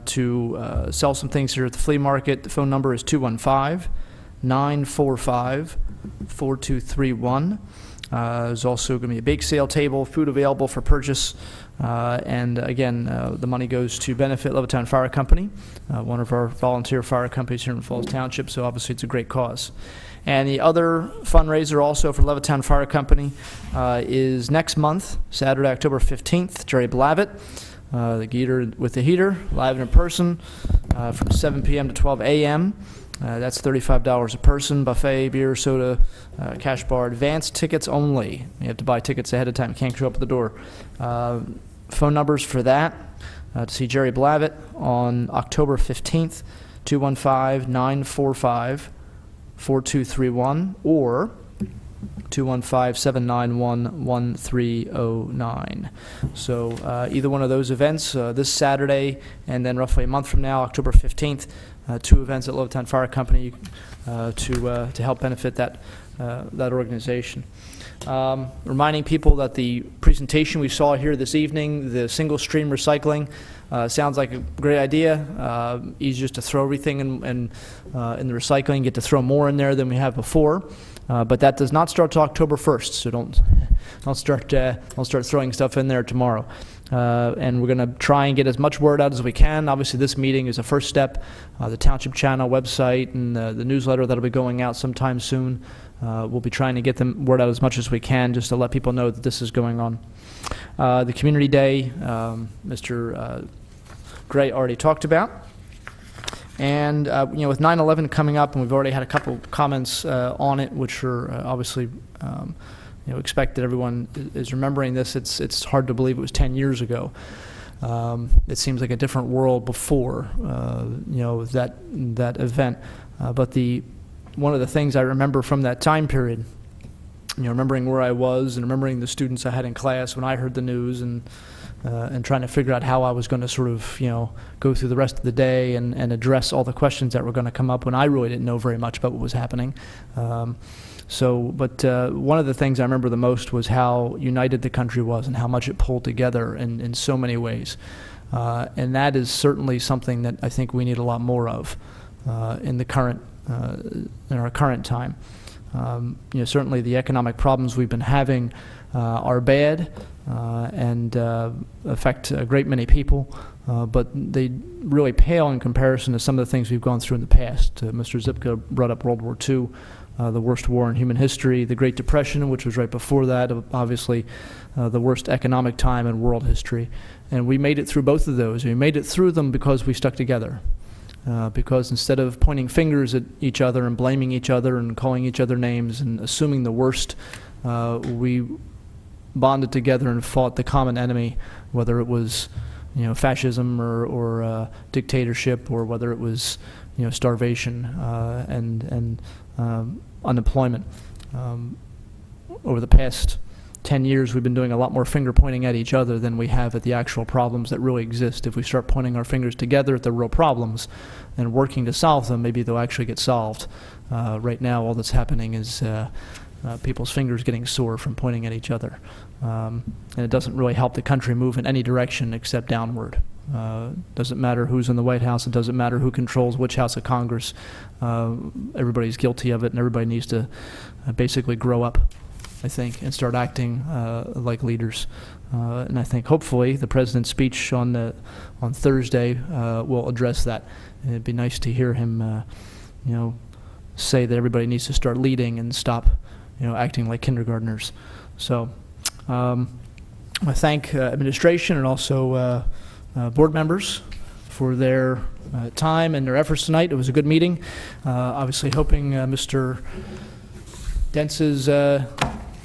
to sell some things here at the flea market, the phone number is 215-945-4231. There's also going to be a bake sale table, food available for purchase, and again, the money goes to benefit Levittown Fire Company, one of our volunteer fire companies here in Falls Township, so obviously it's a great cause. And the other fundraiser also for Levittown Fire Company is next month, Saturday, October 15th, Jerry Blavitt, the Geeter with the Heater, live and in person, from 7 p.m. to 12 a.m. That's $35 a person, buffet, beer, soda, cash bar, advanced tickets only. You have to buy tickets ahead of time, can't show up at the door. Phone numbers for that, to see Jerry Blavitt on October 15th, 215-945-4231 or 215-791-1309. So either one of those events, this Saturday and then roughly a month from now, October 15th, two events at Levittown Fire Company to help benefit that organization. Reminding people that the presentation we saw here this evening, the single stream recycling, sounds like a great idea. Easy just to throw everything in the recycling, get to throw more in there than we have before. But that does not start till October 1st, so don't start throwing stuff in there tomorrow. And we're going to try and get as much word out as we can. Obviously, this meeting is a first step. The Township channel website and the newsletter that'll be going out sometime soon. We'll be trying to get the word out as much as we can just to let people know that this is going on. The Community Day, Mr. Gray already talked about. And, with 9/11 coming up, and we've already had a couple comments on it, which are obviously, expected. Everyone is remembering this. It's hard to believe it was 10 years ago. It seems like a different world before, that event. But one of the things I remember from that time period, remembering where I was and remembering the students I had in class when I heard the news, and trying to figure out how I was going to sort of, go through the rest of the day and address all the questions that were going to come up when I really didn't know very much about what was happening. But one of the things I remember the most was how united the country was and how much it pulled together in so many ways. And that is certainly something that I think we need a lot more of in our current time. Certainly the economic problems we've been having are bad and affect a great many people, but they really pale in comparison to some of the things we've gone through in the past. Mr. Zipka brought up World War II, the worst war in human history, the Great Depression, which was right before that, obviously the worst economic time in world history. And we made it through both of those. We made it through them because we stuck together. Because instead of pointing fingers at each other and blaming each other and calling each other names and assuming the worst, we bonded together and fought the common enemy, whether it was fascism or dictatorship, or whether it was starvation and unemployment. Over the past 10 years, we've been doing a lot more finger pointing at each other than we have at the actual problems that really exist. If we start pointing our fingers together at the real problems and working to solve them, maybe they'll actually get solved. Right now, all that's happening is people's fingers getting sore from pointing at each other. And it doesn't really help the country move in any direction except downward. Doesn't matter who's in the White House. It doesn't matter who controls which house of Congress. Everybody's guilty of it, and everybody needs to basically grow up, I think, and start acting like leaders. And I think hopefully the president's speech on Thursday will address that. And it'd be nice to hear him, say that everybody needs to start leading and stop, acting like kindergartners. So I thank administration and also board members for their time and their efforts tonight. It was a good meeting. Obviously hoping Mr. Dentz's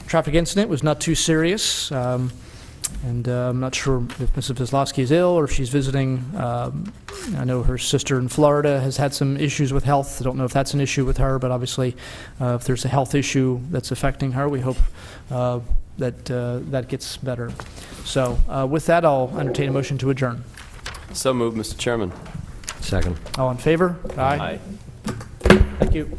traffic incident was not too serious. And I'm not sure if Mrs. Kozlowski is ill or if she's visiting. I know her sister in Florida has had some issues with health. I don't know if that's an issue with her, but obviously if there's a health issue that's affecting her, we hope that gets better. So with that, I'll entertain a motion to adjourn. So moved, Mr. Chairman. Second. All in favor? Aye. Thank you.